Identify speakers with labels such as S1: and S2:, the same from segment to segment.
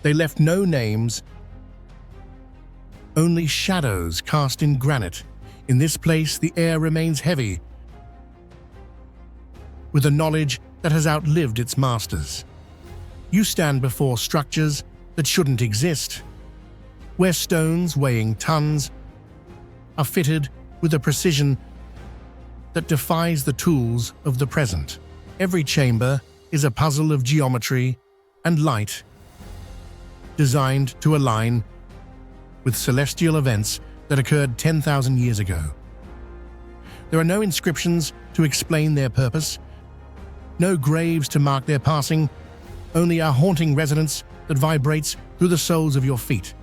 S1: They left no names, only shadows cast in granite. In this place, the air remains heavy with a knowledge that has outlived its masters. You stand before structures that shouldn't exist, where stones weighing tons are fitted with a precision that defies the tools of the present. Every chamber is a puzzle of geometry and light, designed to align with celestial events that occurred 10,000 years ago. There are no inscriptions to explain their purpose, no graves to mark their passing, only a haunting resonance that vibrates through the soles of your feet.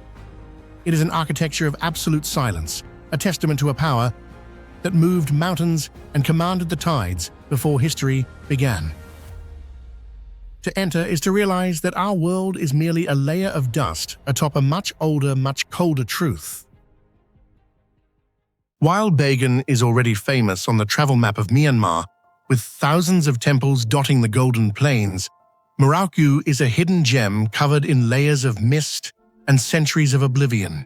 S1: It is an architecture of absolute silence, a testament to a power that moved mountains and commanded the tides before history began. To enter is to realize that our world is merely a layer of dust atop a much older, much colder truth. While Bagan is already famous on the travel map of Myanmar, with thousands of temples dotting the Golden Plains, Mrauk U is a hidden gem covered in layers of mist and centuries of oblivion.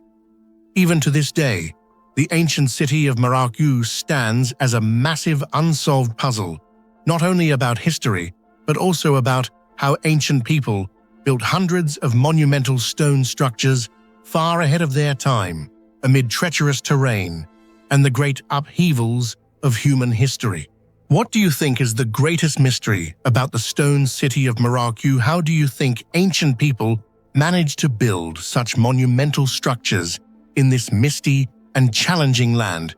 S1: Even to this day, the ancient city of Mrauk U stands as a massive unsolved puzzle, not only about history, but also about how ancient people built hundreds of monumental stone structures far ahead of their time, amid treacherous terrain and the great upheavals of human history. What do you think is the greatest mystery about the stone city of Mrauk U? How do you think ancient people managed to build such monumental structures in this misty and challenging land?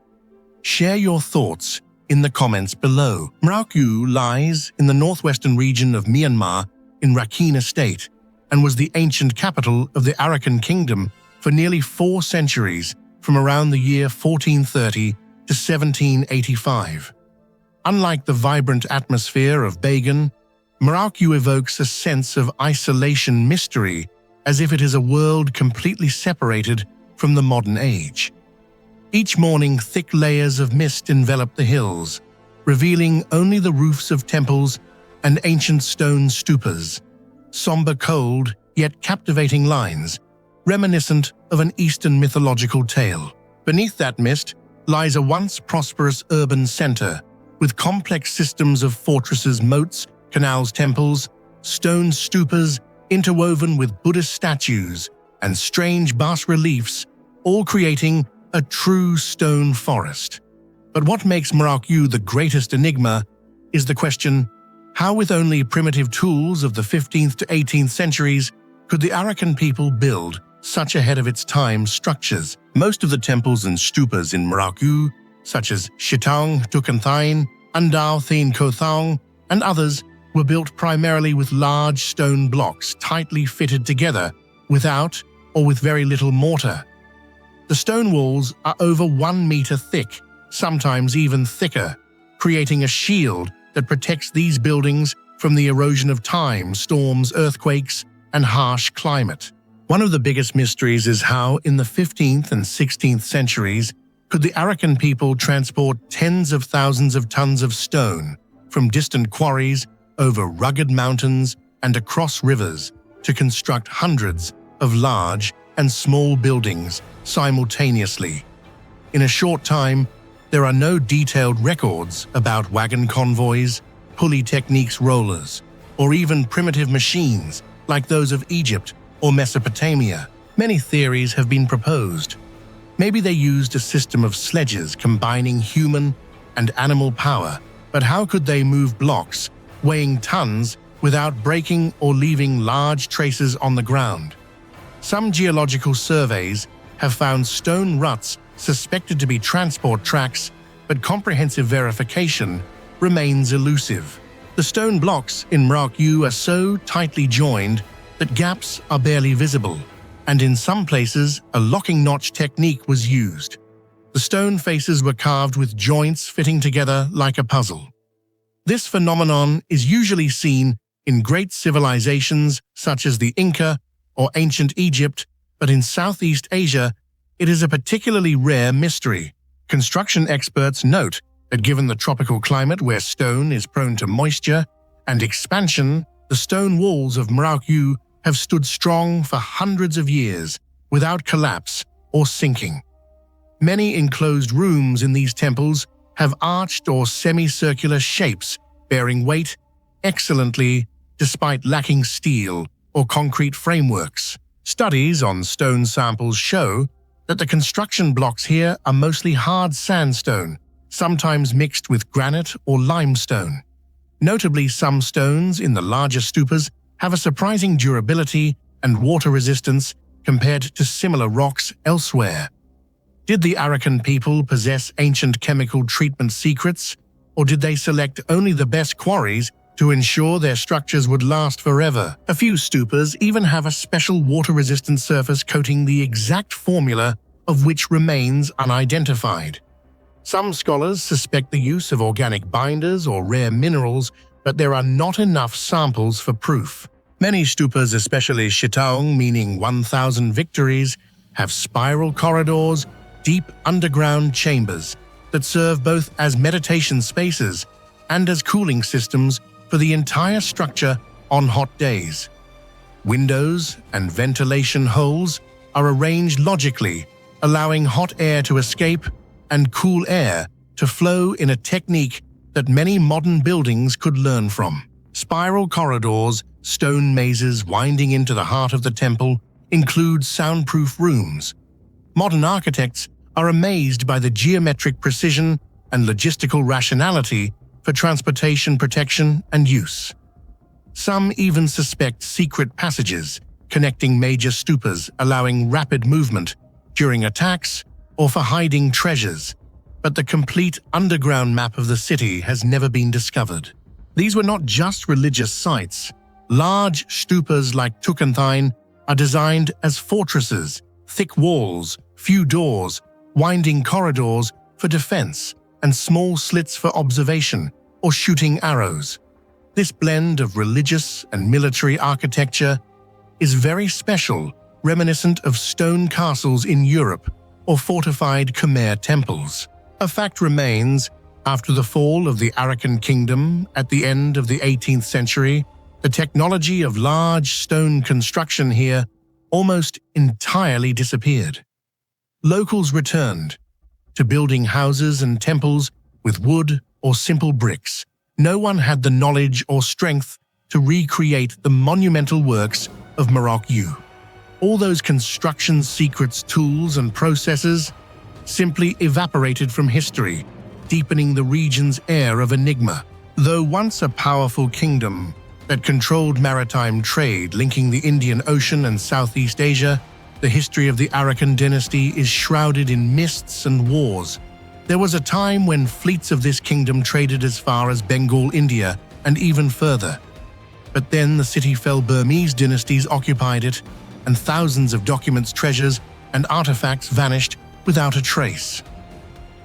S1: Share your thoughts in the comments below. Mrauk U lies in the northwestern region of Myanmar in Rakhine State and was the ancient capital of the Arakan Kingdom for nearly 4 centuries, from around the year 1430 to 1785. Unlike the vibrant atmosphere of Bagan, Mrauk U evokes a sense of isolation mystery, as if it is a world completely separated from the modern age. Each morning, thick layers of mist envelop the hills, revealing only the roofs of temples and ancient stone stupas, somber, cold, yet captivating lines, reminiscent of an Eastern mythological tale. Beneath that mist lies a once prosperous urban center, with complex systems of fortresses, moats, canals, temples, stone stupas interwoven with Buddhist statues and strange bas-reliefs, all creating a true stone forest. But what makes Mrauk U the greatest enigma is the question, how with only primitive tools of the 15th to 18th centuries could the Arakan people build such ahead of its time structures? Most of the temples and stupas in Mrauk U, such as Shitang Tukanthine, Andao Thien Kothong, and others, were built primarily with large stone blocks tightly fitted together, without or with very little mortar. The stone walls are over 1 meter thick, sometimes even thicker, creating a shield that protects these buildings from the erosion of time, storms, earthquakes, and harsh climate. One of the biggest mysteries is how, in the 15th and 16th centuries, could the Arakan people transport tens of thousands of tons of stone from distant quarries over rugged mountains and across rivers to construct hundreds of large and small buildings simultaneously. In a short time, there are no detailed records about wagon convoys, pulley techniques, rollers, or even primitive machines like those of Egypt or Mesopotamia. Many theories have been proposed. Maybe they used a system of sledges combining human and animal power, but how could they move blocks weighing tons without breaking or leaving large traces on the ground? Some geological surveys have found stone ruts suspected to be transport tracks, but comprehensive verification remains elusive. The stone blocks in Mrauk U are so tightly joined that gaps are barely visible, and in some places a locking notch technique was used. The stone faces were carved with joints fitting together like a puzzle. This phenomenon is usually seen in great civilizations such as the Inca or ancient Egypt, but in Southeast Asia, it is a particularly rare mystery. Construction experts note that given the tropical climate where stone is prone to moisture and expansion, the stone walls of Mrauk U have stood strong for hundreds of years without collapse or sinking. Many enclosed rooms in these temples have arched or semicircular shapes bearing weight excellently despite lacking steel or concrete frameworks. Studies on stone samples show that the construction blocks here are mostly hard sandstone, sometimes mixed with granite or limestone. Notably, some stones in the larger stupas have a surprising durability and water resistance compared to similar rocks elsewhere. Did the Arakan people possess ancient chemical treatment secrets, or did they select only the best quarries to ensure their structures would last forever? A few stupas even have a special water-resistant surface coating, the exact formula of which remains unidentified. Some scholars suspect the use of organic binders or rare minerals, but there are not enough samples for proof. Many stupas, especially Shitaung, meaning 1,000 victories, have spiral corridors, deep underground chambers that serve both as meditation spaces and as cooling systems for the entire structure on hot days. Windows and ventilation holes are arranged logically, allowing hot air to escape and cool air to flow in a technique that many modern buildings could learn from. Spiral corridors, stone mazes winding into the heart of the temple include soundproof rooms. Modern architects are amazed by the geometric precision and logistical rationality for transportation protection and use. Some even suspect secret passages connecting major stupas, allowing rapid movement during attacks or for hiding treasures, but the complete underground map of the city has never been discovered. These were not just religious sites. Large stupas like Tukanthine are designed as fortresses, thick walls, few doors, winding corridors for defense, and small slits for observation or shooting arrows. This blend of religious and military architecture is very special, reminiscent of stone castles in Europe or fortified Khmer temples. A fact remains, after the fall of the Arakan kingdom at the end of the 18th century, the technology of large stone construction here almost entirely disappeared. Locals returned to building houses and temples with wood or simple bricks. No one had the knowledge or strength to recreate the monumental works of Mrauk U. All those construction secrets, tools, and processes simply evaporated from history, deepening the region's air of enigma. Though once a powerful kingdom that controlled maritime trade linking the Indian Ocean and Southeast Asia, the history of the Arakan dynasty is shrouded in mists and wars. There was a time when fleets of this kingdom traded as far as Bengal, India, and even further. But then the city fell, Burmese dynasties occupied it, and thousands of documents, treasures, and artifacts vanished without a trace.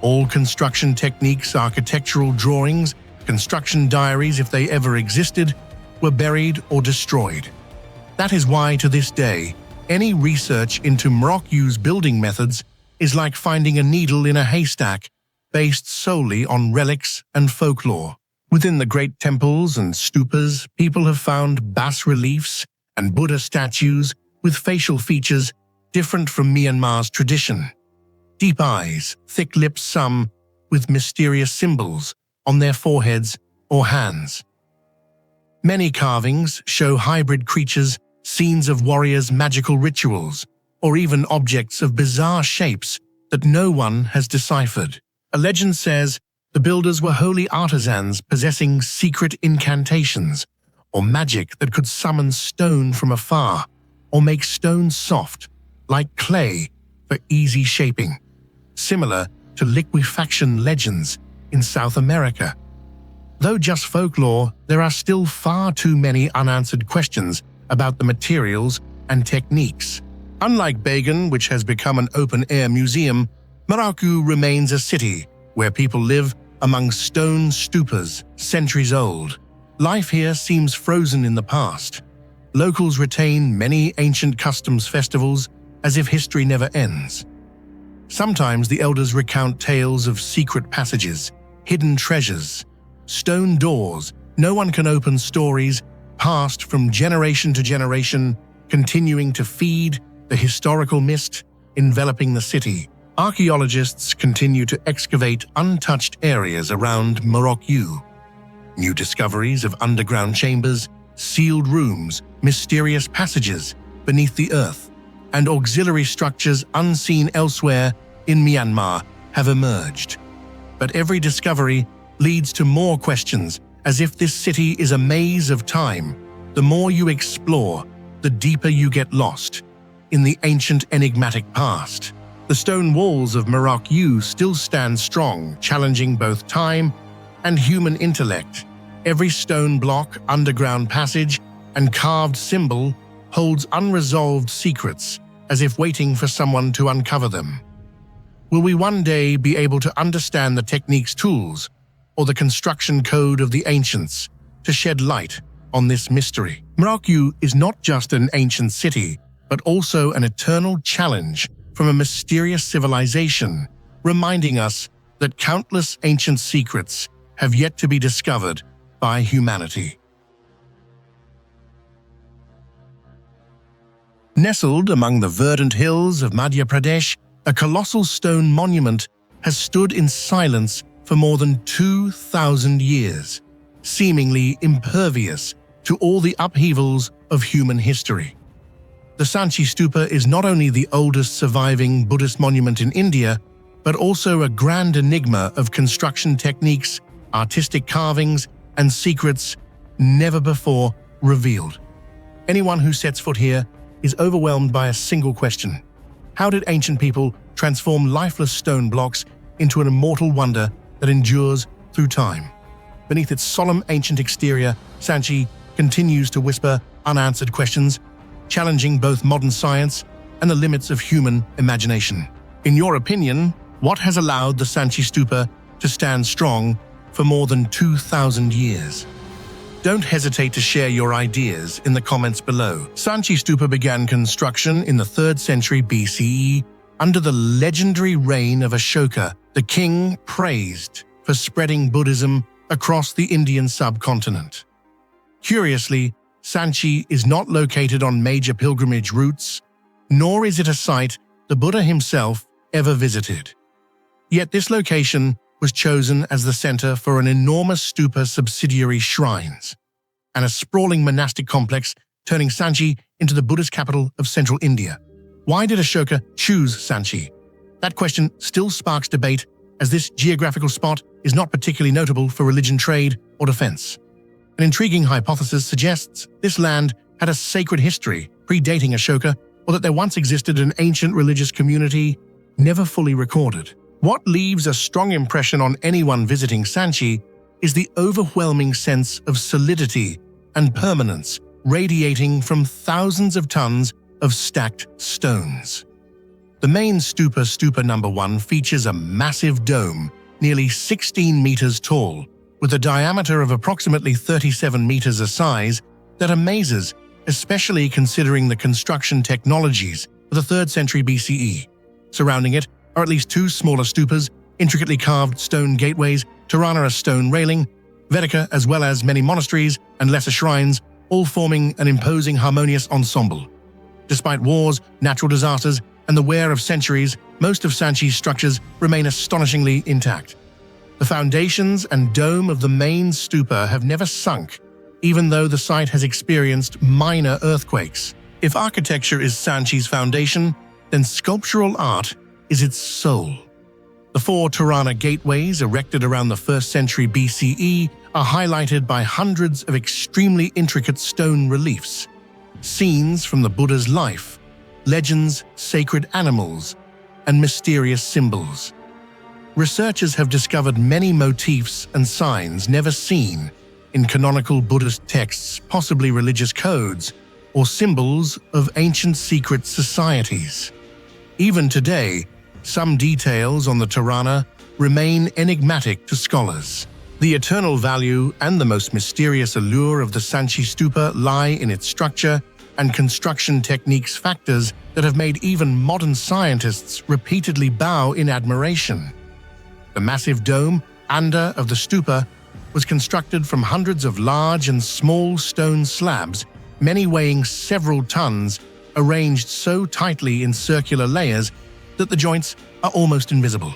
S1: All construction techniques, architectural drawings, construction diaries, if they ever existed, were buried or destroyed. That is why, to this day, any research into Mrauk U's building methods is like finding a needle in a haystack, based solely on relics and folklore. Within the great temples and stupas, people have found bas-reliefs and Buddha statues with facial features different from Myanmar's tradition. Deep eyes, thick lips, some with mysterious symbols on their foreheads or hands. Many carvings show hybrid creatures, scenes of warriors' magical rituals, or even objects of bizarre shapes that no one has deciphered. A legend says the builders were holy artisans possessing secret incantations or magic that could summon stone from afar or make stone soft, like clay, for easy shaping, similar to liquefaction legends in South America. Though just folklore, there are still far too many unanswered questions about the materials and techniques. Unlike Bagan, which has become an open-air museum, Mrauk U remains a city where people live among stone stupas centuries old. Life here seems frozen in the past. Locals retain many ancient customs, festivals, as if history never ends. Sometimes the elders recount tales of secret passages, hidden treasures, stone doors no one can open, stories passed from generation to generation continuing to feed the historical mist enveloping the city. Archaeologists continue to excavate untouched areas around Mrauk U. New discoveries of underground chambers, sealed rooms, mysterious passages beneath the earth, and auxiliary structures unseen elsewhere in Myanmar have emerged. But every discovery leads to more questions, as if this city is a maze of time. The more you explore, the deeper you get lost in the ancient enigmatic past. The stone walls of Mrauk U still stand strong, challenging both time and human intellect. Every stone block, underground passage, and carved symbol holds unresolved secrets, as if waiting for someone to uncover them. Will we one day be able to understand the techniques, tools, or the construction code of the ancients to shed light on this mystery? Mrauk U is not just an ancient city, but also an eternal challenge from a mysterious civilization, reminding us that countless ancient secrets have yet to be discovered by humanity. Nestled among the verdant hills of Madhya Pradesh, a colossal stone monument has stood in silence for more than 2,000 years, seemingly impervious to all the upheavals of human history. The Sanchi Stupa is not only the oldest surviving Buddhist monument in India, but also a grand enigma of construction techniques, artistic carvings, and secrets never before revealed. Anyone who sets foot here is overwhelmed by a single question: how did ancient people transform lifeless stone blocks into an immortal wonder that endures through time? Beneath its solemn ancient exterior, Sanchi continues to whisper unanswered questions, challenging both modern science and the limits of human imagination. In your opinion, what has allowed the Sanchi Stupa to stand strong for more than 2,000 years? Don't hesitate to share your ideas in the comments below. Sanchi Stupa began construction in the 3rd century BCE under the legendary reign of Ashoka, the king praised for spreading Buddhism across the Indian subcontinent. Curiously, Sanchi is not located on major pilgrimage routes, nor is it a site the Buddha himself ever visited. Yet this location was chosen as the center for an enormous stupa subsidiary shrines and a sprawling monastic complex, turning Sanchi into the Buddhist capital of central India. Why did Ashoka choose Sanchi? That question still sparks debate, as this geographical spot is not particularly notable for religion, trade, or defense. An intriguing hypothesis suggests this land had a sacred history predating Ashoka, or that there once existed an ancient religious community never fully recorded. What leaves a strong impression on anyone visiting Sanchi is the overwhelming sense of solidity and permanence radiating from thousands of tons of stacked stones. The main stupa, Stupa number 1, features a massive dome nearly 16 meters tall, with a diameter of approximately 37 meters a size that amazes, especially considering the construction technologies of the 3rd century BCE. Surrounding it are at least 2 smaller stupas, intricately carved stone gateways, Tirana a stone railing, Vedika, as well as many monasteries and lesser shrines, all forming an imposing harmonious ensemble. Despite wars, natural disasters, and the wear of centuries, most of Sanchi's structures remain astonishingly intact. The foundations and dome of the main stupa have never sunk, even though the site has experienced minor earthquakes. If architecture is Sanchi's foundation, then sculptural art is its soul. The 4 Tirana gateways erected around the 1st century BCE are highlighted by hundreds of extremely intricate stone reliefs, scenes from the Buddha's life, legends, sacred animals, and mysterious symbols. Researchers have discovered many motifs and signs never seen in canonical Buddhist texts, possibly religious codes, or symbols of ancient secret societies. Even today, some details on the Tirana remain enigmatic to scholars. The eternal value and the most mysterious allure of the Sanchi Stupa lie in its structure and construction techniques, factors that have made even modern scientists repeatedly bow in admiration. The massive dome, Anda, of the stupa was constructed from hundreds of large and small stone slabs many weighing several tons, arranged so tightly in circular layers that the joints are almost invisible.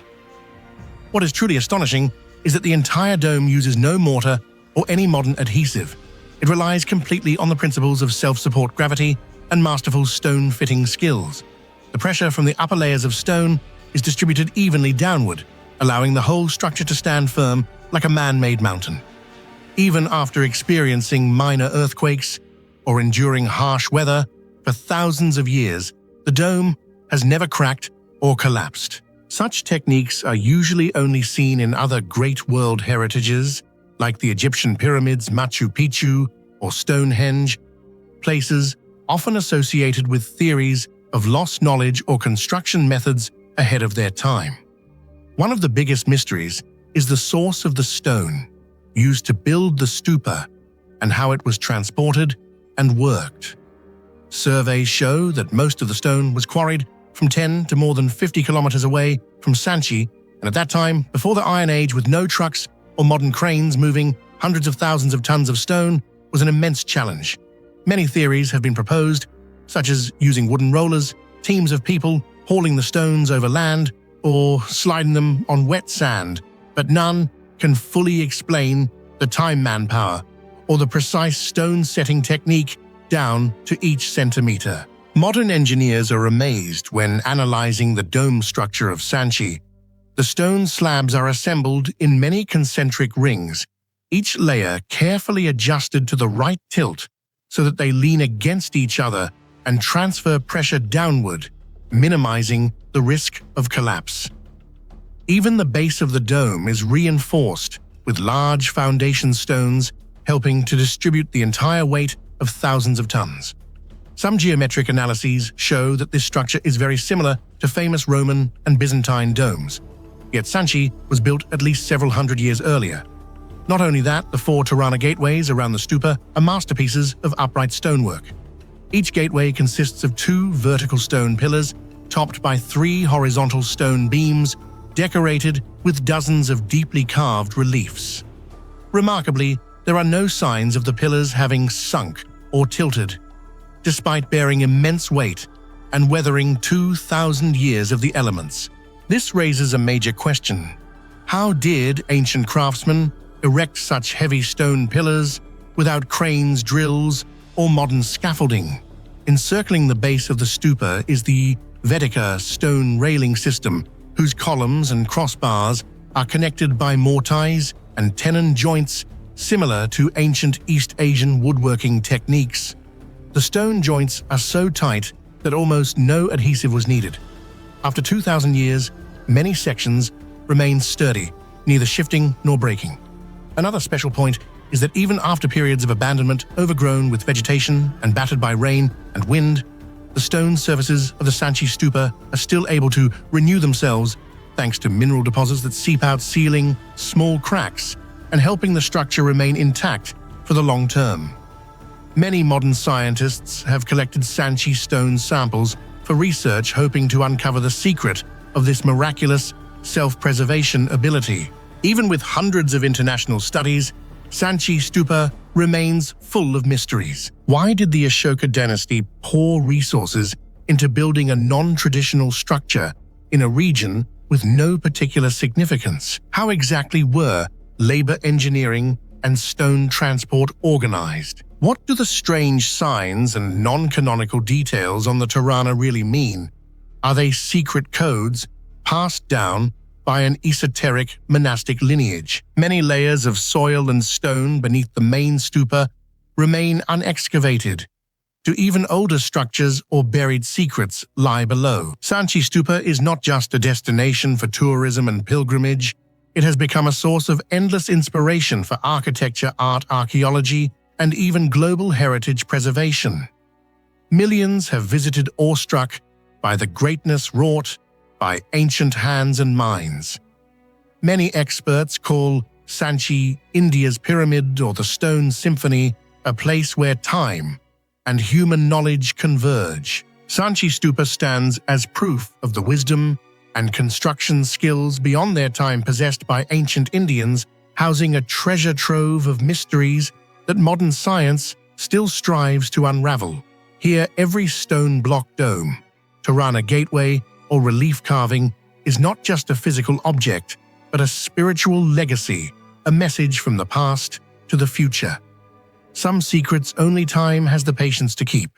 S1: What is truly astonishing is that the entire dome uses no mortar or any modern adhesive. It relies completely on the principles of self-support gravity and masterful stone-fitting skills. The pressure from the upper layers of stone is distributed evenly downward, allowing the whole structure to stand firm like a man-made mountain. Even after experiencing minor earthquakes or enduring harsh weather for thousands of years, the dome has never cracked or collapsed. Such techniques are usually only seen in other great world heritages, like the Egyptian pyramids, Machu Picchu, or Stonehenge, places often associated with theories of lost knowledge or construction methods ahead of their time. One of the biggest mysteries is the source of the stone used to build the stupa and how it was transported and worked. Surveys show that most of the stone was quarried from 10 to more than 50 kilometers away from Sanchi, and at that time, before the Iron Age, with no trucks or modern cranes moving hundreds of thousands of tons of stone, was an immense challenge. Many theories have been proposed, such as using wooden rollers, teams of people hauling the stones over land, or sliding them on wet sand, but none can fully explain the time manpower or the precise stone-setting technique down to each centimeter. Modern engineers are amazed when analyzing the dome structure of Sanchi. The stone slabs are assembled in many concentric rings, each layer carefully adjusted to the right tilt so that they lean against each other and transfer pressure downward, minimizing the risk of collapse. Even the base of the dome is reinforced with large foundation stones, helping to distribute the entire weight of thousands of tons. Some geometric analyses show that this structure is very similar to famous Roman and Byzantine domes, yet Sanchi was built at least several hundred years earlier. Not only that, the 4 Tirana gateways around the stupa are masterpieces of upright stonework. Each gateway consists of 2 vertical stone pillars, topped by 3 horizontal stone beams, decorated with dozens of deeply carved reliefs. Remarkably, there are no signs of the pillars having sunk or tilted, despite bearing immense weight and weathering 2,000 years of the elements. This raises a major question. How did ancient craftsmen erect such heavy stone pillars without cranes, drills, or modern scaffolding? Encircling the base of the stupa is the Vedika stone railing system, whose columns and crossbars are connected by mortise and tenon joints similar to ancient East Asian woodworking techniques. The stone joints are so tight that almost no adhesive was needed. After 2,000 years, many sections remain sturdy, neither shifting nor breaking. Another special point is that even after periods of abandonment, overgrown with vegetation and battered by rain and wind, the stone surfaces of the Sanchi Stupa are still able to renew themselves thanks to mineral deposits that seep out, sealing small cracks and helping the structure remain intact for the long term. Many modern scientists have collected Sanchi stone samples for research, hoping to uncover the secret of this miraculous self-preservation ability. Even with hundreds of international studies, Sanchi Stupa remains full of mysteries. Why did the Ashoka dynasty pour resources into building a non-traditional structure in a region with no particular significance? How exactly were labor engineering and stone transport organized? What do the strange signs and non-canonical details on the Tirana really mean? Are they secret codes passed down by an esoteric monastic lineage? Many layers of soil and stone beneath the main stupa remain unexcavated. Do even older structures or buried secrets lie below? Sanchi Stupa is not just a destination for tourism and pilgrimage. It has become a source of endless inspiration for architecture, art, archaeology, and even global heritage preservation. Millions have visited, awestruck by the greatness wrought by ancient hands and minds. Many experts call Sanchi India's pyramid or the Stone Symphony, a place where time and human knowledge converge. Sanchi Stupa stands as proof of the wisdom and construction skills beyond their time possessed by ancient Indians, housing a treasure trove of mysteries that modern science still strives to unravel. Here, every stone block dome, Tirana gateway, or relief carving is not just a physical object, but a spiritual legacy, a message from the past to the future. Some secrets only time has the patience to keep,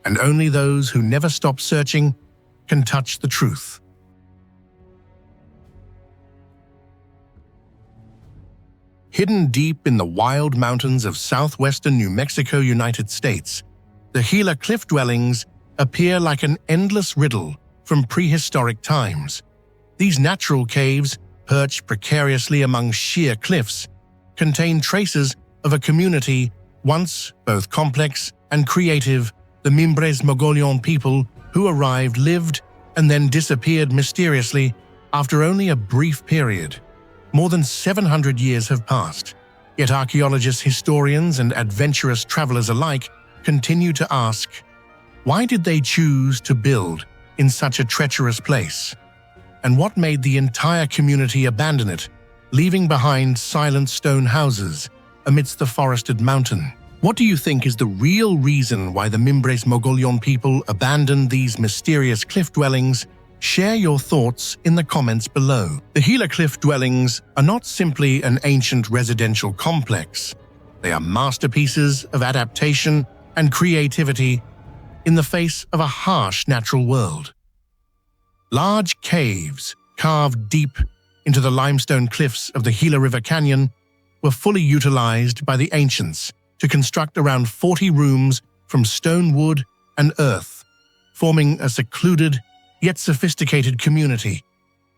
S1: and only those who never stop searching can touch the truth. Hidden deep in the wild mountains of southwestern New Mexico, United States, the Gila cliff dwellings appear like an endless riddle from prehistoric times. These natural caves, perched precariously among sheer cliffs, contain traces of a community once both complex and creative, the Mimbres Mogollon people who arrived, lived, and then disappeared mysteriously after only a brief period. More than 700 years have passed, yet archaeologists, historians, and adventurous travelers alike continue to ask, why did they choose to build in such a treacherous place? And what made the entire community abandon it, leaving behind silent stone houses amidst the forested mountain? What do you think is the real reason why the Mimbres Mogollon people abandoned these mysterious cliff dwellings? Share your thoughts in the comments below. The Gila cliff dwellings are not simply an ancient residential complex. They are masterpieces of adaptation and creativity in the face of a harsh natural world. Large caves, carved deep into the limestone cliffs of the Gila River Canyon, were fully utilized by the ancients to construct around 40 rooms from stone, wood, and earth, forming a secluded yet sophisticated community.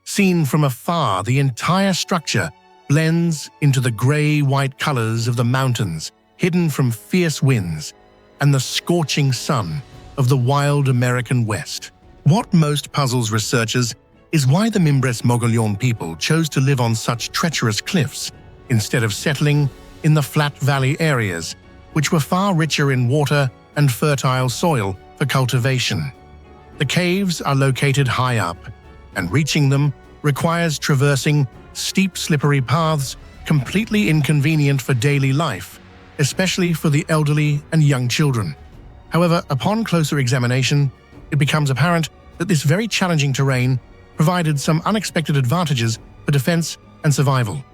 S1: Seen from afar, the entire structure blends into the gray-white colors of the mountains, hidden from fierce winds and the scorching sun of the wild American West. What most puzzles researchers is why the Mimbres Mogollon people chose to live on such treacherous cliffs instead of settling in the flat valley areas, which were far richer in water and fertile soil for cultivation. The caves are located high up, and reaching them requires traversing steep, slippery paths completely inconvenient for daily life, especially for the elderly and young children. However, upon closer examination, it becomes apparent that this very challenging terrain provided some unexpected advantages for defense and survival.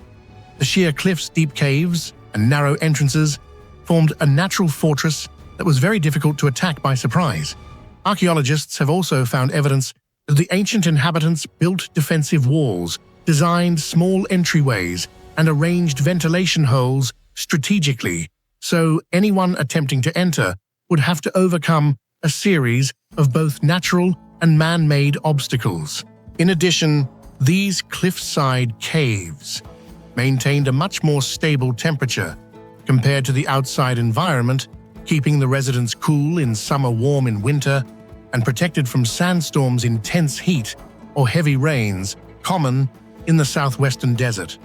S1: The sheer cliffs, deep caves, and narrow entrances formed a natural fortress that was very difficult to attack by surprise. Archaeologists have also found evidence that the ancient inhabitants built defensive walls, designed small entryways, and arranged ventilation holes strategically, so anyone attempting to enter would have to overcome a series of both natural and man-made obstacles. In addition, these cliffside caves maintained a much more stable temperature compared to the outside environment, keeping the residents cool in summer, warm in winter, and protected from sandstorms, intense heat, or heavy rains, common in the southwestern desert.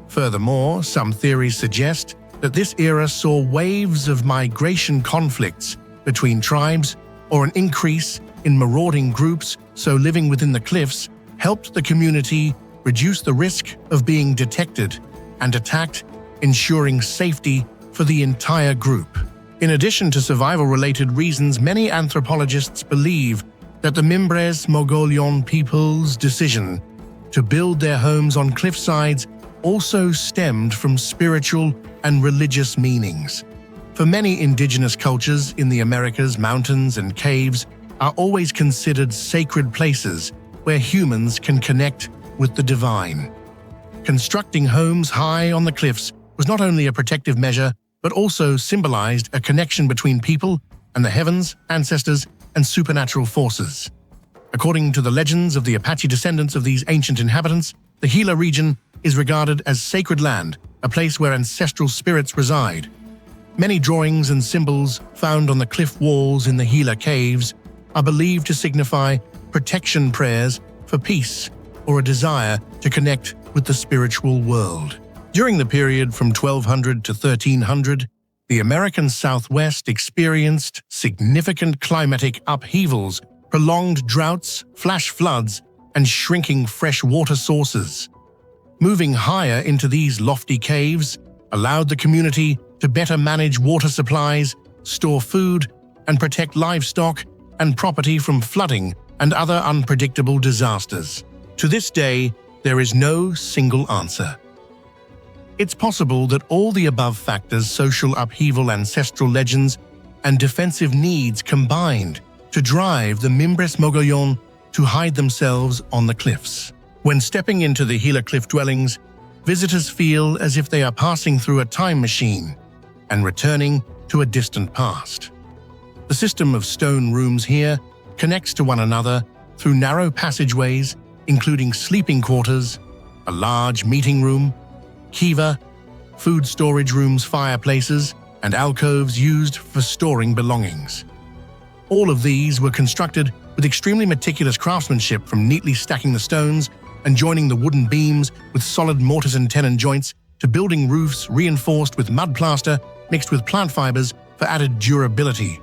S1: Furthermore, some theories suggest that this era saw waves of migration conflicts between tribes or an increase in marauding groups, so living within the cliffs helped the community reduce the risk of being detected and attacked, ensuring safety for the entire group. In addition to survival-related reasons, many anthropologists believe that the Mimbres Mogollon people's decision to build their homes on cliffsides also stemmed from spiritual and religious meanings. For many indigenous cultures in the Americas, mountains and caves are always considered sacred places where humans can connect with the divine. Constructing homes high on the cliffs was not only a protective measure, but also symbolized a connection between people and the heavens, ancestors, and supernatural forces. According to the legends of the Apache descendants of these ancient inhabitants, the Gila region is regarded as sacred land, a place where ancestral spirits reside. Many drawings and symbols found on the cliff walls in the Gila caves are believed to signify protection prayers for peace or a desire to connect with the spiritual world. During the period from 1200 to 1300, the American Southwest experienced significant climatic upheavals, prolonged droughts, flash floods, and shrinking fresh water sources. Moving higher into these lofty caves allowed the community to better manage water supplies store food, and protect livestock and property from flooding and other unpredictable disasters. To this day, there is no single answer. It's possible that all the above factors, social upheaval, ancestral legends, and defensive needs combined to drive the Mimbres Mogollon to hide themselves on the cliffs. When stepping into the Gila cliff dwellings, visitors feel as if they are passing through a time machine and returning to a distant past. The system of stone rooms here connects to one another through narrow passageways, including sleeping quarters, a large meeting room, kiva, food storage rooms, fireplaces, and alcoves used for storing belongings. All of these were constructed with extremely meticulous craftsmanship, from neatly stacking the stones and joining the wooden beams with solid mortars and tenon joints to building roofs reinforced with mud plaster mixed with plant fibers for added durability.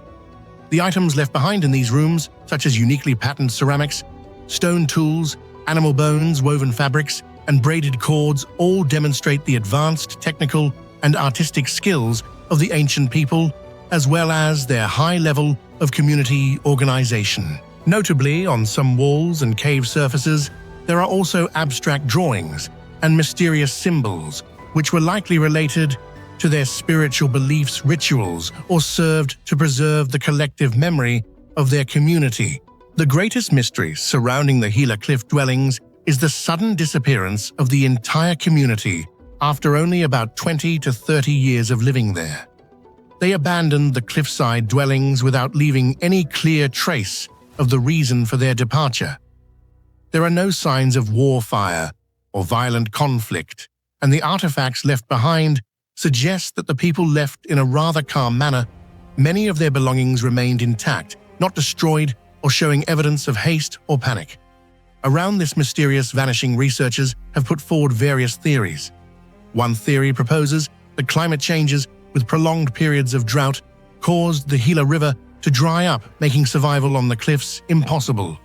S1: The items left behind in these rooms, such as uniquely patterned ceramics, stone tools, animal bones, woven fabrics, and braided cords, all demonstrate the advanced technical and artistic skills of the ancient people, as well as their high level of community organization. Notably, on some walls and cave surfaces, there are also abstract drawings and mysterious symbols, which were likely related to their spiritual beliefs, rituals, or served to preserve the collective memory of their community. The greatest mystery surrounding the Gila cliff dwellings is the sudden disappearance of the entire community after only about 20 to 30 years of living there. They abandoned the cliffside dwellings without leaving any clear trace of the reason for their departure. There are no signs of warfare or violent conflict, and the artifacts left behind suggest that the people left in a rather calm manner. Many of their belongings remained intact, not destroyed or showing evidence of haste or panic. Around this mysterious vanishing, researchers have put forward various theories. One theory proposes that climate changes with prolonged periods of drought caused the Gila River to dry up, making survival on the cliffs impossible.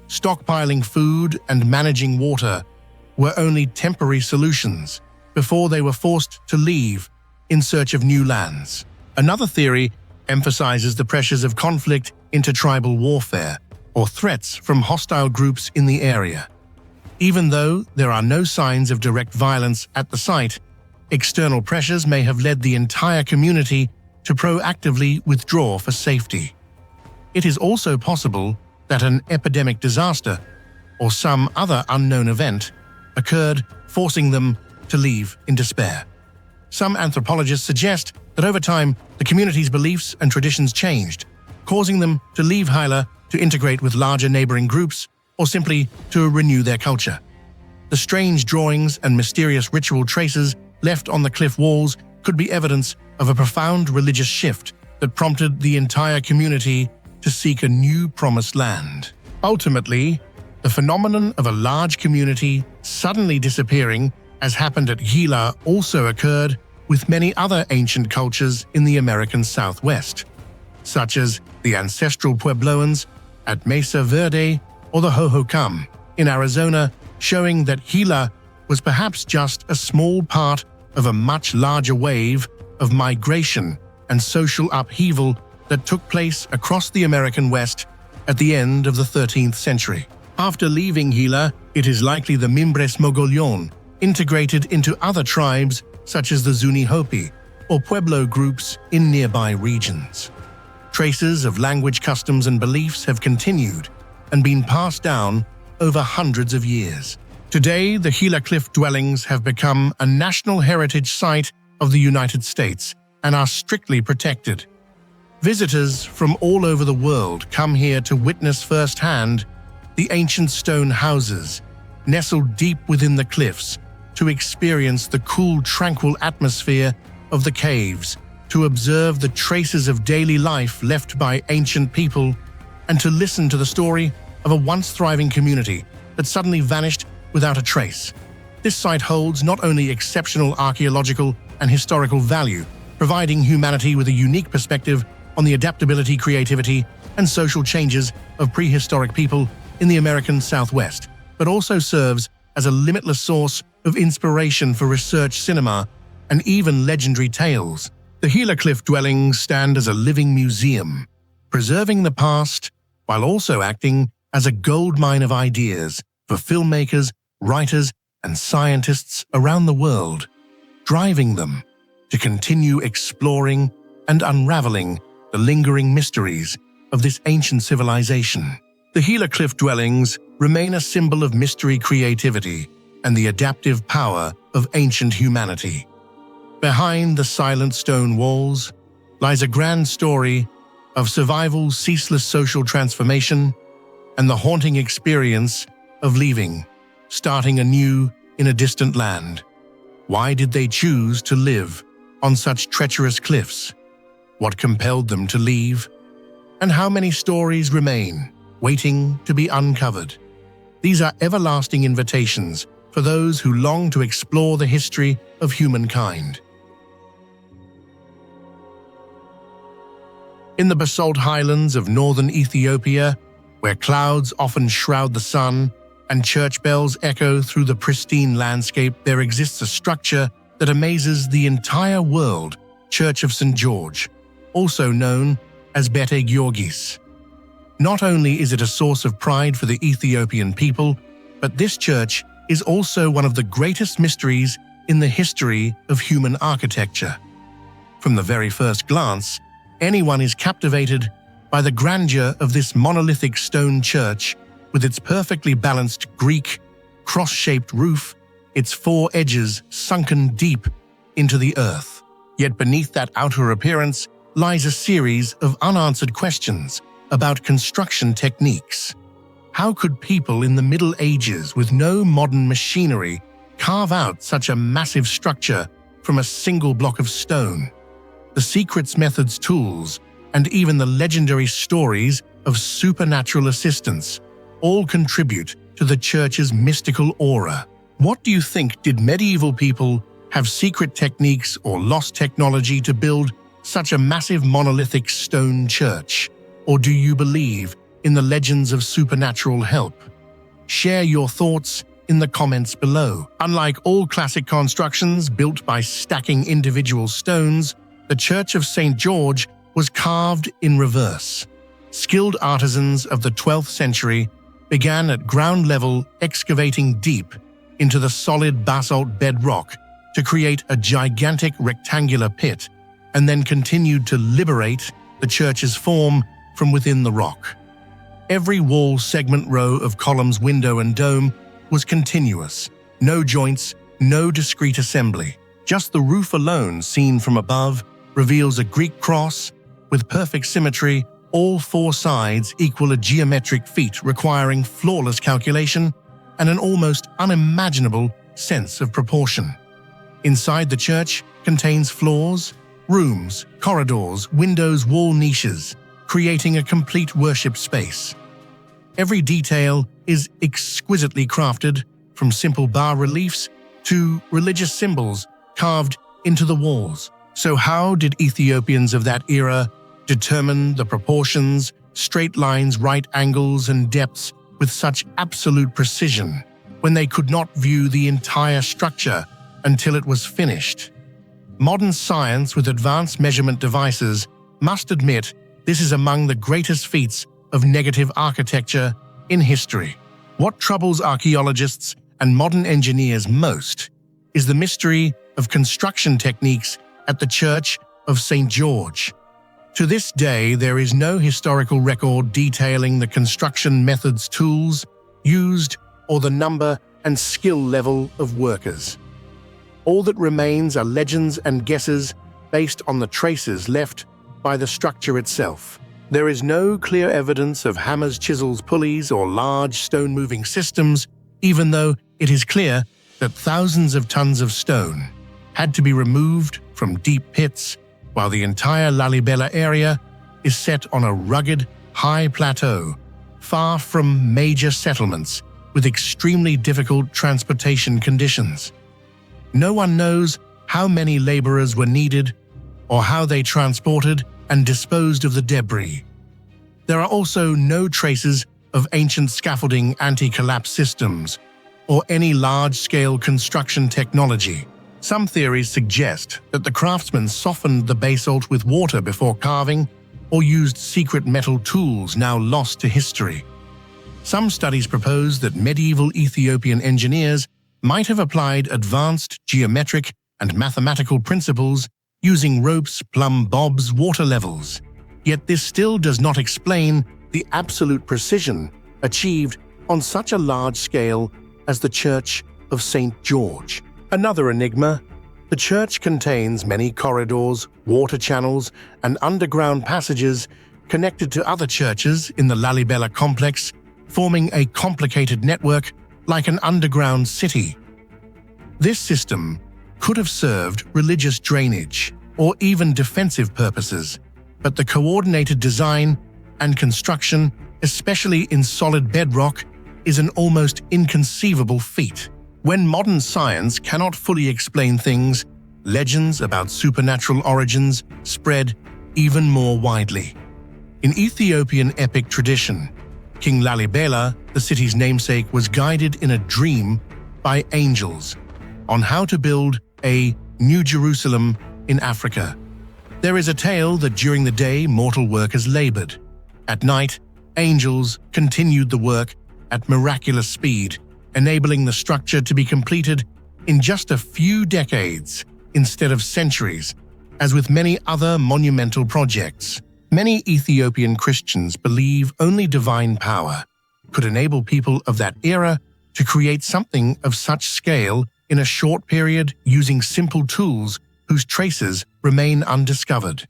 S1: Stockpiling food and managing water were only temporary solutions before they were forced to leave in search of new lands. Another theory emphasizes the pressures of conflict, intertribal warfare, or threats from hostile groups in the area. Even though there are no signs of direct violence at the site, external pressures may have led the entire community to proactively withdraw for safety. It is also possible that an epidemic disaster or some other unknown event occurred, forcing them to leave in despair. Some anthropologists suggest that over time, the community's beliefs and traditions changed, causing them to leave Gila to integrate with larger neighboring groups or simply to renew their culture. The strange drawings and mysterious ritual traces left on the cliff walls could be evidence of a profound religious shift that prompted the entire community to seek a new promised land. Ultimately, the phenomenon of a large community suddenly disappearing, as happened at Gila, also occurred with many other ancient cultures in the American Southwest, such as the ancestral Puebloans at Mesa Verde or the Hohokam in Arizona, showing that Gila was perhaps just a small part of a much larger wave of migration and social upheaval that took place across the American West at the end of the 13th century. After leaving Gila, it is likely the Mimbres Mogollon integrated into other tribes such as the Zuni Hopi or Pueblo groups in nearby regions. Traces of language, customs, and beliefs have continued and been passed down over hundreds of years. Today, the Gila cliff dwellings have become a national heritage site of the United States and are strictly protected. Visitors from all over the world come here to witness firsthand the ancient stone houses nestled deep within the cliffs, to experience the cool, tranquil atmosphere of the caves, to observe the traces of daily life left by ancient people, and to listen to the story of a once thriving community that suddenly vanished without a trace. This site holds not only exceptional archaeological and historical value, providing humanity with a unique perspective on the adaptability, creativity, and social changes of prehistoric people in the American Southwest, but also serves as a limitless source of inspiration for research, cinema, and even legendary tales. The Gila cliff dwellings stand as a living museum, preserving the past while also acting as a goldmine of ideas for filmmakers, writers, and scientists around the world, driving them to continue exploring and unraveling the lingering mysteries of this ancient civilization. The Gila cliff dwellings remain a symbol of mystery, creativity, and the adaptive power of ancient humanity. Behind the silent stone walls lies a grand story of survival, ceaseless social transformation, and the haunting experience of leaving, starting anew in a distant land. Why did they choose to live on such treacherous cliffs? What compelled them to leave? And how many stories remain, waiting to be uncovered? These are everlasting invitations for those who long to explore the history of humankind. In the basalt highlands of northern Ethiopia, where clouds often shroud the sun and church bells echo through the pristine landscape, there exists a structure that amazes the entire world: Church of St. George, also known as Bete Georgis. Not only is it a source of pride for the Ethiopian people, but this church is also one of the greatest mysteries in the history of human architecture. From the very first glance, anyone is captivated by the grandeur of this monolithic stone church with its perfectly balanced Greek, cross-shaped roof, its four edges sunken deep into the earth. Yet beneath that outer appearance lies a series of unanswered questions about construction techniques. How could people in the Middle Ages with no modern machinery carve out such a massive structure from a single block of stone? The secrets, methods, tools, and even the legendary stories of supernatural assistance all contribute to the church's mystical aura. What do you think? Did medieval people have secret techniques or lost technology to build such a massive monolithic stone church? Or do you believe in the legends of supernatural help? Share your thoughts in the comments below. Unlike all classic constructions built by stacking individual stones, the Church of St. George was carved in reverse. Skilled artisans of the 12th century began at ground level, excavating deep into the solid basalt bedrock to create a gigantic rectangular pit, and then continued to liberate the church's form from within the rock. Every wall, segment, row of columns, window, and dome was continuous. No joints, no discrete assembly. Just the roof alone, seen from above, reveals a Greek cross with perfect symmetry. All four sides equal a geometric feat requiring flawless calculation and an almost unimaginable sense of proportion. Inside the church contains floors, rooms, corridors, windows, wall niches, creating a complete worship space. Every detail is exquisitely crafted, from simple bas-reliefs to religious symbols carved into the walls. So how did Ethiopians of that era determine the proportions, straight lines, right angles, and depths with such absolute precision when they could not view the entire structure until it was finished? Modern science with advanced measurement devices must admit this is among the greatest feats of negative architecture in history. What troubles archaeologists and modern engineers most is the mystery of construction techniques at the Church of St. George. To this day, there is no historical record detailing the construction methods, tools used, or the number and skill level of workers. All that remains are legends and guesses based on the traces left by the structure itself. There is no clear evidence of hammers, chisels, pulleys, or large stone-moving systems, even though it is clear that thousands of tons of stone had to be removed from deep pits, while the entire Lalibela area is set on a rugged, high plateau, far from major settlements with extremely difficult transportation conditions. No one knows how many laborers were needed or how they transported and disposed of the debris. There are also no traces of ancient scaffolding, anti-collapse systems, or any large-scale construction technology. Some theories suggest that the craftsmen softened the basalt with water before carving or used secret metal tools now lost to history. Some studies propose that medieval Ethiopian engineers might have applied advanced geometric and mathematical principles using ropes, plumb bobs, water levels. Yet this still does not explain the absolute precision achieved on such a large scale as the Church of St. George. Another enigma, the church contains many corridors, water channels, and underground passages connected to other churches in the Lalibela complex, forming a complicated network like an underground city. This system could have served religious drainage or even defensive purposes, but the coordinated design and construction, especially in solid bedrock, is an almost inconceivable feat. When modern science cannot fully explain things, legends about supernatural origins spread even more widely. In Ethiopian epic tradition, King Lalibela, the city's namesake, was guided in a dream by angels on how to build a New Jerusalem in Africa. There is a tale that during the day mortal workers labored. At night, angels continued the work at miraculous speed, enabling the structure to be completed in just a few decades instead of centuries, as with many other monumental projects. Many Ethiopian Christians believe only divine power could enable people of that era to create something of such scale in a short period using simple tools whose traces remain undiscovered.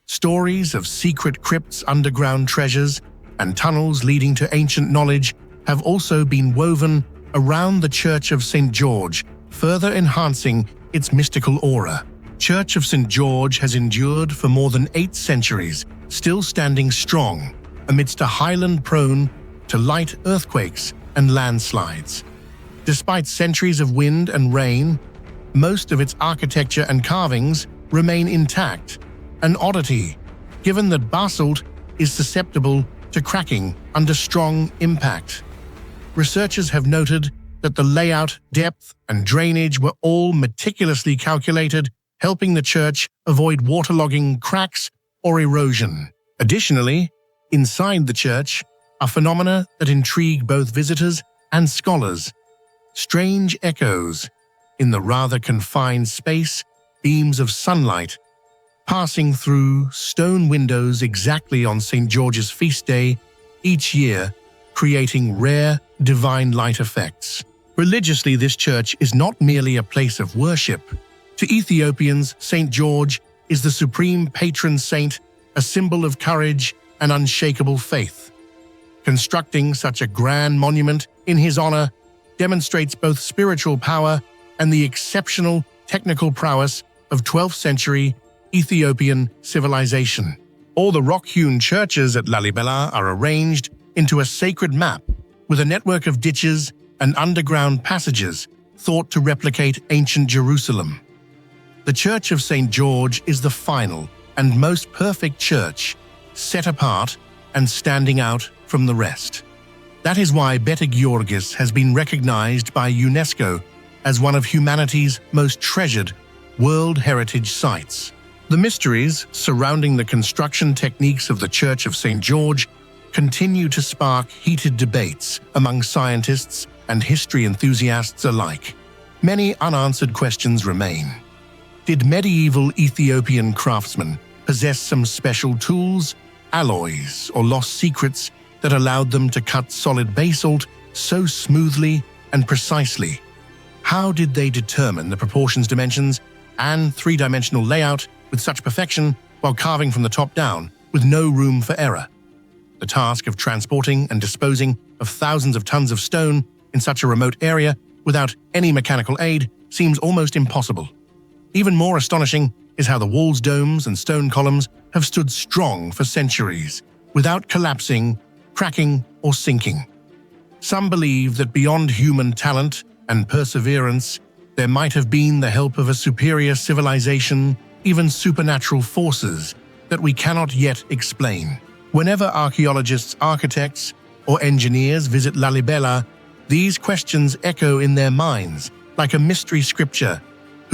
S1: Stories of secret crypts, underground treasures, and tunnels leading to ancient knowledge have also been woven around the Church of St. George, further enhancing its mystical aura. Church of St. George has endured for more than 8 centuries, still standing strong amidst a highland prone to light earthquakes and landslides. Despite centuries of wind and rain, most of its architecture and carvings remain intact, an oddity, given that basalt is susceptible to cracking under strong impact. Researchers have noted that the layout, depth, and drainage were all meticulously calculated, helping the church avoid waterlogging, cracks, or erosion. Additionally, inside the church are phenomena that intrigue both visitors and scholars. Strange echoes in the rather confined space, beams of sunlight passing through stone windows exactly on St. George's feast day each year, creating rare divine light effects. Religiously, this church is not merely a place of worship. To Ethiopians, St. George is the supreme patron saint, a symbol of courage and unshakable faith. Constructing such a grand monument in his honor demonstrates both spiritual power and the exceptional technical prowess of 12th century Ethiopian civilization. All the rock-hewn churches at Lalibela are arranged into a sacred map with a network of ditches and underground passages thought to replicate ancient Jerusalem. The Church of St. George is the final and most perfect church, set apart and standing out from the rest. That is why Beta Georgis has been recognized by UNESCO as one of humanity's most treasured World Heritage Sites. The mysteries surrounding the construction techniques of the Church of St. George continue to spark heated debates among scientists and history enthusiasts alike. Many unanswered questions remain. Did medieval Ethiopian craftsmen possess some special tools, alloys, or lost secrets that allowed them to cut solid basalt so smoothly and precisely? How did they determine the proportions, dimensions, and three-dimensional layout with such perfection while carving from the top down with no room for error? The task of transporting and disposing of thousands of tons of stone in such a remote area without any mechanical aid seems almost impossible. Even more astonishing is how the walls, domes, and stone columns have stood strong for centuries without collapsing, cracking, or sinking. Some believe that beyond human talent and perseverance, there might have been the help of a superior civilization, even supernatural forces that we cannot yet explain. Whenever archaeologists, architects, or engineers visit Lalibela, these questions echo in their minds like a mystery scripture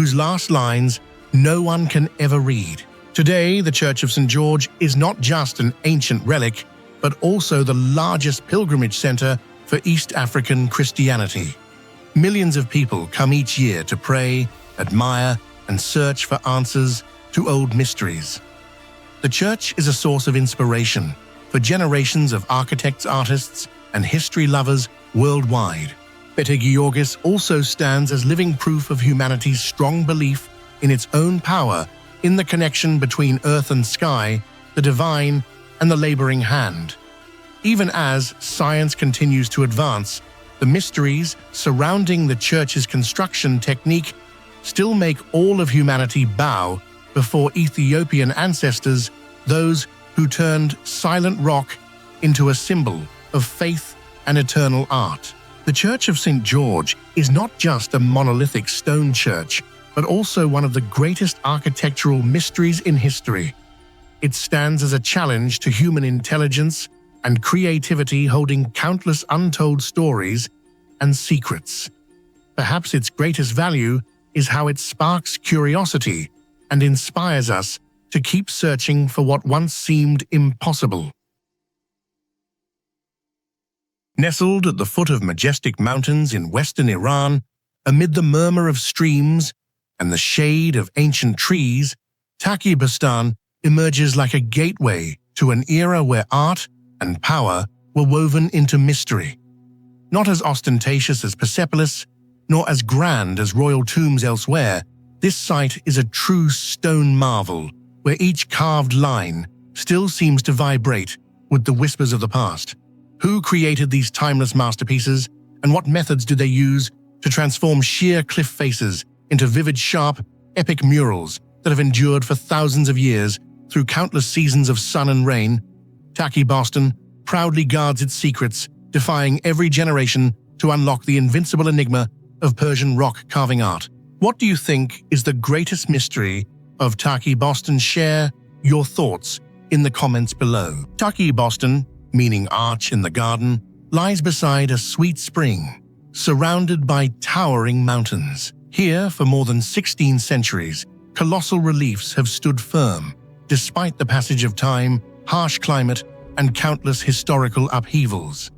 S1: whose last lines no one can ever read. Today, the Church of St. George is not just an ancient relic, but also the largest pilgrimage center for East African Christianity. Millions of people come each year to pray, admire, and search for answers to old mysteries. The church is a source of inspiration for generations of architects, artists, and history lovers worldwide. Bete Georgis also stands as living proof of humanity's strong belief in its own power, in the connection between earth and sky, the divine, and the laboring hand. Even as science continues to advance, the mysteries surrounding the church's construction technique still make all of humanity bow before Ethiopian ancestors, those who turned silent rock into a symbol of faith and eternal art. The Church of St. George is not just a monolithic stone church, but also one of the greatest architectural mysteries in history. It stands as a challenge to human intelligence and creativity, holding countless untold stories and secrets. Perhaps its greatest value is how it sparks curiosity and inspires us to keep searching for what once seemed impossible. Nestled at the foot of majestic mountains in western Iran, amid the murmur of streams and the shade of ancient trees, Taq-e Bostan emerges like a gateway to an era where art and power were woven into mystery. Not as ostentatious as Persepolis, nor as grand as royal tombs elsewhere, this site is a true stone marvel, where each carved line still seems to vibrate with the whispers of the past. Who created these timeless masterpieces, and what methods do they use to transform sheer cliff faces into vivid, sharp, epic murals that have endured for thousands of years through countless seasons of sun and rain? Taq-e Bostan proudly guards its secrets, defying every generation to unlock the invincible enigma of Persian rock carving art. What do you think is the greatest mystery of Taq-e Bostan? Share your thoughts in the comments below. Taq-e Bostan, meaning arch in the garden, lies beside a sweet spring, surrounded by towering mountains. Here, for more than 16 centuries, colossal reliefs have stood firm, despite the passage of time, harsh climate, and countless historical upheavals.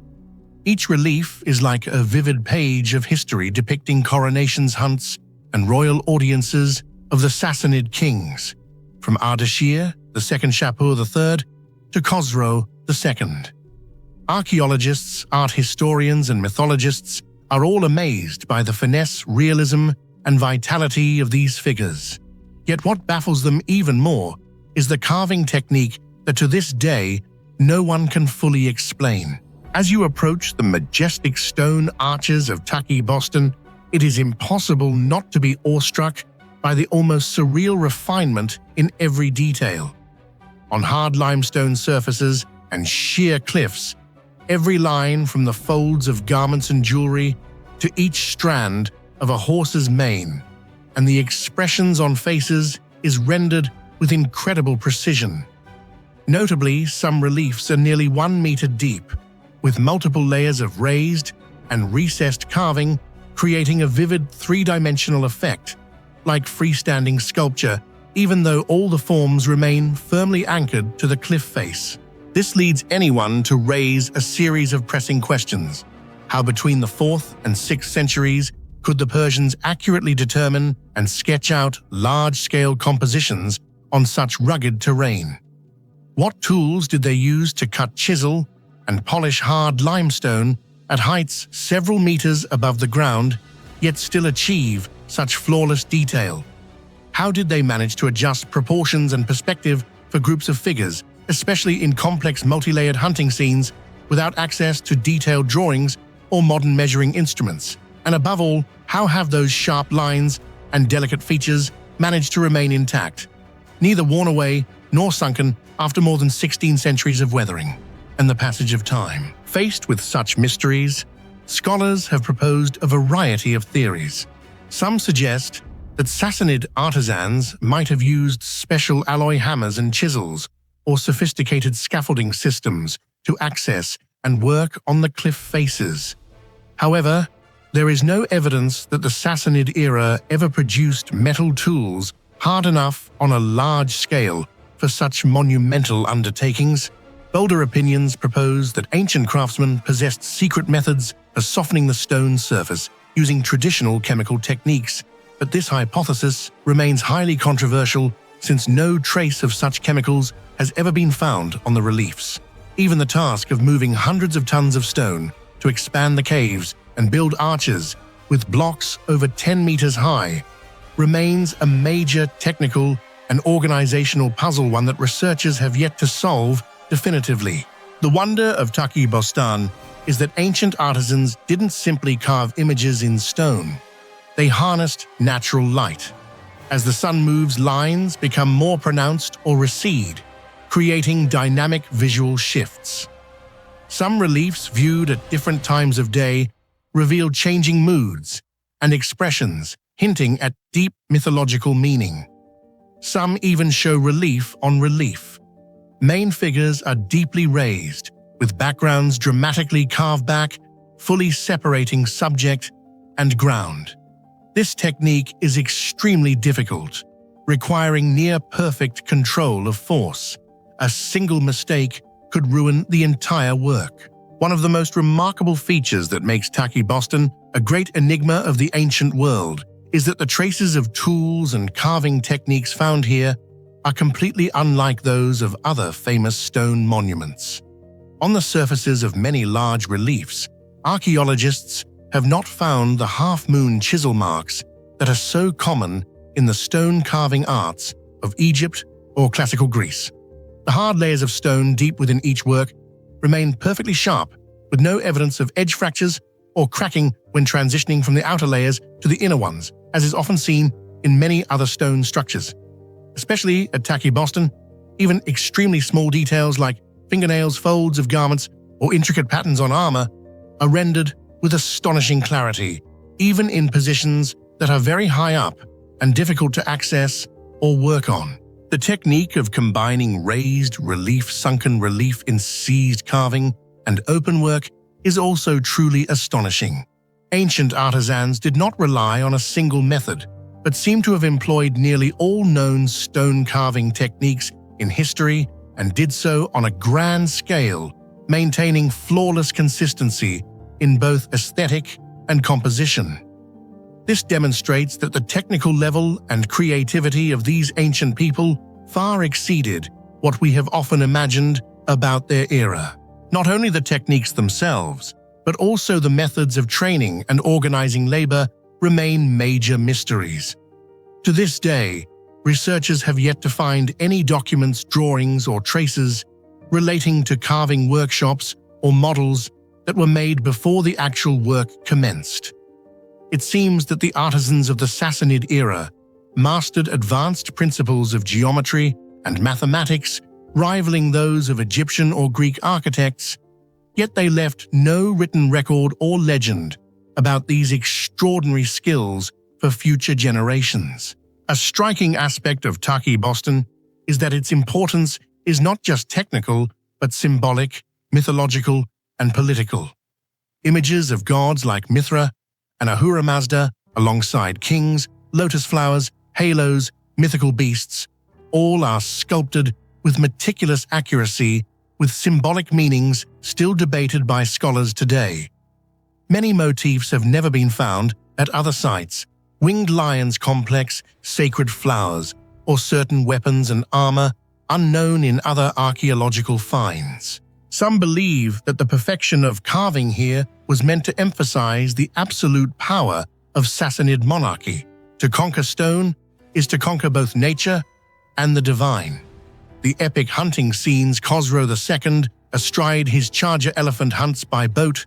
S1: Each relief is like a vivid page of history depicting coronations, hunts, and royal audiences of the Sassanid kings, from Ardashir, the second Shapur III, to Khosrow II. Archaeologists, art historians, and mythologists are all amazed by the finesse, realism, and vitality of these figures. Yet what baffles them even more is the carving technique that to this day no one can fully explain. As you approach the majestic stone arches of Taq-e Bostan, it is impossible not to be awestruck by the almost surreal refinement in every detail. On hard limestone surfaces and sheer cliffs, every line from the folds of garments and jewelry to each strand of a horse's mane, and the expressions on faces is rendered with incredible precision. Notably, some reliefs are nearly 1 meter deep, with multiple layers of raised and recessed carving, creating a vivid three-dimensional effect, like freestanding sculpture, even though all the forms remain firmly anchored to the cliff face. This leads anyone to raise a series of pressing questions. How between the 4th and 6th centuries could the Persians accurately determine and sketch out large-scale compositions on such rugged terrain? What tools did they use to cut, chisel, and polish hard limestone at heights several meters above the ground, yet still achieve such flawless detail? How did they manage to adjust proportions and perspective for groups of figures, especially in complex multi-layered hunting scenes, without access to detailed drawings or modern measuring instruments? And above all, how have those sharp lines and delicate features managed to remain intact, neither worn away nor sunken after more than 16 centuries of weathering and the passage of time? Faced with such mysteries, scholars have proposed a variety of theories. Some suggest that Sassanid artisans might have used special alloy hammers and chisels or sophisticated scaffolding systems to access and work on the cliff faces. However, There is no evidence that the Sassanid era ever produced metal tools hard enough on a large scale for such monumental undertakings. Bolder opinions propose that ancient craftsmen possessed secret methods for softening the stone surface using traditional chemical techniques, but this hypothesis remains highly controversial since no trace of such chemicals has ever been found on the reliefs. Even the task of moving hundreds of tons of stone to expand the caves and build arches with blocks over 10 meters high remains a major technical and organizational puzzle, one that researchers have yet to solve definitively. The wonder of Taq-e Bostan is that ancient artisans didn't simply carve images in stone. They harnessed natural light. As the sun moves, lines become more pronounced or recede, creating dynamic visual shifts. Some reliefs viewed at different times of day reveal changing moods and expressions, hinting at deep mythological meaning. Some even show relief on relief. Main figures are deeply raised, with backgrounds dramatically carved back, fully separating subject and ground. This technique is extremely difficult, requiring near-perfect control of force. A single mistake could ruin the entire work. One of the most remarkable features that makes Taq-e Bostan a great enigma of the ancient world is that the traces of tools and carving techniques found here are completely unlike those of other famous stone monuments. On the surfaces of many large reliefs, archaeologists have not found the half-moon chisel marks that are so common in the stone carving arts of Egypt or classical Greece. The hard layers of stone deep within each work remain perfectly sharp, with no evidence of edge fractures or cracking when transitioning from the outer layers to the inner ones, as is often seen in many other stone structures. Especially at Taq-e Bostan, even extremely small details like fingernails, folds of garments, or intricate patterns on armor are rendered with astonishing clarity, even in positions that are very high up and difficult to access or work on. The technique of combining raised relief, sunken relief in seized carving, and open work is also truly astonishing. Ancient artisans did not rely on a single method, but seem to have employed nearly all known stone carving techniques in history and did so on a grand scale, maintaining flawless consistency in both aesthetic and composition. This demonstrates that the technical level and creativity of these ancient people far exceeded what we have often imagined about their era. Not only the techniques themselves, but also the methods of training and organizing labor remain major mysteries. To this day, researchers have yet to find any documents, drawings, or traces relating to carving workshops or models that were made before the actual work commenced. It seems that the artisans of the Sassanid era mastered advanced principles of geometry and mathematics rivaling those of Egyptian or Greek architects, yet they left no written record or legend about these extraordinary skills for future generations. A striking aspect of Taq-e Bostan is that its importance is not just technical, but symbolic, mythological, and political. Images of gods like Mithra and Ahura Mazda, alongside kings, lotus flowers, halos, mythical beasts, all are sculpted with meticulous accuracy, with symbolic meanings still debated by scholars today. Many motifs have never been found at other sites: winged lions complex, sacred flowers, or certain weapons and armor unknown in other archaeological finds. Some believe that the perfection of carving here was meant to emphasize the absolute power of Sassanid monarchy. To conquer stone is to conquer both nature and the divine. The epic hunting scenes Khosrow II astride his charger elephant hunts by boat,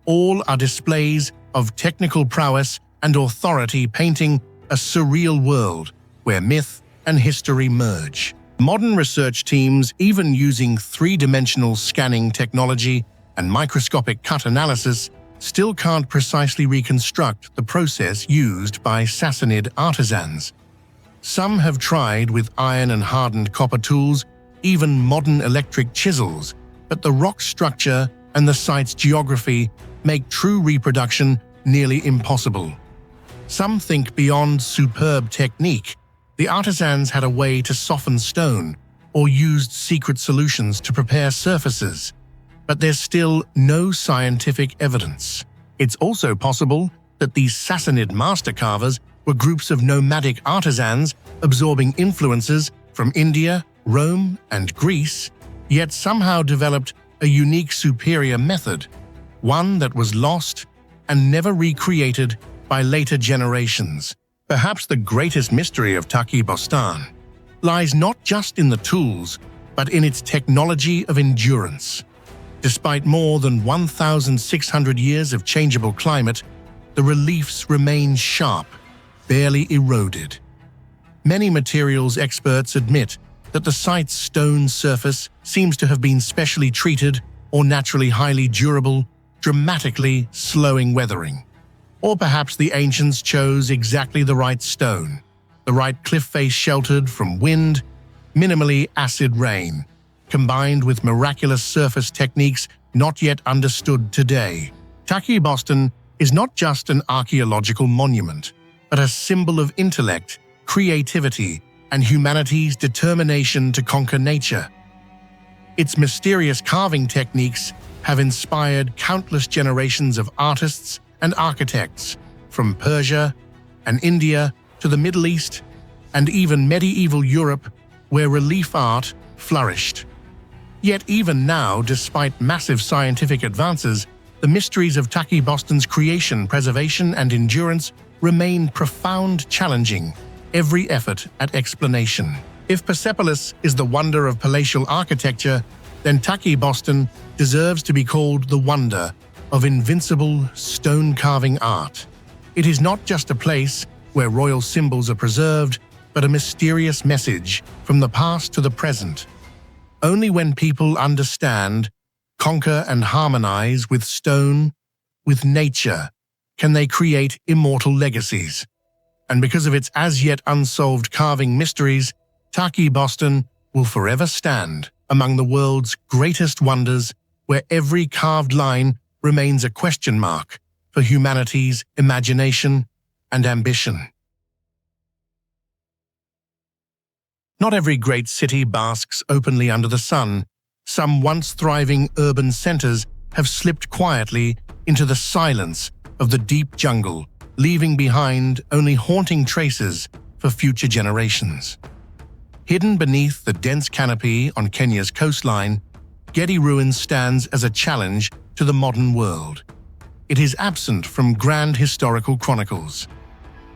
S1: all are displays of technical prowess and authority, painting a surreal world where myth and history merge. Modern research teams, even using three-dimensional scanning technology and microscopic cut analysis, still can't precisely reconstruct the process used by Sassanid artisans. Some have tried with iron and hardened copper tools, even modern electric chisels, but the rock structure and the site's geography make true reproduction nearly impossible. Some think beyond superb technique, the artisans had a way to soften stone or used secret solutions to prepare surfaces, but there's still no scientific evidence. It's also possible that these Sassanid master carvers were groups of nomadic artisans absorbing influences from India, Rome, and Greece, yet somehow developed a unique superior method, one that was lost and never recreated by later generations. Perhaps the greatest mystery of Taq-e Bostan lies not just in the tools, but in its technology of endurance. Despite more than 1,600 years of changeable climate, the reliefs remain sharp, barely eroded. Many materials experts admit that the site's stone surface seems to have been specially treated or naturally highly durable, dramatically slowing weathering. Or perhaps the ancients chose exactly the right stone, the right cliff face sheltered from wind, minimally acid rain, combined with miraculous surface techniques not yet understood today. Taq-e Bostan is not just an archaeological monument, but a symbol of intellect, creativity, and humanity's determination to conquer nature. Its mysterious carving techniques have inspired countless generations of artists and architects, from Persia and India to the Middle East and even medieval Europe, where relief art flourished. Yet even now, despite massive scientific advances, the mysteries of Taq-e Bostan's creation, preservation, and endurance remain profound, challenging every effort at explanation. If Persepolis is the wonder of palatial architecture, then Taq-e Bostan deserves to be called the wonder of invincible stone carving art. It is not just a place where royal symbols are preserved, but a mysterious message from the past to the present. Only when people understand, conquer, and harmonize with stone, with nature, can they create immortal legacies. And because of its as yet unsolved carving mysteries, Taq-e Bostan will forever stand among the world's greatest wonders, where every carved line remains a question mark for humanity's imagination and ambition. Not every great city basks openly under the sun. Some once thriving urban centers have slipped quietly into the silence of the deep jungle, leaving behind only haunting traces for future generations. Hidden beneath the dense canopy on Kenya's coastline, Gedi ruins stands as a challenge to the modern world. It is absent from grand historical chronicles.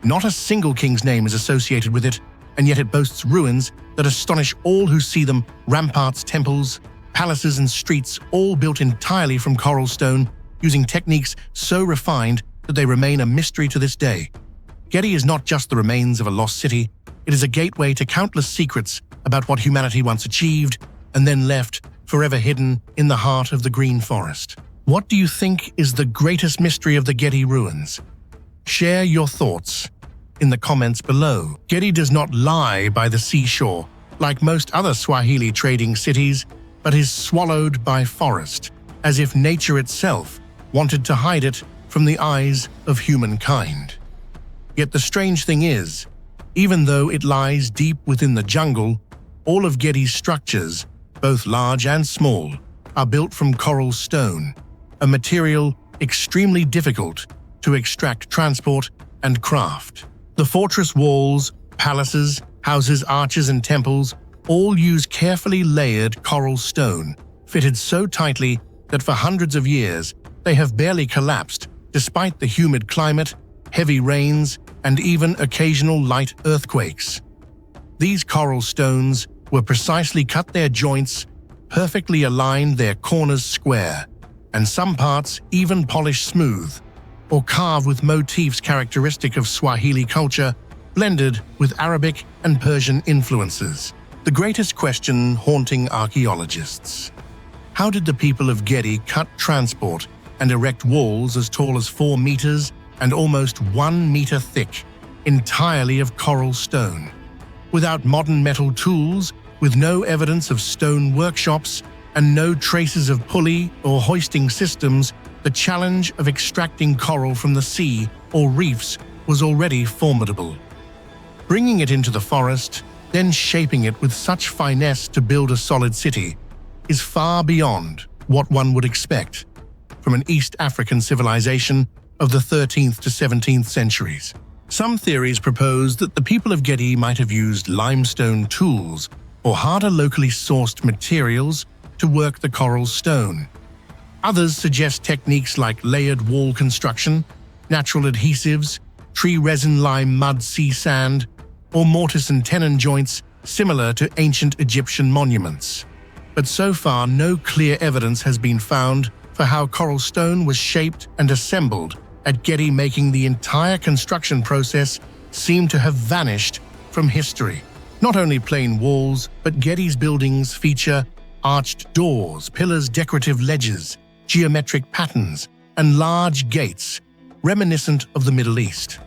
S1: Not a single king's name is associated with it, and yet it boasts ruins that astonish all who see them: ramparts, temples, palaces, and streets, all built entirely from coral stone, using techniques so refined that they remain a mystery to this day. Gedi is not just the remains of a lost city, it is a gateway to countless secrets about what humanity once achieved and then left forever hidden in the heart of the green forest. What do you think is the greatest mystery of the Gedi ruins? Share your thoughts in the comments below. Gedi does not lie by the seashore, like most other Swahili trading cities, but is swallowed by forest, as if nature itself wanted to hide it from the eyes of humankind. Yet the strange thing is, even though it lies deep within the jungle, all of Gedi's structures, both large and small, are built from coral stone, a material extremely difficult to extract, transport, and craft. The fortress walls, palaces, houses, arches, and temples all use carefully layered coral stone, fitted so tightly that for hundreds of years they have barely collapsed despite the humid climate, heavy rains, and even occasional light earthquakes. These coral stones were precisely cut, their joints perfectly aligned, their corners square, and some parts even polished smooth, or carved with motifs characteristic of Swahili culture, blended with Arabic and Persian influences. The greatest question haunting archaeologists: how did the people of Gedi cut, transport, and erect walls as tall as 4 meters and almost 1 meter thick, entirely of coral stone? Without modern metal tools, with no evidence of stone workshops, and no traces of pulley or hoisting systems, the challenge of extracting coral from the sea or reefs was already formidable. Bringing it into the forest, then shaping it with such finesse to build a solid city, is far beyond what one would expect from an East African civilization of the 13th to 17th centuries. Some theories propose that the people of Gedi might have used limestone tools or harder locally sourced materials to work the coral stone. Others suggest techniques like layered wall construction, natural adhesives, tree resin lime mud sea sand, or mortise and tenon joints similar to ancient Egyptian monuments. But so far, no clear evidence has been found for how coral stone was shaped and assembled at Gedi, making the entire construction process seem to have vanished from history. Not only plain walls, but Gedi's buildings feature arched doors, pillars, decorative ledges, geometric patterns, and large gates reminiscent of the Middle East.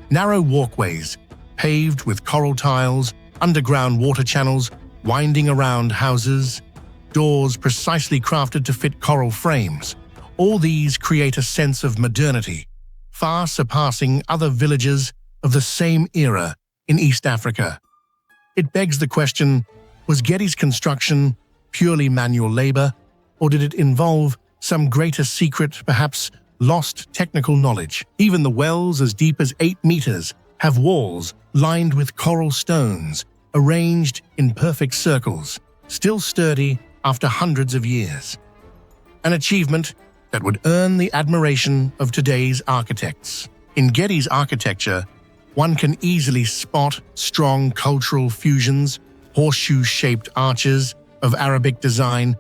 S1: Narrow walkways, paved with coral tiles, underground water channels winding around houses, doors precisely crafted to fit coral frames. All these create a sense of modernity, far surpassing other villages of the same era in East Africa. It begs the question, was Gedi's construction purely manual labor, or did it involve some greater secret, perhaps lost technical knowledge? Even the wells as deep as 8 meters have walls lined with coral stones, arranged in perfect circles, still sturdy after hundreds of years. An achievement that would earn the admiration of today's architects. In Gedi's architecture, one can easily spot strong cultural fusions, horseshoe-shaped arches of Arabic design,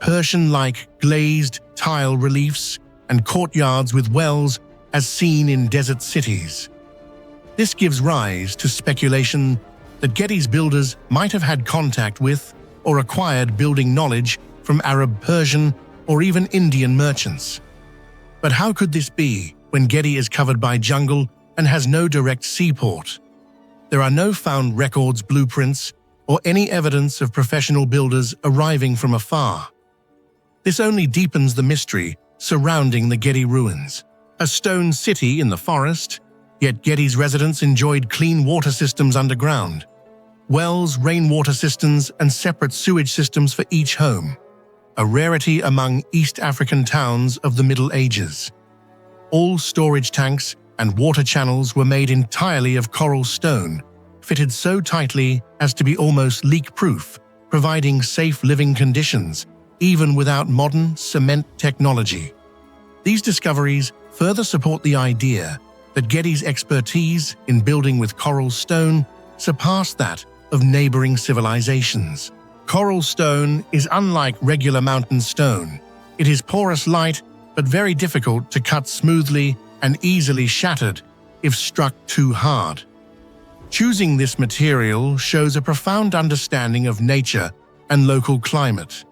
S1: Persian-like glazed tile reliefs, and courtyards with wells as seen in desert cities. This gives rise to speculation that Gedi's builders might have had contact with or acquired building knowledge from Arab, Persian, or even Indian merchants. But how could this be when Gedi is covered by jungle and has no direct seaport? There are no found records, blueprints, or any evidence of professional builders arriving from afar. This only deepens the mystery surrounding the Gedi ruins. A stone city in the forest, yet Gedi's residents enjoyed clean water systems underground. Wells, rainwater systems, and separate sewage systems for each home. A rarity among East African towns of the Middle Ages. All storage tanks and water channels were made entirely of coral stone, fitted so tightly as to be almost leak-proof, providing safe living conditions, even without modern cement technology. These discoveries further support the idea that Gedi's expertise in building with coral stone surpassed that of neighboring civilizations. Coral stone is unlike regular mountain stone. It is porous, light, but very difficult to cut smoothly and easily shattered if struck too hard. Choosing this material shows a profound understanding of nature and local climate.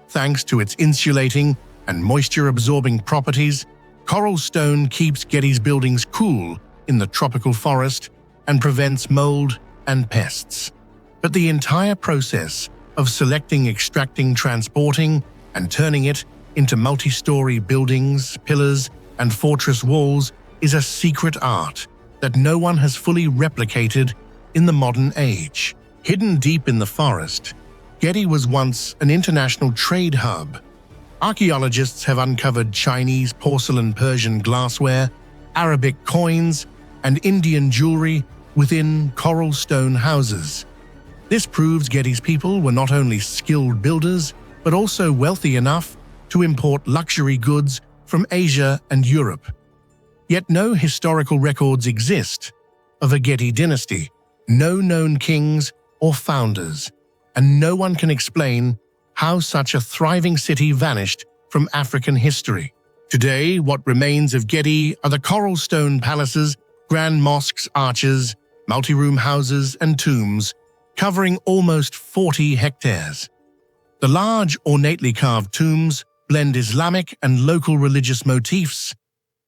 S1: Thanks to its insulating and moisture-absorbing properties, coral stone keeps Gedi's buildings cool in the tropical forest and prevents mold and pests. But the entire process of selecting, extracting, transporting, and turning it into multi-story buildings, pillars, and fortress walls is a secret art that no one has fully replicated in the modern age. Hidden deep in the forest, Gedi was once an international trade hub. Archaeologists have uncovered Chinese porcelain, Persian glassware, Arabic coins, and Indian jewelry within coral stone houses. This proves Gedi's people were not only skilled builders, but also wealthy enough to import luxury goods from Asia and Europe. Yet no historical records exist of a Gedi dynasty, no known kings or founders, and no one can explain how such a thriving city vanished from African history. Today, what remains of Gedi are the coral stone palaces, grand mosques, arches, multi-room houses, and tombs, covering almost 40 hectares. The large, ornately carved tombs blend Islamic and local religious motifs,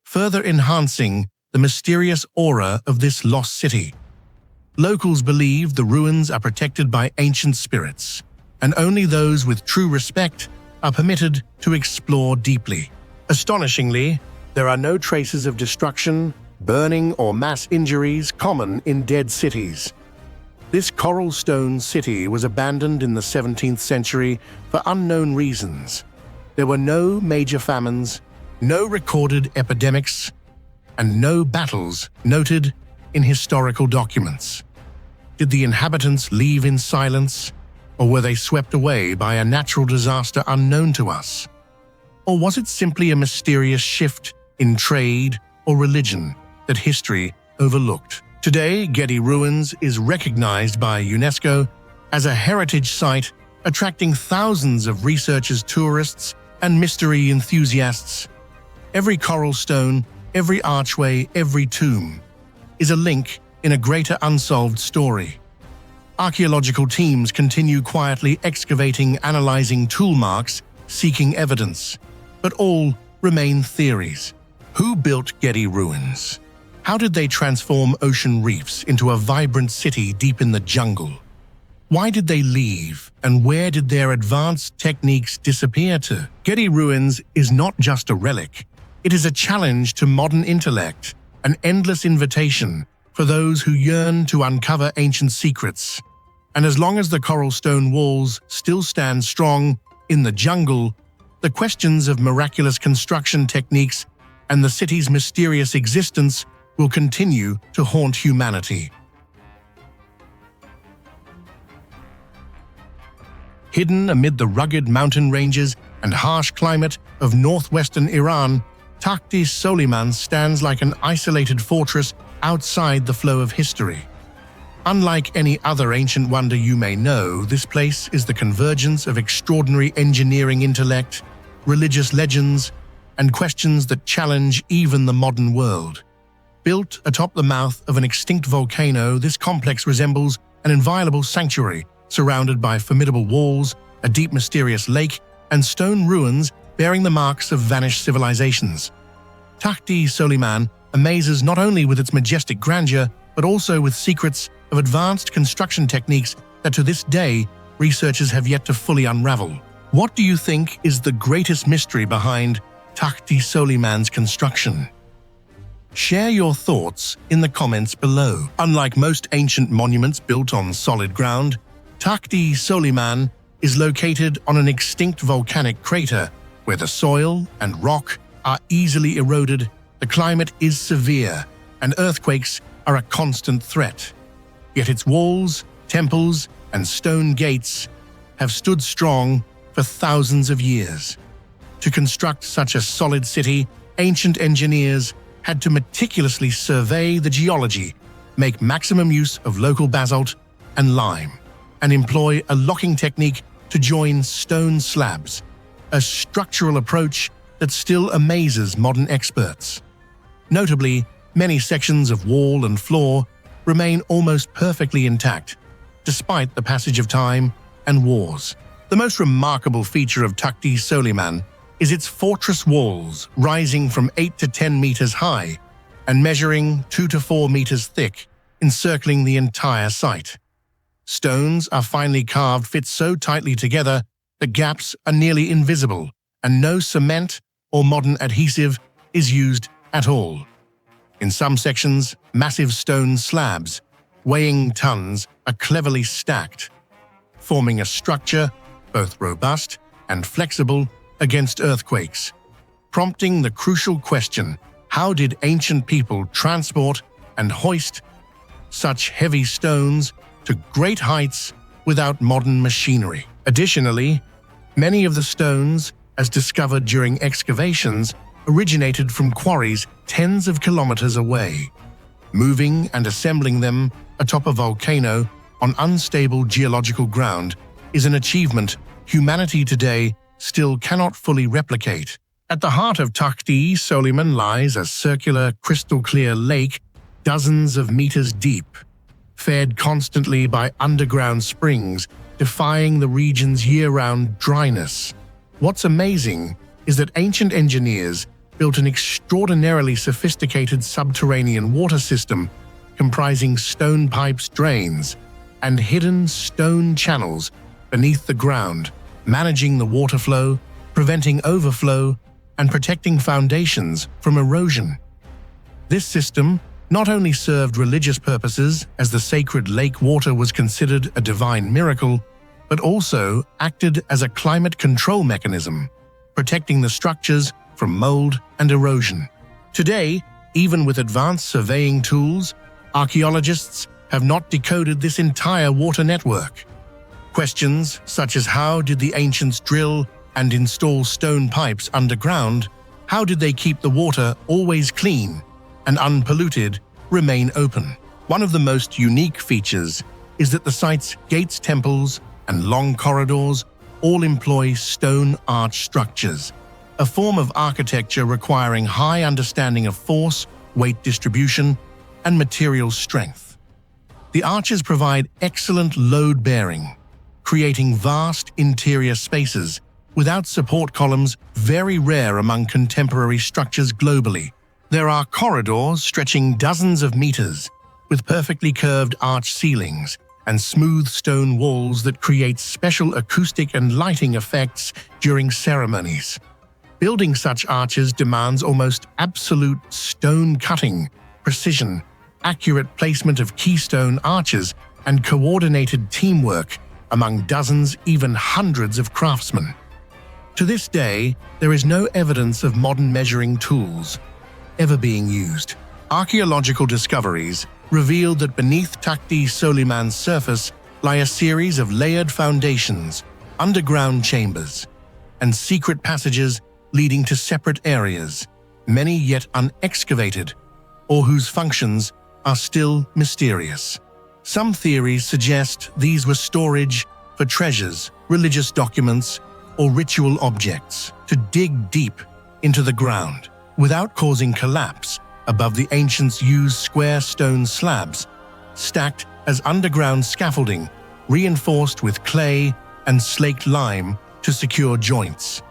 S1: further enhancing the mysterious aura of this lost city. Locals believe the ruins are protected by ancient spirits, and only those with true respect are permitted to explore deeply. Astonishingly, there are no traces of destruction, burning, or mass injuries common in dead cities. This coral stone city was abandoned in the 17th century for unknown reasons. There were no major famines, no recorded epidemics, and no battles noted in historical documents. Did the inhabitants leave in silence, or were they swept away by a natural disaster unknown to us? Or was it simply a mysterious shift in trade or religion that history overlooked? Today, Gedi ruins is recognized by UNESCO as a heritage site, attracting thousands of researchers, tourists, and mystery enthusiasts. Every coral stone, every archway, every tomb is a link in a greater unsolved story. Archaeological teams continue quietly excavating, analyzing tool marks, seeking evidence. But all remain theories. Who built Gedi ruins? How did they transform ocean reefs into a vibrant city deep in the jungle? Why did they leave, and where did their advanced techniques disappear to? Gedi ruins is not just a relic. It is a challenge to modern intellect, an endless invitation for those who yearn to uncover ancient secrets. And as long as the coral stone walls still stand strong in the jungle, the questions of miraculous construction techniques and the city's mysterious existence will continue to haunt humanity. Hidden amid the rugged mountain ranges and harsh climate of northwestern Iran, Takht-e Soleyman stands like an isolated fortress outside the flow of history. Unlike any other ancient wonder you may know, this place is the convergence of extraordinary engineering intellect, religious legends, and questions that challenge even the modern world. Built atop the mouth of an extinct volcano, this complex resembles an inviolable sanctuary surrounded by formidable walls, a deep mysterious lake, and stone ruins bearing the marks of vanished civilizations. Takht-e Soleyman amazes not only with its majestic grandeur, but also with secrets of advanced construction techniques that to this day researchers have yet to fully unravel. What do you think is the greatest mystery behind Takht-e Soleyman's construction? Share your thoughts in the comments below. Unlike most ancient monuments built on solid ground, Takht-e Soleyman is located on an extinct volcanic crater where the soil and rock are easily eroded, the climate is severe, and earthquakes are a constant threat. Yet its walls, temples, and stone gates have stood strong for thousands of years. To construct such a solid city, ancient engineers had to meticulously survey the geology, make maximum use of local basalt and lime, and employ a locking technique to join stone slabs, a structural approach that still amazes modern experts. Notably, many sections of wall and floor remain almost perfectly intact, despite the passage of time and wars. The most remarkable feature of Takht-e Soleyman is its fortress walls, rising from 8 to 10 meters high and measuring 2 to 4 meters thick, encircling the entire site. Stones are finely carved, fit so tightly together that gaps are nearly invisible, and no cement or modern adhesive is used at all. In some sections, massive stone slabs, weighing tons, are cleverly stacked, forming a structure both robust and flexible against earthquakes, prompting the crucial question: how did ancient people transport and hoist such heavy stones to great heights without modern machinery? Additionally, many of the stones, as discovered during excavations, originated from quarries tens of kilometers away. Moving and assembling them atop a volcano on unstable geological ground is an achievement humanity today still cannot fully replicate. At the heart of Takht-e Soleyman lies a circular, crystal-clear lake dozens of meters deep, fed constantly by underground springs, defying the region's year-round dryness. What's amazing is that ancient engineers built an extraordinarily sophisticated subterranean water system comprising stone pipes, drains, and hidden stone channels beneath the ground, managing the water flow, preventing overflow, and protecting foundations from erosion. This system not only served religious purposes, as the sacred lake water was considered a divine miracle, but also acted as a climate control mechanism, protecting the structures from mold and erosion. Today, even with advanced surveying tools, archaeologists have not decoded this entire water network. Questions such as how did the ancients drill and install stone pipes underground, how did they keep the water always clean and unpolluted, remain open. One of the most unique features is that the site's gates, temples, and long corridors all employ stone arch structures, a form of architecture requiring high understanding of force, weight distribution, and material strength. The arches provide excellent load bearing, creating vast interior spaces without support columns, very rare among contemporary structures globally. There are corridors stretching dozens of meters, with perfectly curved arch ceilings and smooth stone walls that create special acoustic and lighting effects during ceremonies. Building such arches demands almost absolute stone cutting, precision, accurate placement of keystone arches, and coordinated teamwork among dozens, even hundreds of craftsmen. To this day, there is no evidence of modern measuring tools ever being used. Archaeological discoveries revealed that beneath Takht-e Soleyman's surface lie a series of layered foundations, underground chambers, and secret passages leading to separate areas, many yet unexcavated, or whose functions are still mysterious. Some theories suggest these were storage for treasures, religious documents, or ritual objects to dig deep into the ground without causing collapse. Above, the ancients used square stone slabs, stacked as underground scaffolding, reinforced with clay and slaked lime to secure joints.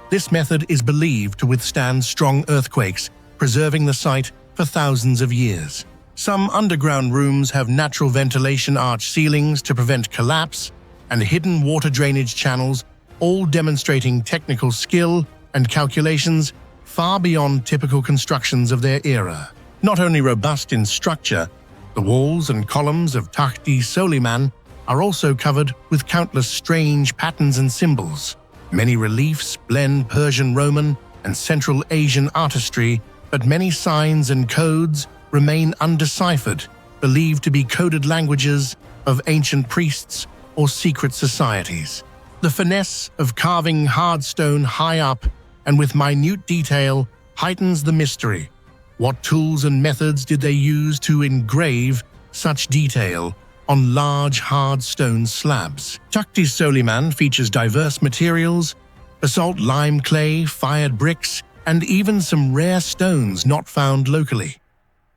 S1: This method is believed to withstand strong earthquakes, preserving the site for thousands of years. Some underground rooms have natural ventilation arch ceilings to prevent collapse and hidden water drainage channels, all demonstrating technical skill and calculations far beyond typical constructions of their era. Not only robust in structure, the walls and columns of Takht-e Soleyman are also covered with countless strange patterns and symbols. Many reliefs blend Persian, Roman, and Central Asian artistry, but many signs and codes remain undeciphered, believed to be coded languages of ancient priests or secret societies. The finesse of carving hard stone high up and with minute detail heightens the mystery. What tools and methods did they use to engrave such detail on large hard stone slabs? Takht-e Soleyman features diverse materials: basalt, lime, clay, fired bricks, and even some rare stones not found locally.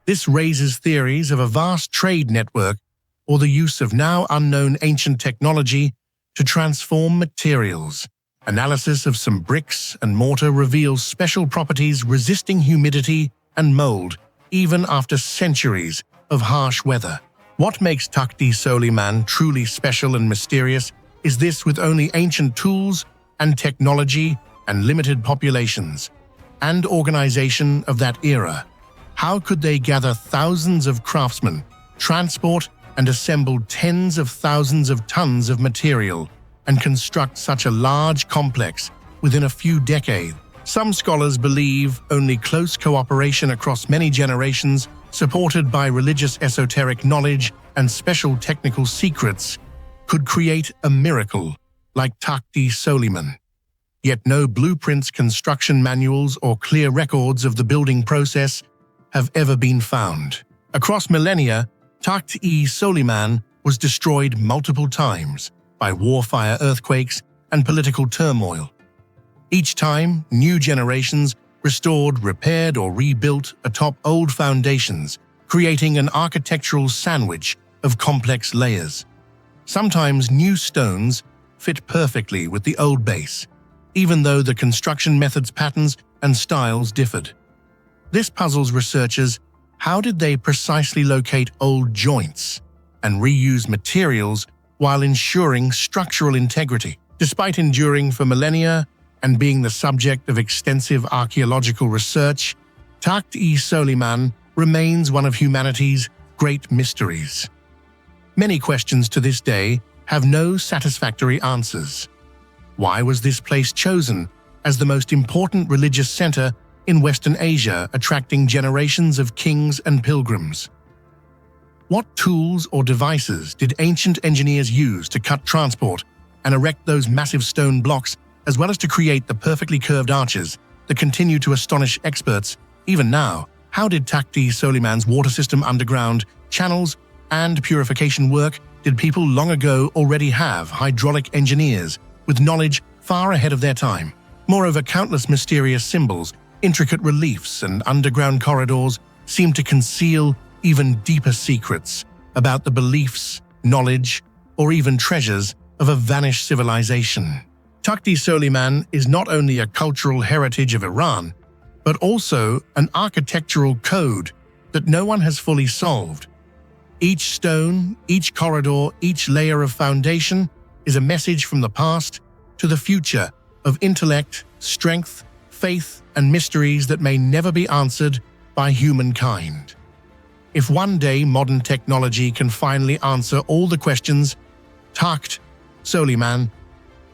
S1: This raises theories of a vast trade network or the use of now unknown ancient technology to transform materials. Analysis of some bricks and mortar reveals special properties resisting humidity and mold, even after centuries of harsh weather. What makes Takht-e Soleyman truly special and mysterious is this: with only ancient tools and technology and limited populations and organization of that era, how could they gather thousands of craftsmen, transport and assemble tens of thousands of tons of material, and construct such a large complex within a few decades? Some scholars believe only close cooperation across many generations, supported by religious esoteric knowledge and special technical secrets, could create a miracle like Takht-e Soleyman. Yet no blueprints, construction manuals, or clear records of the building process have ever been found. Across millennia, Takht-e Soleyman was destroyed multiple times by warfare, earthquakes, and political turmoil. Each time, new generations restored, repaired, or rebuilt atop old foundations, creating an architectural sandwich of complex layers. Sometimes new stones fit perfectly with the old base, even though the construction methods, patterns, and styles differed. This puzzles researchers. How did they precisely locate old joints and reuse materials while ensuring structural integrity? Despite enduring for millennia and being the subject of extensive archaeological research, Takht-e Soleyman remains one of humanity's great mysteries. Many questions to this day have no satisfactory answers. Why was this place chosen as the most important religious center in Western Asia, attracting generations of kings and pilgrims? What tools or devices did ancient engineers use to cut transport and erect those massive stone blocks, as well as to create the perfectly curved arches that continue to astonish experts even now? How did Takht-e Soleyman's water system, underground channels, and purification work? Did people long ago already have hydraulic engineers with knowledge far ahead of their time? Moreover, countless mysterious symbols, intricate reliefs, and underground corridors seem to conceal even deeper secrets about the beliefs, knowledge, or even treasures of a vanished civilization. Takht-e Soleyman is not only a cultural heritage of Iran, but also an architectural code that no one has fully solved. Each stone, each corridor, each layer of foundation is a message from the past to the future of intellect, strength, faith, and mysteries that may never be answered by humankind. If one day modern technology can finally answer all the questions Takht-e Soleyman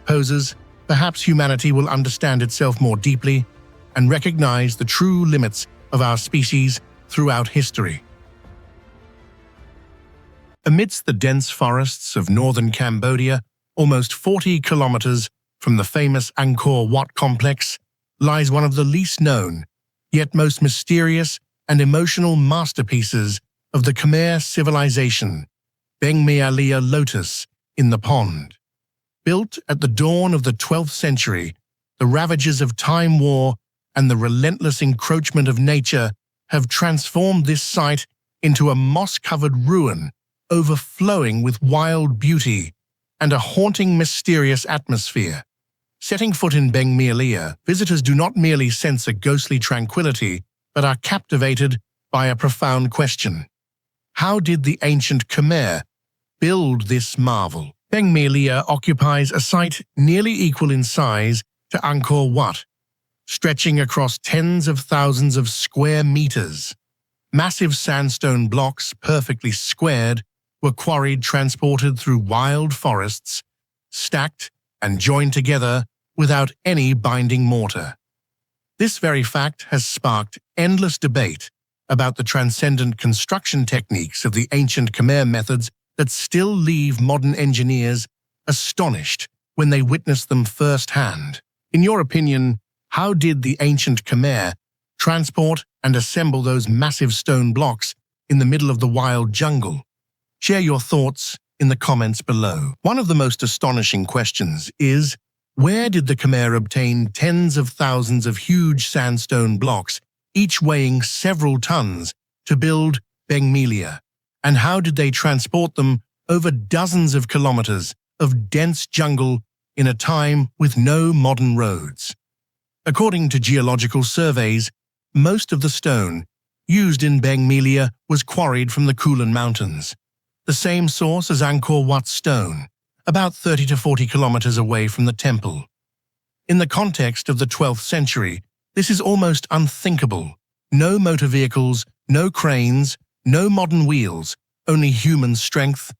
S1: poses, perhaps humanity will understand itself more deeply and recognize the true limits of our species throughout history. Amidst the dense forests of northern Cambodia, almost 40 kilometers from the famous Angkor Wat complex, lies one of the least known, yet most mysterious and emotional masterpieces of the Khmer civilization, Beng Mealea Lotus in the Pond. Built at the dawn of the 12th century, the ravages of time war and the relentless encroachment of nature have transformed this site into a moss-covered ruin, overflowing with wild beauty and a haunting, mysterious atmosphere. Setting foot in Beng Mealea, visitors do not merely sense a ghostly tranquility, but are captivated by a profound question. How did the ancient Khmer build this marvel? Beng Mealea occupies a site nearly equal in size to Angkor Wat, stretching across tens of thousands of square meters. Massive sandstone blocks, perfectly squared, were quarried, transported through wild forests, stacked and joined together without any binding mortar. This very fact has sparked endless debate about the transcendent construction techniques of the ancient Khmer methods that still leave modern engineers astonished when they witness them firsthand. In your opinion, how did the ancient Khmer transport and assemble those massive stone blocks in the middle of the wild jungle? Share your thoughts in the comments below. One of the most astonishing questions is, where did the Khmer obtain tens of thousands of huge sandstone blocks, each weighing several tons, to build Beng Mealea? And how did they transport them over dozens of kilometers of dense jungle in a time with no modern roads? According to geological surveys, most of the stone used in Beng Mealea was quarried from the Kulen Mountains, the same source as Angkor Wat stone, about 30 to 40 kilometers away from the temple. In the context of the 12th century, this is almost unthinkable. No motor vehicles, no cranes, no modern wheels, only human strength,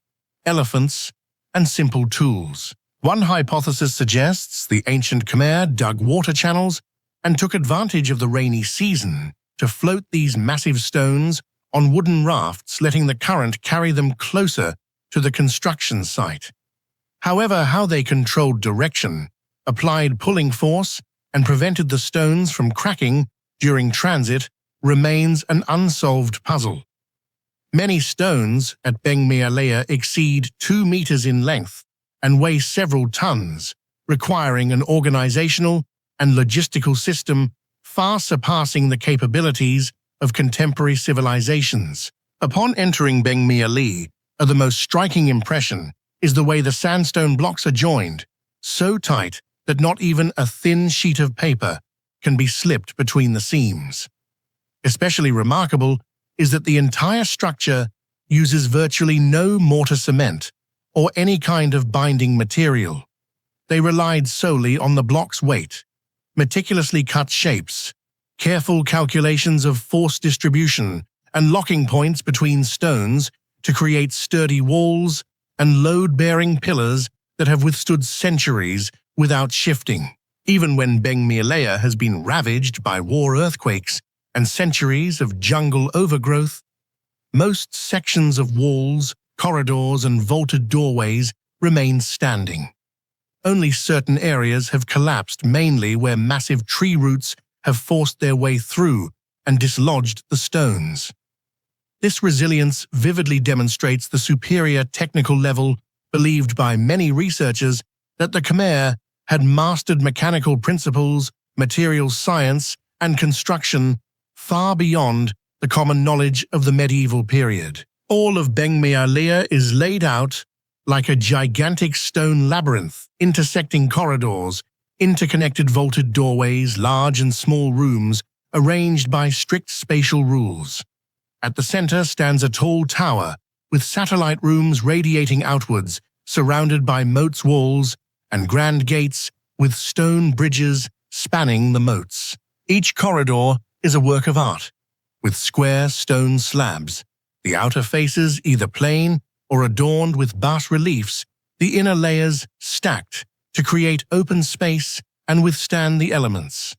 S1: elephants, and simple tools. One hypothesis suggests the ancient Khmer dug water channels and took advantage of the rainy season to float these massive stones on wooden rafts, letting the current carry them closer to the construction site. However, how they controlled direction, applied pulling force, and prevented the stones from cracking during transit remains an unsolved puzzle. Many stones at Beng Mealea exceed 2 meters in length and weigh several tons, requiring an organizational and logistical system far surpassing the capabilities of contemporary civilizations. Upon entering Beng Mealea, the most striking impression is the way the sandstone blocks are joined, so tight that not even a thin sheet of paper can be slipped between the seams. Especially remarkable is that the entire structure uses virtually no mortar cement or any kind of binding material. They relied solely on the block's weight, meticulously cut shapes, careful calculations of force distribution, and locking points between stones to create sturdy walls and load-bearing pillars that have withstood centuries without shifting. Even when Beng Mealea has been ravaged by war earthquakes and centuries of jungle overgrowth, most sections of walls, corridors, and vaulted doorways remain standing. Only certain areas have collapsed, mainly where massive tree roots have forced their way through and dislodged the stones. This resilience vividly demonstrates the superior technical level believed by many researchers that the Khmer had mastered mechanical principles, materials science, and construction far beyond the common knowledge of the medieval period. All of Beng Mealea is laid out like a gigantic stone labyrinth, intersecting corridors, interconnected vaulted doorways, large and small rooms arranged by strict spatial rules. At the center stands a tall tower with satellite rooms radiating outwards, surrounded by moats walls and grand gates with stone bridges spanning the moats. Each corridor is a work of art, with square stone slabs, the outer faces either plain or adorned with bas-reliefs, the inner layers stacked to create open space and withstand the elements.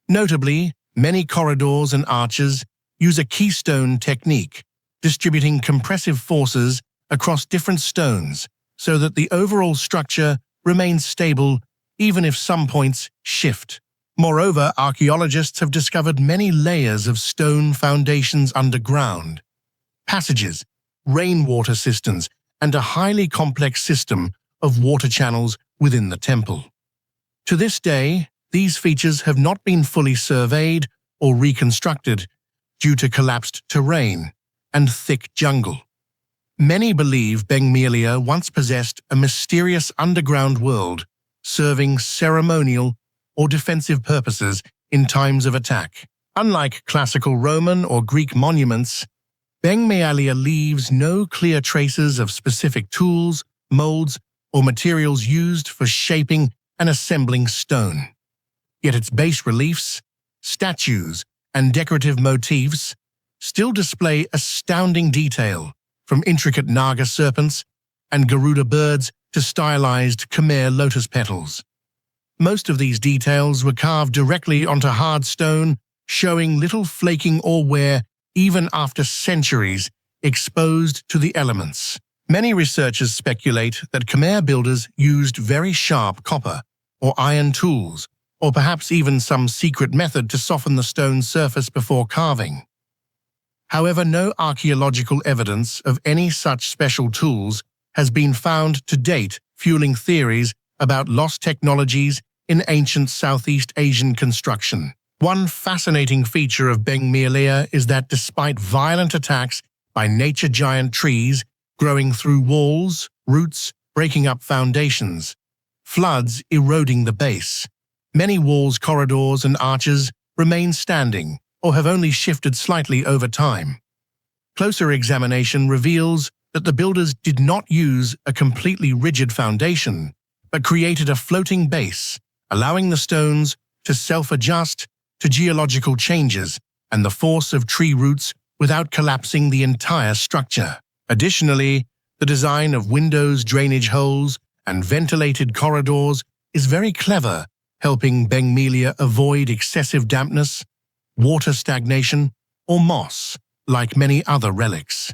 S1: Notably, many corridors and arches use a keystone technique, distributing compressive forces across different stones so that the overall structure remains stable even if some points shift. Moreover, archaeologists have discovered many layers of stone foundations underground, passages, rainwater cisterns, and a highly complex system of water channels within the temple. To this day, these features have not been fully surveyed or reconstructed due to collapsed terrain and thick jungle. Many believe Beng Mealea once possessed a mysterious underground world, serving ceremonial or defensive purposes in times of attack. Unlike classical Roman or Greek monuments, Beng Mealea leaves no clear traces of specific tools, molds, or materials used for shaping and assembling stone. Yet its bas reliefs, statues, and decorative motifs still display astounding detail, from intricate Naga serpents and Garuda birds to stylized Khmer lotus petals. Most of these details were carved directly onto hard stone, showing little flaking or wear even after centuries exposed to the elements. Many researchers speculate that Khmer builders used very sharp copper or iron tools, or perhaps even some secret method to soften the stone surface before carving. However, no archaeological evidence of any such special tools has been found to date, fueling theories about lost technologies in ancient Southeast Asian construction. One fascinating feature of Beng Mealea is that despite violent attacks by nature giant trees growing through walls, roots breaking up foundations, floods eroding the base, many walls, corridors, and arches remain standing or have only shifted slightly over time. Closer examination reveals that the builders did not use a completely rigid foundation, but created a floating base, allowing the stones to self-adjust to geological changes and the force of tree roots without collapsing the entire structure. Additionally, the design of windows, drainage holes, and ventilated corridors is very clever, helping Beng Mealea avoid excessive dampness, water stagnation, or moss, like many other relics.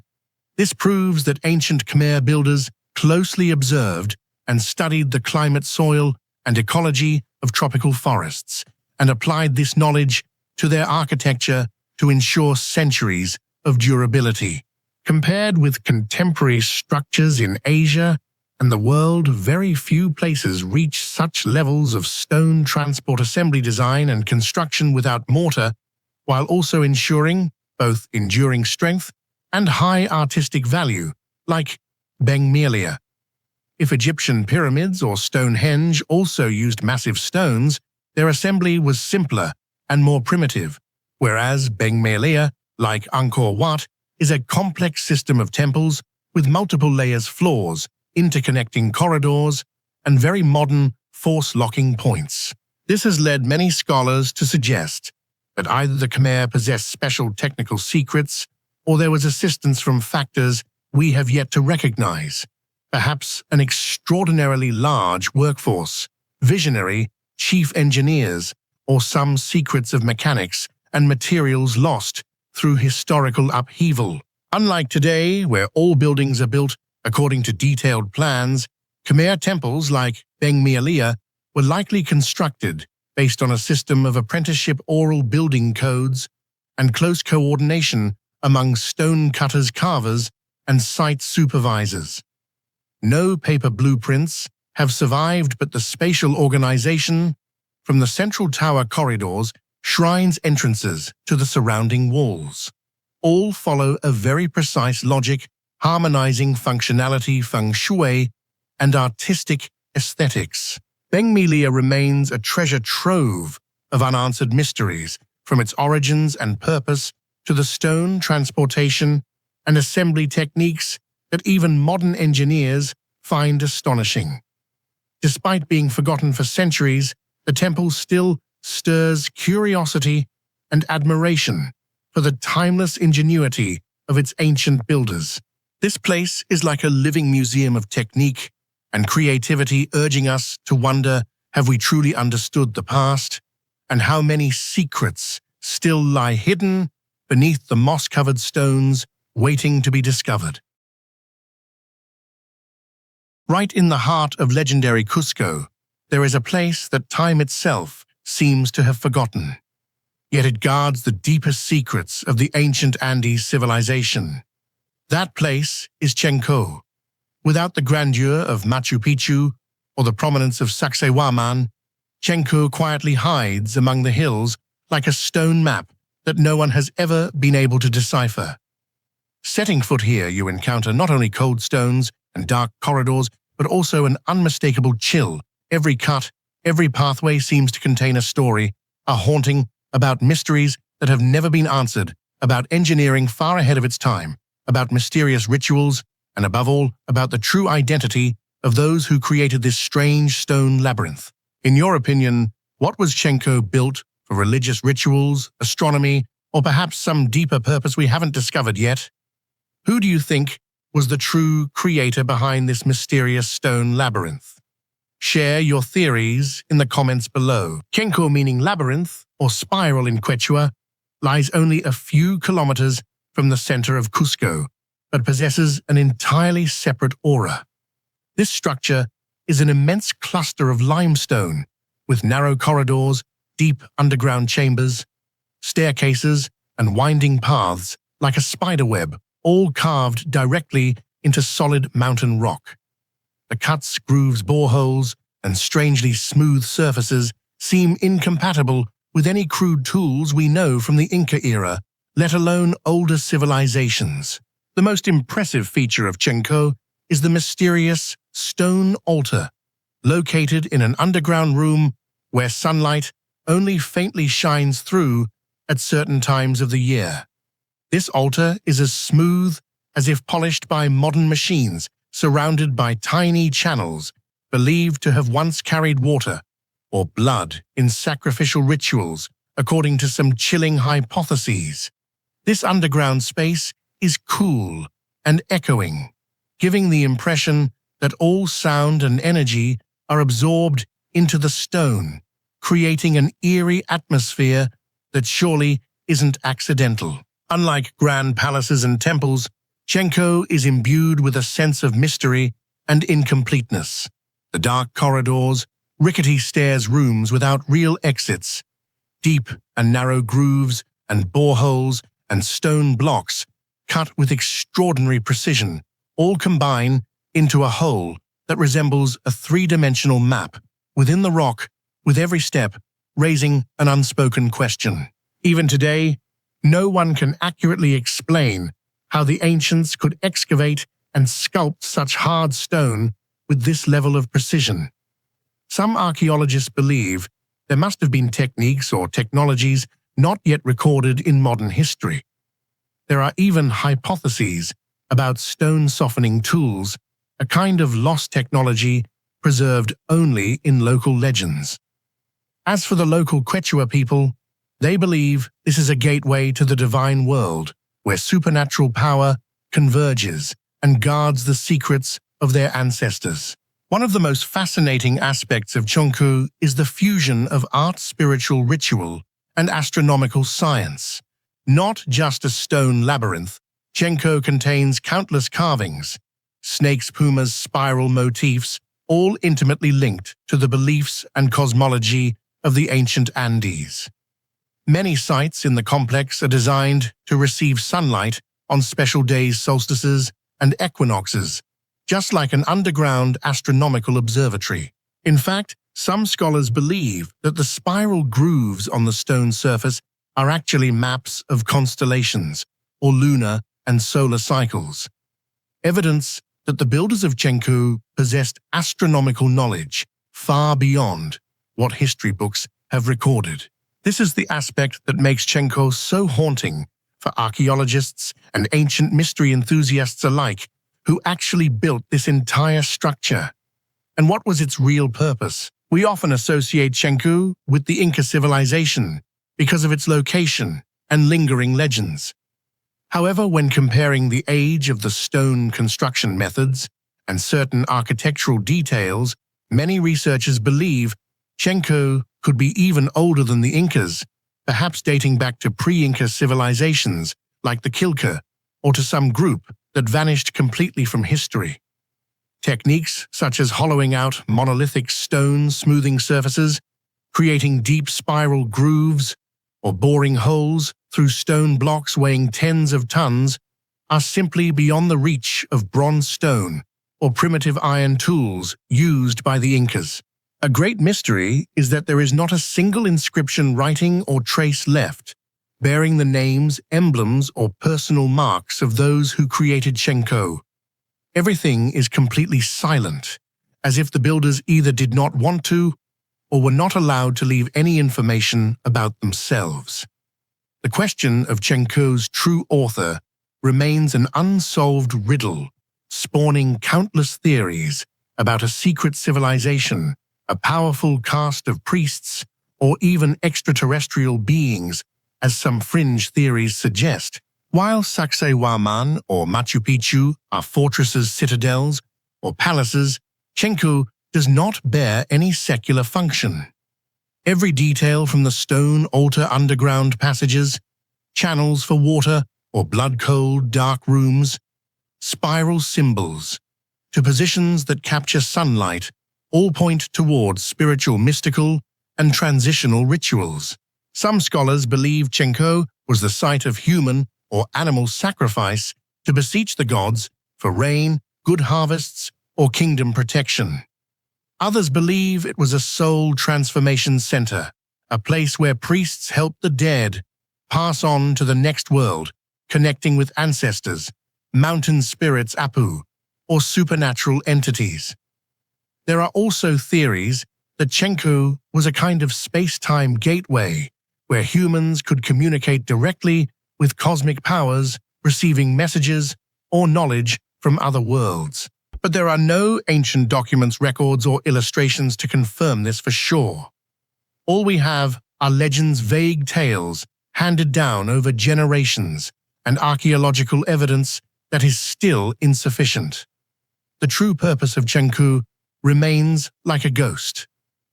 S1: This proves that ancient Khmer builders closely observed and studied the climate, soil, and ecology of tropical forests, and applied this knowledge to their architecture to ensure centuries of durability. Compared with contemporary structures in Asia and the world, very few places reach such levels of stone transport assembly design and construction without mortar, while also ensuring both enduring strength and high artistic value, like Beng Mealea. If Egyptian pyramids or Stonehenge also used massive stones, their assembly was simpler and more primitive, whereas Beng Mealea, like Angkor Wat, is a complex system of temples with multiple layers, floors, interconnecting corridors, and very modern force-locking points. This has led many scholars to suggest that either the Khmer possessed special technical secrets or there was assistance from factors we have yet to recognize. Perhaps an extraordinarily large workforce, visionary chief engineers, or some secrets of mechanics and materials lost through historical upheaval. Unlike today, where all buildings are built according to detailed plans, Khmer temples like Beng Mealea were likely constructed based on a system of apprenticeship oral building codes and close coordination among stone cutters, carvers, and site supervisors. No paper blueprints have survived, but the spatial organization from the central tower corridors, shrines, entrances to the surrounding walls all follow a very precise logic, harmonizing functionality, feng shui, and artistic aesthetics. Beng Mealea remains a treasure trove of unanswered mysteries, from its origins and purpose to the stone transportation and assembly techniques that even modern engineers find astonishing. Despite being forgotten for centuries, the temple still stirs curiosity and admiration for the timeless ingenuity of its ancient builders. This place is like a living museum of technique and creativity, urging us to wonder, have we truly understood the past? And how many secrets still lie hidden beneath the moss-covered stones, waiting to be discovered? Right in the heart of legendary Cusco, there is a place that time itself seems to have forgotten. Yet it guards the deepest secrets of the ancient Andes civilization. That place is Qenko. Without the grandeur of Machu Picchu or the prominence of Sacsayhuaman, Qenko quietly hides among the hills like a stone map that no one has ever been able to decipher. Setting foot here, you encounter not only cold stones and dark corridors, but also an unmistakable chill. Every cut, every pathway seems to contain a story, a haunting about mysteries that have never been answered, about engineering far ahead of its time, about mysterious rituals, and above all, about the true identity of those who created this strange stone labyrinth. In your opinion, what was Qenko built for? Religious rituals, astronomy, or perhaps some deeper purpose we haven't discovered yet? Who do you think was the true creator behind this mysterious stone labyrinth? Share your theories in the comments below. Qenko, meaning labyrinth or spiral in Quechua, lies only a few kilometers from the center of Cusco, but possesses an entirely separate aura. This structure is an immense cluster of limestone, with narrow corridors, deep underground chambers, staircases, and winding paths like a spiderweb, all carved directly into solid mountain rock. The cuts, grooves, boreholes, and strangely smooth surfaces seem incompatible with any crude tools we know from the Inca era, let alone older civilizations. The most impressive feature of Qenko is the mysterious stone altar, located in an underground room where sunlight only faintly shines through at certain times of the year. This altar is as smooth as if polished by modern machines, surrounded by tiny channels believed to have once carried water or blood in sacrificial rituals, according to some chilling hypotheses. This underground space is cool and echoing, giving the impression that all sound and energy are absorbed into the stone, creating an eerie atmosphere that surely isn't accidental. Unlike grand palaces and temples, Qenko is imbued with a sense of mystery and incompleteness. The dark corridors, rickety stairs, rooms without real exits, deep and narrow grooves and boreholes and stone blocks cut with extraordinary precision, all combine into a whole that resembles a three-dimensional map within the rock, with every step raising an unspoken question. Even today, no one can accurately explain how the ancients could excavate and sculpt such hard stone with this level of precision. Some archaeologists believe there must have been techniques or technologies not yet recorded in modern history. There are even hypotheses about stone softening tools, a kind of lost technology preserved only in local legends. As for the local Quechua people, they believe this is a gateway to the divine world, where supernatural power converges and guards the secrets of their ancestors. One of the most fascinating aspects of Qenko is the fusion of art, spiritual ritual, and astronomical science. Not just a stone labyrinth, Qenko contains countless carvings, snakes, pumas, spiral motifs, all intimately linked to the beliefs and cosmology of the ancient Andes. Many sites in the complex are designed to receive sunlight on special days, solstices, and equinoxes, just like an underground astronomical observatory. In fact, some scholars believe that the spiral grooves on the stone surface are actually maps of constellations or lunar and solar cycles, evidence that the builders of Qenko possessed astronomical knowledge far beyond what history books have recorded. This is the aspect that makes Qenko so haunting for archaeologists and ancient mystery enthusiasts alike, who actually built this entire structure. And what was its real purpose? We often associate Qenko with the Inca civilization because of its location and lingering legends. However, when comparing the age of the stone construction methods and certain architectural details, many researchers believe Qenko could be even older than the Incas, perhaps dating back to pre-Inca civilizations like the Quilca, or to some group that vanished completely from history. Techniques such as hollowing out monolithic stone smoothing surfaces, creating deep spiral grooves, or boring holes through stone blocks weighing tens of tons are simply beyond the reach of bronze stone or primitive iron tools used by the Incas. A great mystery is that there is not a single inscription, writing, or trace left, bearing the names, emblems, or personal marks of those who created Qenko. Everything is completely silent, as if the builders either did not want to or were not allowed to leave any information about themselves. The question of Qenko's true author remains an unsolved riddle, spawning countless theories about a secret civilization, a powerful caste of priests, or even extraterrestrial beings, as some fringe theories suggest. While Sacsayhuaman or Machu Picchu are fortresses, citadels, or palaces, Qenko does not bear any secular function. Every detail from the stone altar, underground passages, channels for water, or blood-cold dark rooms, spiral symbols, to positions that capture sunlight, all point towards spiritual, mystical, and transitional rituals. Some scholars believe Qenko was the site of human or animal sacrifice to beseech the gods for rain, good harvests, or kingdom protection. Others believe it was a soul transformation center, a place where priests helped the dead pass on to the next world, connecting with ancestors, mountain spirits, Apu, or supernatural entities. There are also theories that Qenko was a kind of space-time gateway where humans could communicate directly with cosmic powers, receiving messages or knowledge from other worlds. But there are no ancient documents, records, or illustrations to confirm this for sure. All we have are legends, vague tales handed down over generations, and archaeological evidence that is still insufficient. The true purpose of Qenko remains like a ghost.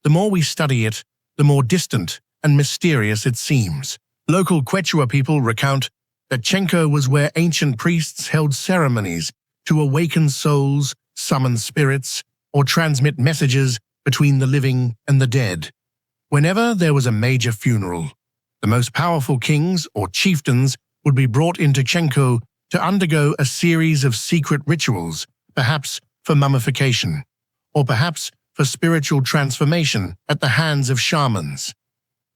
S1: The more we study it, the more distant and mysterious it seems. Local Quechua people recount that Qenko was where ancient priests held ceremonies to awaken souls, summon spirits, or transmit messages between the living and the dead. Whenever there was a major funeral, the most powerful kings or chieftains would be brought into Qenko to undergo a series of secret rituals, perhaps for mummification, or perhaps for spiritual transformation at the hands of shamans.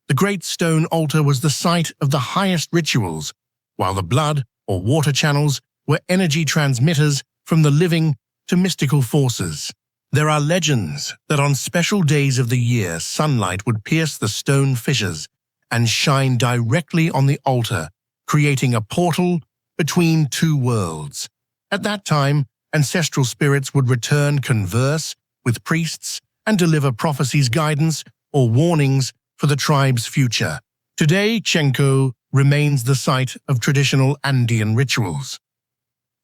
S1: The great stone altar was the site of the highest rituals, while the blood or water channels were energy transmitters from the living to mystical forces. There are legends that on special days of the year, sunlight would pierce the stone fissures and shine directly on the altar, creating a portal between two worlds. At that time, ancestral spirits would return, converse with priests, and deliver prophecies, guidance, or warnings for the tribe's future. Today, Qenko remains the site of traditional Andean rituals.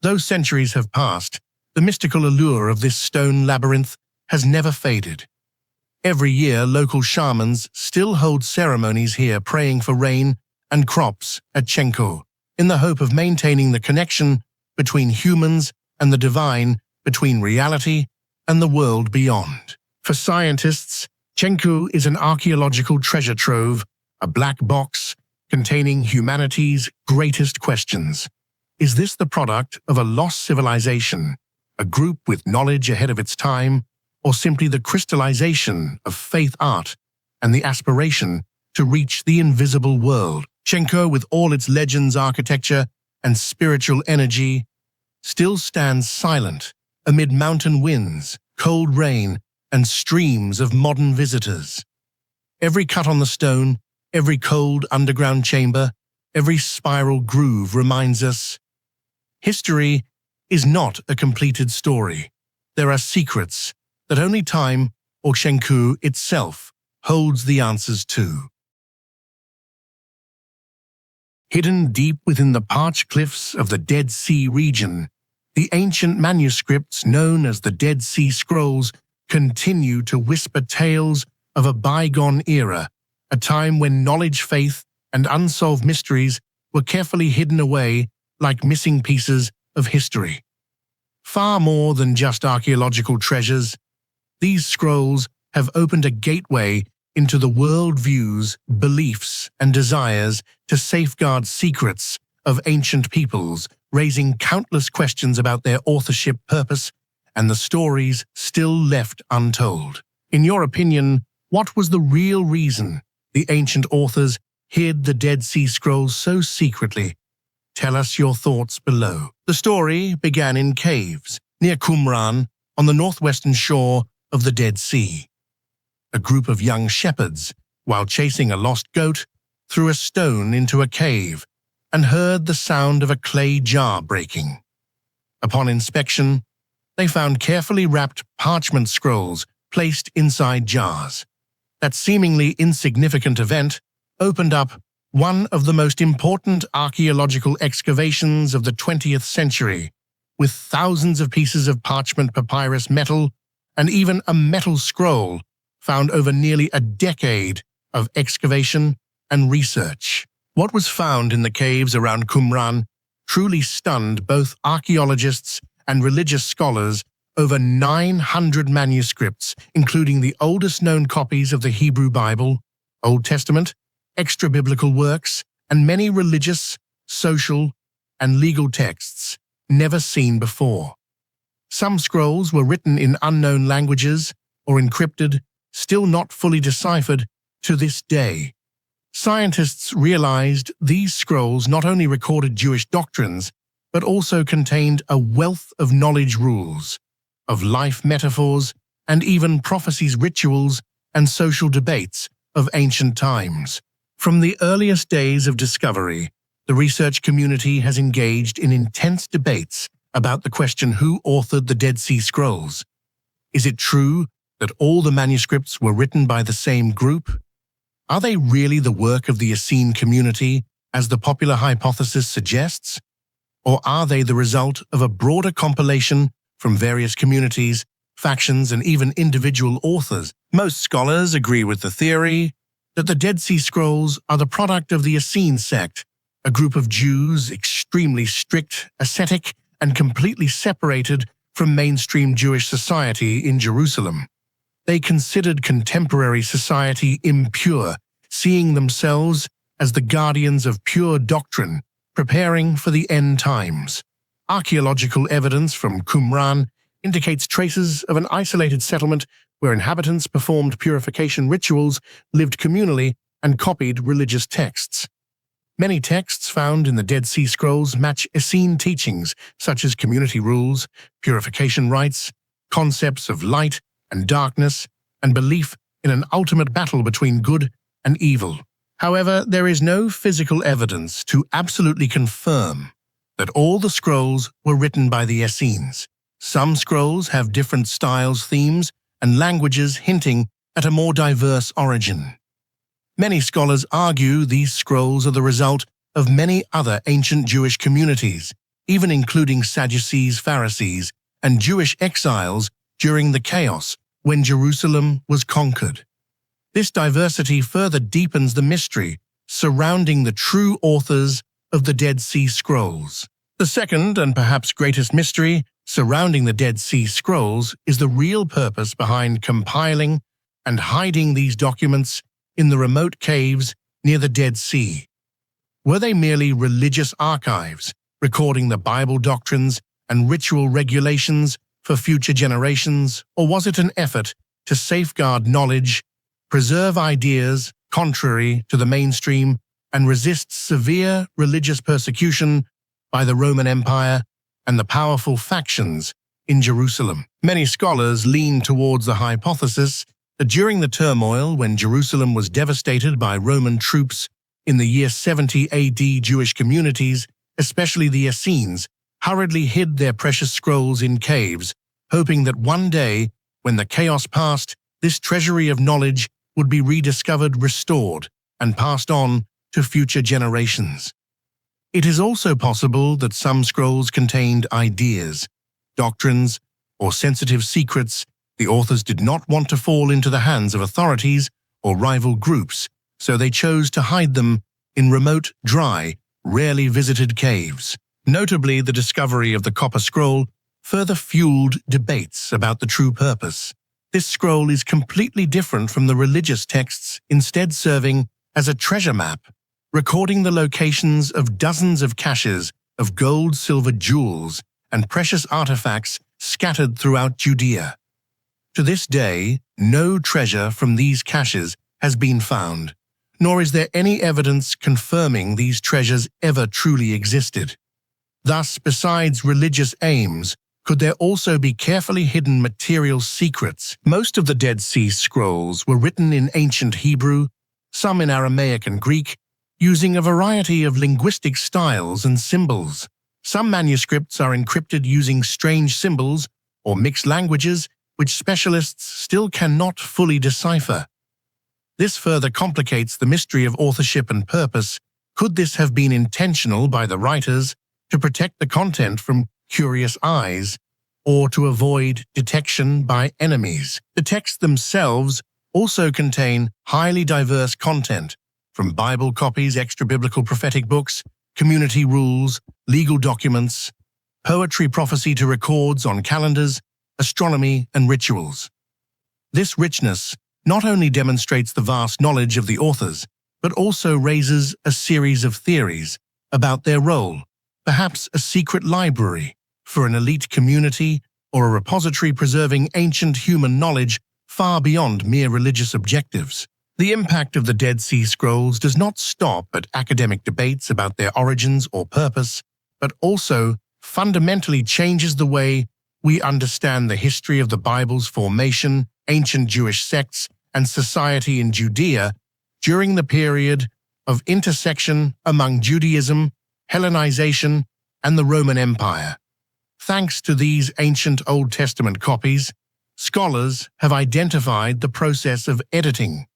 S1: Though centuries have passed, the mystical allure of this stone labyrinth has never faded. Every year, local shamans still hold ceremonies here praying for rain and crops at Qenko, in the hope of maintaining the connection between humans and the divine, between reality and the world beyond. For scientists, Qenko is an archaeological treasure trove, a black box containing humanity's greatest questions. Is this the product of a lost civilization, a group with knowledge ahead of its time, or simply the crystallization of faith art and the aspiration to reach the invisible world? Qenko, with all its legends, architecture, and spiritual energy, still stands silent amid mountain winds, cold rain, and streams of modern visitors. Every cut on the stone, every cold underground chamber, every spiral groove reminds us, history is not a completed story. There are secrets that only time, or Qenko itself, holds the answers to. Hidden deep within the parched cliffs of the Dead Sea region, the ancient manuscripts known as the Dead Sea Scrolls continue to whisper tales of a bygone era, a time when knowledge, faith, and unsolved mysteries were carefully hidden away like missing pieces of history. Far more than just archaeological treasures, these scrolls have opened a gateway into the worldviews, beliefs, and desires to safeguard secrets of ancient peoples, raising countless questions about their authorship, purpose, and the stories still left untold. In your opinion, what was the real reason the ancient authors hid the Dead Sea Scrolls so secretly? Tell us your thoughts below. The story began in caves near Qumran on the northwestern shore of the Dead Sea. A group of young shepherds, while chasing a lost goat, threw a stone into a cave and heard the sound of a clay jar breaking. Upon inspection, they found carefully wrapped parchment scrolls placed inside jars. That seemingly insignificant event opened up one of the most important archaeological excavations of the 20th century, with thousands of pieces of parchment, papyrus, metal, and even a metal scroll found over nearly a decade of excavation and research. What was found in the caves around Qumran truly stunned both archaeologists and religious scholars. Over 900 manuscripts, including the oldest known copies of the Hebrew Bible, Old Testament, extra-biblical works, and many religious, social, and legal texts never seen before. Some scrolls were written in unknown languages or encrypted, still not fully deciphered to this day. Scientists realized these scrolls not only recorded Jewish doctrines, but also contained a wealth of knowledge, rules, of life metaphors, and even prophecies, rituals, and social debates of ancient times. From the earliest days of discovery, the research community has engaged in intense debates about the question: who authored the Dead Sea Scrolls? Is it true that all the manuscripts were written by the same group? Are they really the work of the Essene community, as the popular hypothesis suggests? Or are they the result of a broader compilation from various communities, factions, and even individual authors? Most scholars agree with the theory that the Dead Sea Scrolls are the product of the Essene sect, a group of Jews extremely strict, ascetic, and completely separated from mainstream Jewish society in Jerusalem. They considered contemporary society impure, seeing themselves as the guardians of pure doctrine, preparing for the end times. Archaeological evidence from Qumran indicates traces of an isolated settlement where inhabitants performed purification rituals, lived communally, and copied religious texts. Many texts found in the Dead Sea Scrolls match Essene teachings, such as community rules, purification rites, concepts of light and darkness, and belief in an ultimate battle between good and evil. However, there is no physical evidence to absolutely confirm that all the scrolls were written by the Essenes. Some scrolls have different styles, themes, and languages, hinting at a more diverse origin. Many scholars argue these scrolls are the result of many other ancient Jewish communities, even including Sadducees, Pharisees, and Jewish exiles during the chaos when Jerusalem was conquered. This diversity further deepens the mystery surrounding the true authors of the Dead Sea Scrolls. The second and perhaps greatest mystery surrounding the Dead Sea Scrolls is the real purpose behind compiling and hiding these documents in the remote caves near the Dead Sea. Were they merely religious archives, recording the Bible doctrines and ritual regulations for future generations, or was it an effort to safeguard knowledge, preserve ideas contrary to the mainstream, and resist severe religious persecution by the Roman Empire and the powerful factions in Jerusalem? Many scholars lean towards the hypothesis that during the turmoil when Jerusalem was devastated by Roman troops in the year 70 AD, Jewish communities, especially the Essenes, hurriedly hid their precious scrolls in caves, hoping that one day, when the chaos passed, this treasury of knowledge would be rediscovered, restored, and passed on to future generations. It is also possible that some scrolls contained ideas, doctrines, or sensitive secrets the authors did not want to fall into the hands of authorities or rival groups, so they chose to hide them in remote, dry, rarely visited caves. Notably, the discovery of the Copper Scroll further fueled debates about the true purpose. This scroll is completely different from the religious texts, instead serving as a treasure map, recording the locations of dozens of caches of gold, silver, jewels, and precious artifacts scattered throughout Judea. To this day, no treasure from these caches has been found, nor is there any evidence confirming these treasures ever truly existed. Thus, besides religious aims, could there also be carefully hidden material secrets? Most of the Dead Sea Scrolls were written in ancient Hebrew, some in Aramaic and Greek, using a variety of linguistic styles and symbols. Some manuscripts are encrypted using strange symbols or mixed languages, which specialists still cannot fully decipher. This further complicates the mystery of authorship and purpose. Could this have been intentional by the writers to protect the content from curious eyes, or to avoid detection by enemies? The texts themselves also contain highly diverse content, from Bible copies, extra-biblical prophetic books, community rules, legal documents, poetry, prophecy to records on calendars, astronomy, and rituals. This richness not only demonstrates the vast knowledge of the authors, but also raises a series of theories about their role, perhaps a secret library for an elite community or a repository preserving ancient human knowledge far beyond mere religious objectives. The impact of the Dead Sea Scrolls does not stop at academic debates about their origins or purpose, but also fundamentally changes the way we understand the history of the Bible's formation, ancient Jewish sects, and society in Judea during the period of intersection among Judaism, Hellenization, and the Roman Empire. Thanks to these ancient Old Testament copies, scholars have identified the process of editing,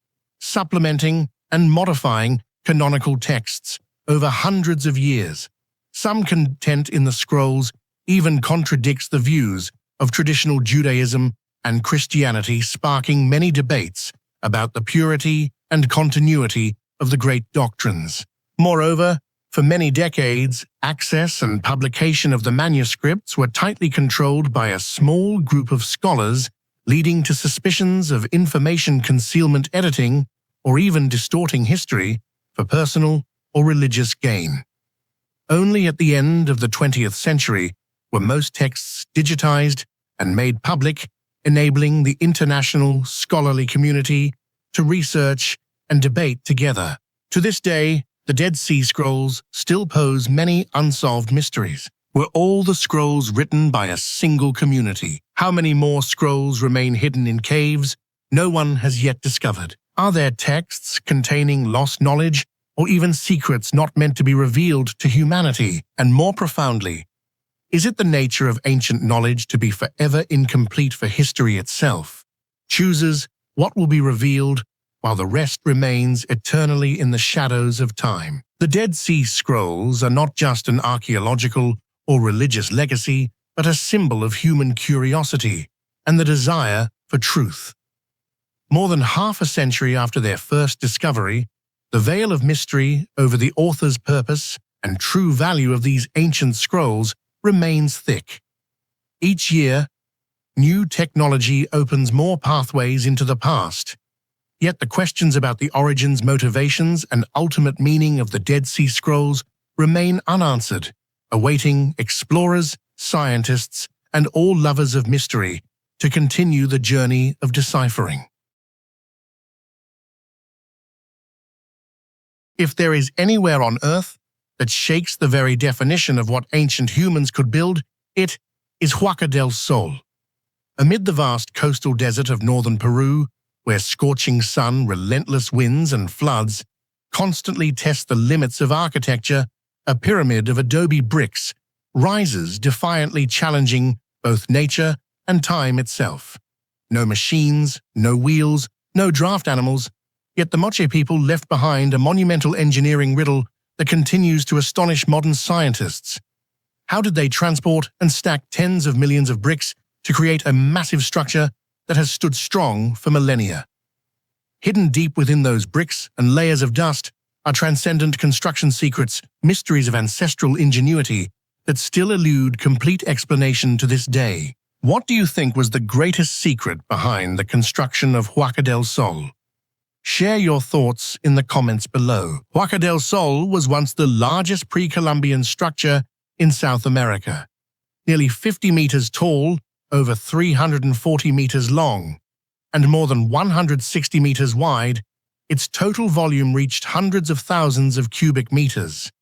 S1: supplementing, and modifying canonical texts over hundreds of years. Some content in the scrolls even contradicts the views of traditional Judaism and Christianity, sparking many debates about the purity and continuity of the great doctrines. Moreover, for many decades, access and publication of the manuscripts were tightly controlled by a small group of scholars, leading to suspicions of information concealment, editing, or even distorting history for personal or religious gain. Only at the end of the 20th century were most texts digitized and made public, enabling the international scholarly community to research and debate together. To this day, the Dead Sea Scrolls still pose many unsolved mysteries. Were all the scrolls written by a single community? How many more scrolls remain hidden in caves no one has yet discovered? Are there texts containing lost knowledge or even secrets not meant to be revealed to humanity? And more profoundly, is it the nature of ancient knowledge to be forever incomplete, for history itself chooses what will be revealed while the rest remains eternally in the shadows of time. The Dead Sea Scrolls are not just an archaeological or religious legacy, but a symbol of human curiosity and the desire for truth. More than half a century after their first discovery, the veil of mystery over the author's purpose and true value of these ancient scrolls remains thick. Each year, new technology opens more pathways into the past. Yet the questions about the origins, motivations, and ultimate meaning of the Dead Sea Scrolls remain unanswered, awaiting explorers, scientists, and all lovers of mystery to continue the journey of deciphering. If there is anywhere on Earth that shakes the very definition of what ancient humans could build, it is Huaca del Sol. Amid the vast coastal desert of northern Peru, where scorching sun, relentless winds, and floods constantly test the limits of architecture, a pyramid of adobe bricks rises defiantly, challenging both nature and time itself. No machines, no wheels, no draft animals, yet the Moche people left behind a monumental engineering riddle that continues to astonish modern scientists. How did they transport and stack tens of millions of bricks to create a massive structure that has stood strong for millennia? Hidden deep within those bricks and layers of dust are transcendent construction secrets, mysteries of ancestral ingenuity that still elude complete explanation to this day. What do you think was the greatest secret behind the construction of Huaca del Sol? Share your thoughts in the comments below. Huaca del Sol was once the largest pre-Columbian structure in South America. Nearly 50 meters tall, over 340 meters long, and more than 160 meters wide, its total volume reached hundreds of thousands of cubic meters.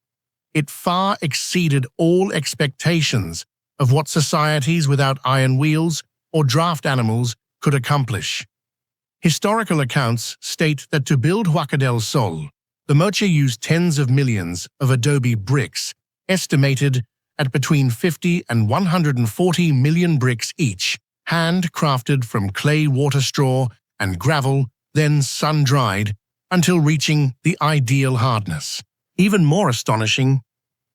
S1: It far exceeded all expectations of what societies without iron wheels or draft animals could accomplish. Historical accounts state that to build Huaca del Sol, the Moche used tens of millions of adobe bricks, estimated at between 50 and 140 million bricks each, handcrafted from clay, water, straw, and gravel, then sun-dried until reaching the ideal hardness. Even more astonishing,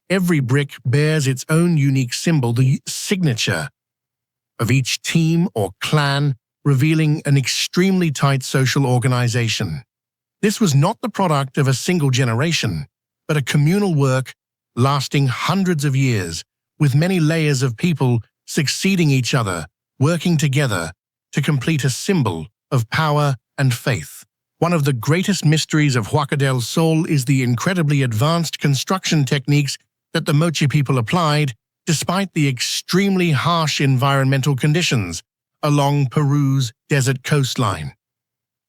S1: every brick bears its own unique symbol, the signature of each team or clan, revealing an extremely tight social organization. This was not the product of a single generation, but a communal work lasting hundreds of years, with many layers of people succeeding each other, working together to complete a symbol of power and faith. One of the greatest mysteries of Huaca del Sol is the incredibly advanced construction techniques that the Moche people applied, despite the extremely harsh environmental conditions along Peru's desert coastline.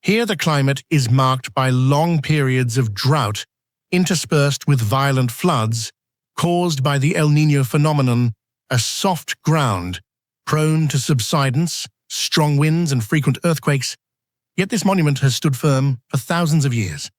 S1: Here the climate is marked by long periods of drought, interspersed with violent floods caused by the El Niño phenomenon, a soft ground prone to subsidence, strong winds, and frequent earthquakes. Yet this monument has stood firm for thousands of years.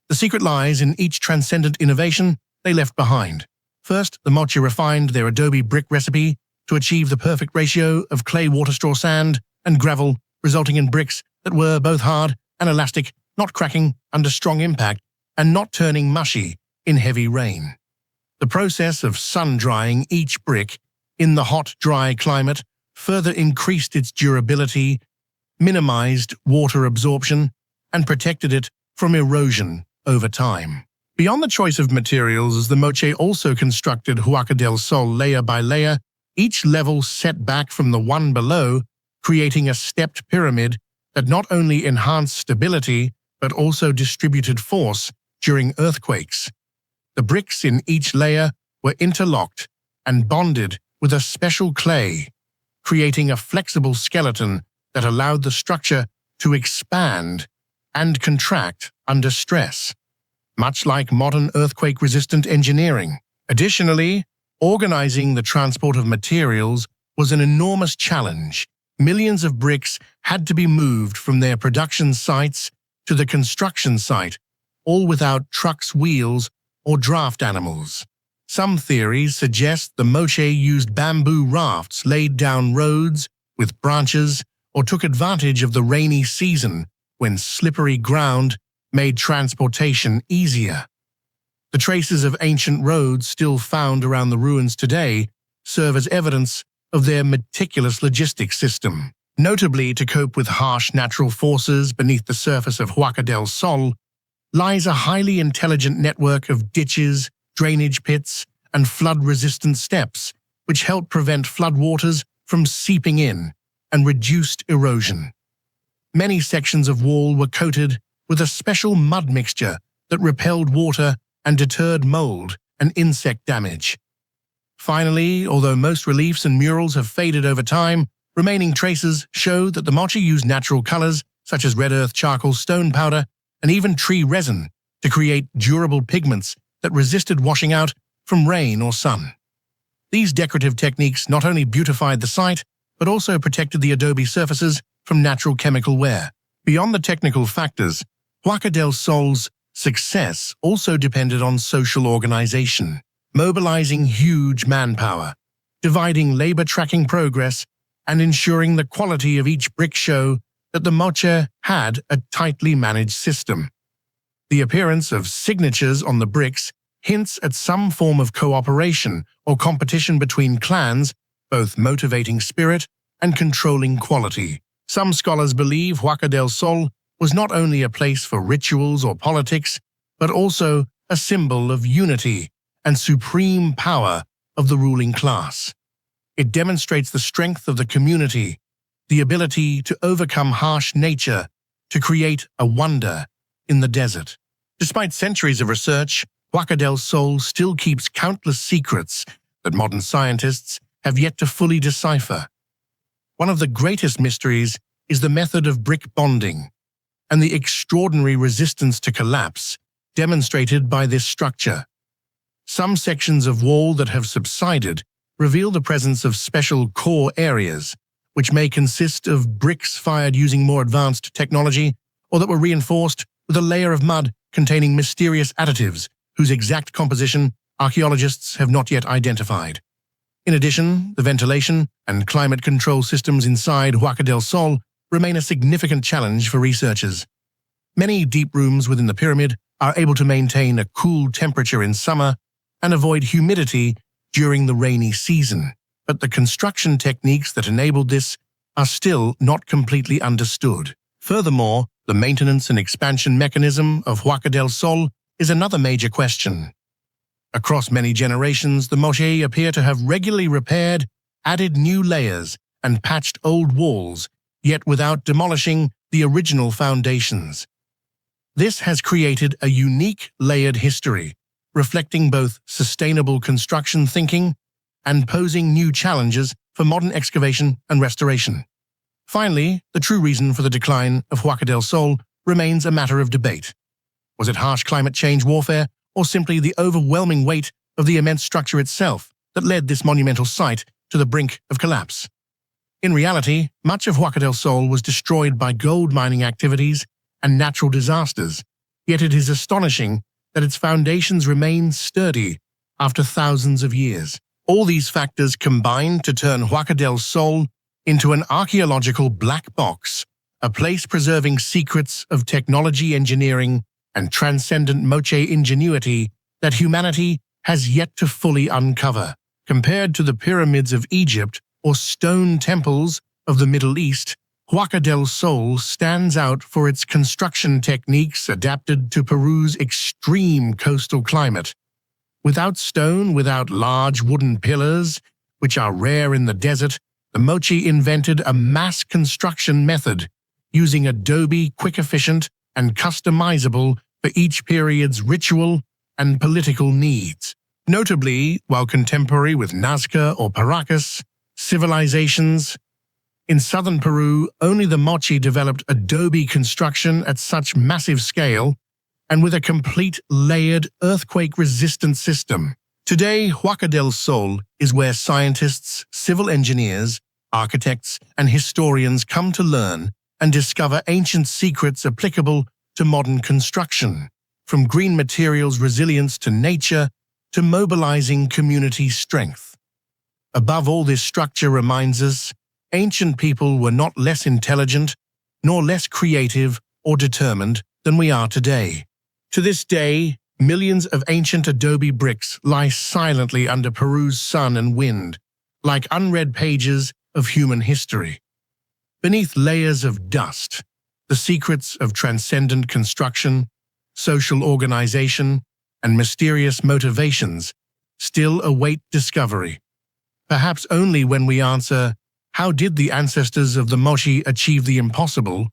S1: The secret lies in each transcendent innovation they left behind. First, the Moche refined their adobe brick recipe to achieve the perfect ratio of clay, water, straw, sand, and gravel, resulting in bricks that were both hard and elastic, not cracking under strong impact, and not turning mushy in heavy rain. The process of sun-drying each brick in the hot, dry climate further increased its durability, minimized water absorption, and protected it from erosion over time. Beyond the choice of materials, the Moche also constructed Huaca del Sol layer by layer, each level set back from the one below, creating a stepped pyramid that not only enhanced stability but also distributed force during earthquakes. The bricks in each layer were interlocked and bonded with a special clay, creating a flexible skeleton that allowed the structure to expand and contract under stress, much like modern earthquake-resistant engineering. Additionally, organizing the transport of materials was an enormous challenge. Millions of bricks had to be moved from their production sites to the construction site, all without trucks, wheels, or draft animals. Some theories suggest the Moche used bamboo rafts, laid down roads with branches, or took advantage of the rainy season when slippery ground made transportation easier. The traces of ancient roads still found around the ruins today serve as evidence of their meticulous logistics system. Notably, to cope with harsh natural forces beneath the surface of Huaca del Sol lies a highly intelligent network of ditches, drainage pits, and flood-resistant steps, which help prevent floodwaters from seeping in and reduced erosion. Many sections of wall were coated with a special mud mixture that repelled water and deterred mold and insect damage. Finally, although most reliefs and murals have faded over time, remaining traces show that the mochi used natural colors such as red earth charcoal stone powder and even tree resin to create durable pigments that resisted washing out from rain or sun. These decorative techniques not only beautified the site, but also protected the adobe surfaces from natural chemical wear. Beyond the technical factors, Huaca del Sol's success also depended on social organization, mobilizing huge manpower, dividing labor, tracking progress, and ensuring the quality of each brick show that the moche had a tightly managed system. The appearance of signatures on the bricks hints at some form of cooperation or competition between clans, both motivating spirit and controlling quality. Some scholars believe Huaca del Sol was not only a place for rituals or politics, but also a symbol of unity and supreme power of the ruling class. It demonstrates the strength of the community, the ability to overcome harsh nature to create a wonder in the desert. Despite centuries of research, Huaca del Sol still keeps countless secrets that modern scientists have yet to fully decipher. One of the greatest mysteries is the method of brick bonding and the extraordinary resistance to collapse demonstrated by this structure. Some sections of wall that have subsided reveal the presence of special core areas, which may consist of bricks fired using more advanced technology or that were reinforced with a layer of mud containing mysterious additives whose exact composition archaeologists have not yet identified. In addition, the ventilation and climate control systems inside Huaca del Sol remain a significant challenge for researchers. Many deep rooms within the pyramid are able to maintain a cool temperature in summer and avoid humidity during the rainy season, but the construction techniques that enabled this are still not completely understood. Furthermore, the maintenance and expansion mechanism of Huaca del Sol is another major question. Across many generations, the moche appear to have regularly repaired, added new layers, and patched old walls, yet without demolishing the original foundations. This has created a unique layered history, reflecting both sustainable construction thinking and posing new challenges for modern excavation and restoration. Finally, the true reason for the decline of Huaca del Sol remains a matter of debate. Was it harsh climate change warfare, or simply the overwhelming weight of the immense structure itself that led this monumental site to the brink of collapse? In reality, much of Huaca del Sol was destroyed by gold mining activities and natural disasters, yet it is astonishing that its foundations remain sturdy after thousands of years. All these factors combine to turn Huaca del Sol into an archaeological black box, a place preserving secrets of technology, engineering, and transcendent moche ingenuity that humanity has yet to fully uncover. Compared to the pyramids of Egypt or stone temples of the Middle East, Huaca del Sol stands out for its construction techniques adapted to Peru's extreme coastal climate. Without stone, without large wooden pillars, which are rare in the desert, the mochi invented a mass construction method using adobe, quick, efficient, and customizable for each period's ritual and political needs. Notably, while contemporary with Nazca or Paracas civilizations, in southern Peru, only the mochi developed adobe construction at such massive scale and with a complete layered earthquake-resistant system. Today, Huaca del Sol is where scientists, civil engineers, architects, and historians come to learn and discover ancient secrets applicable to modern construction, from green materials resilience to nature to mobilizing community strength. Above all, this structure reminds us ancient people were not less intelligent nor less creative or determined than we are today. To this day, millions of ancient adobe bricks lie silently under Peru's sun and wind, like unread pages of human history. Beneath layers of dust, the secrets of transcendent construction, social organization, and mysterious motivations still await discovery. Perhaps only when we answer, how did the ancestors of the Moshi achieve the impossible,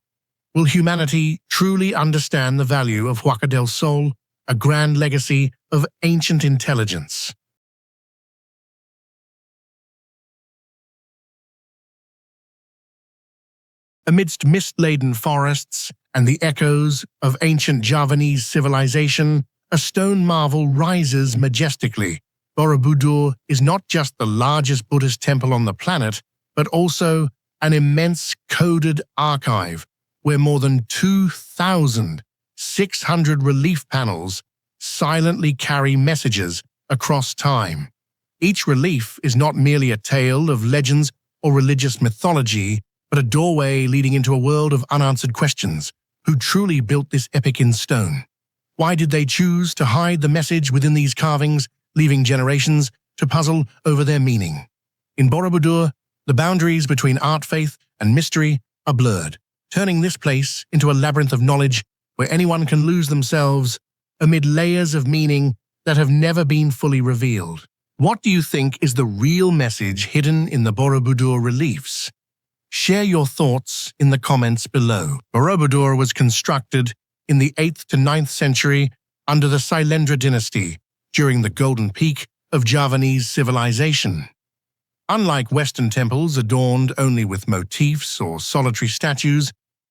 S1: will humanity truly understand the value of Huaca del Sol, a grand legacy of ancient intelligence. Amidst mist-laden forests and the echoes of ancient Javanese civilization, a stone marvel rises majestically. Borobudur is not just the largest Buddhist temple on the planet, but also an immense coded archive where more than 2,600 relief panels silently carry messages across time. Each relief is not merely a tale of legends or religious mythology, but a doorway leading into a world of unanswered questions. Who truly built this epic in stone? Why did they choose to hide the message within these carvings, leaving generations to puzzle over their meaning? In Borobudur, the boundaries between art, faith, and mystery are blurred, turning this place into a labyrinth of knowledge where anyone can lose themselves amid layers of meaning that have never been fully revealed. What do you think is the real message hidden in the Borobudur reliefs? Share your thoughts in the comments below. Borobudur was constructed in the 8th to 9th century under the Sailendra dynasty during the golden peak of Javanese civilization. Unlike Western temples adorned only with motifs or solitary statues,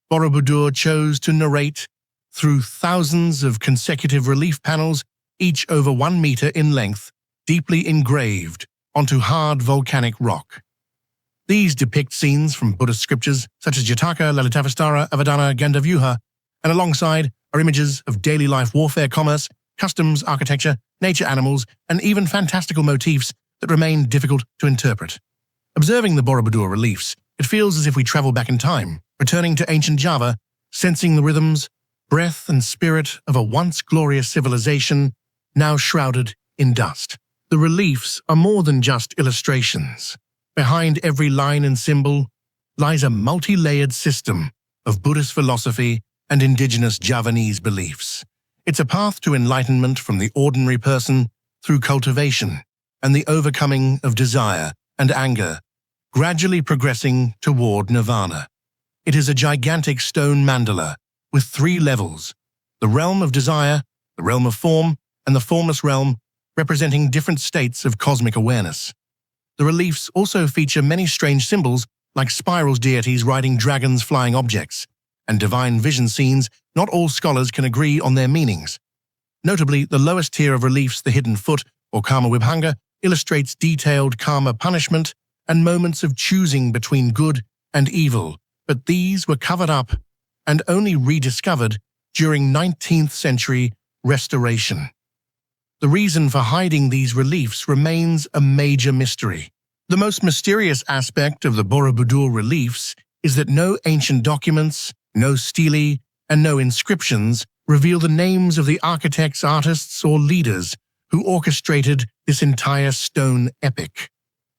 S1: Borobudur chose to narrate through thousands of consecutive relief panels, each over 1 meter in length, deeply engraved onto hard volcanic rock. These depict scenes from Buddhist scriptures such as Jataka, Lalitavastara, Avadana, Gandavyuha, and alongside are images of daily life warfare, commerce, customs, architecture, nature, animals, and even fantastical motifs that remain difficult to interpret. Observing the Borobudur reliefs, it feels as if we travel back in time, returning to ancient Java, sensing the rhythms, breath, and spirit of a once glorious civilization now shrouded in dust. The reliefs are more than just illustrations. Behind every line and symbol lies a multi-layered system of Buddhist philosophy and indigenous Javanese beliefs. It's a path to enlightenment from the ordinary person through cultivation and the overcoming of desire and anger, gradually progressing toward nirvana. It is a gigantic stone mandala with 3 levels: the realm of desire, the realm of form, and the formless realm, representing different states of cosmic awareness. The reliefs also feature many strange symbols like spirals, deities riding dragons, flying objects, and divine vision scenes. Not all scholars can agree on their meanings. Notably, the lowest tier of reliefs, the hidden foot or karma vibhanga, illustrates detailed karma punishment and moments of choosing between good and evil, but these were covered up and only rediscovered during 19th century restoration. The reason for hiding these reliefs remains a major mystery. The most mysterious aspect of the Borobudur reliefs is that no ancient documents, no stelae, and no inscriptions reveal the names of the architects, artists, or leaders who orchestrated this entire stone epic.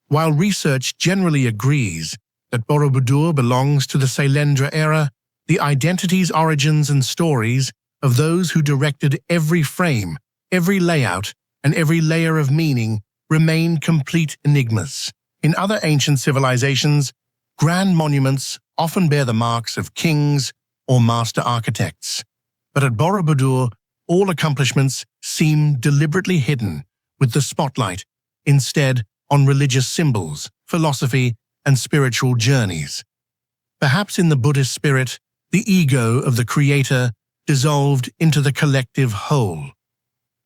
S1: While research generally agrees that Borobudur belongs to the Sailendra era, the identities, origins, and stories of those who directed every frame, every layout, and every layer of meaning remain complete enigmas. In other ancient civilizations, grand monuments often bear the marks of kings or master architects. But at Borobudur, all accomplishments seem deliberately hidden, with the spotlight instead on religious symbols, philosophy, and spiritual journeys. Perhaps in the Buddhist spirit, the ego of the creator dissolved into the collective whole.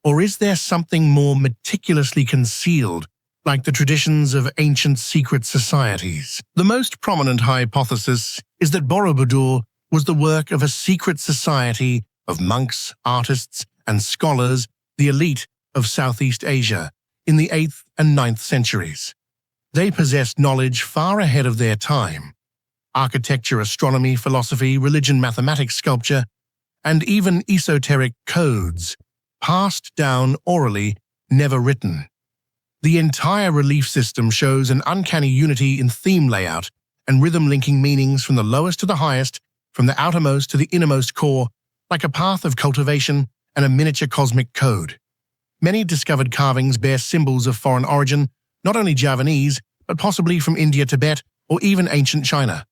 S1: Or is there something more meticulously concealed, like the traditions of ancient secret societies? The most prominent hypothesis is that Borobudur was the work of a secret society of monks, artists, and scholars, the elite of Southeast Asia, in the 8th and 9th centuries. They possessed knowledge far ahead of their time. architecture, astronomy, philosophy, religion, mathematics, sculpture, and even esoteric codes, passed down orally, never written. The entire relief system shows an uncanny unity in theme layout and rhythm, linking meanings from the lowest to the highest, from the outermost to the innermost core, like a path of cultivation and a miniature cosmic code. Many discovered carvings bear symbols of foreign origin, not only Javanese, but possibly from India, Tibet, or even ancient China.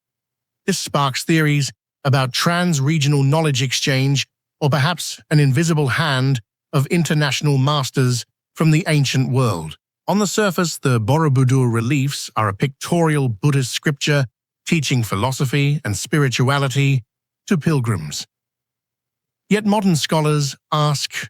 S1: This sparks theories about trans-regional knowledge exchange, or perhaps an invisible hand of international masters from the ancient world. On the surface, the Borobudur reliefs are a pictorial Buddhist scripture teaching philosophy and spirituality to pilgrims. Yet modern scholars ask,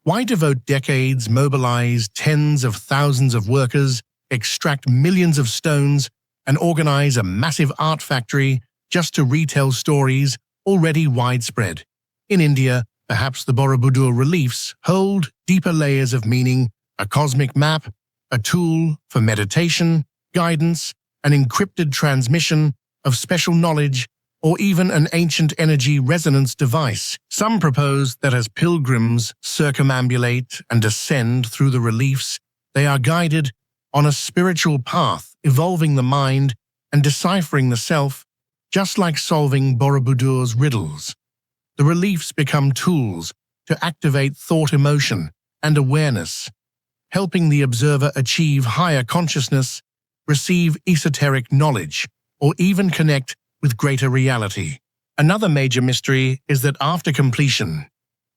S1: why devote decades, mobilize tens of thousands of workers, extract millions of stones, and organize a massive art factory just to retell stories already widespread? In India, perhaps the Borobudur reliefs hold deeper layers of meaning, a cosmic map, a tool for meditation, guidance, an encrypted transmission of special knowledge, or even an ancient energy resonance device. Some propose that as pilgrims circumambulate and descend through the reliefs, they are guided on a spiritual path, evolving the mind and deciphering the self, just like solving Borobudur's riddles. The reliefs become tools to activate thought, emotion, and awareness, helping the observer achieve higher consciousness, receive esoteric knowledge, or even connect with greater reality. Another major mystery is that after completion,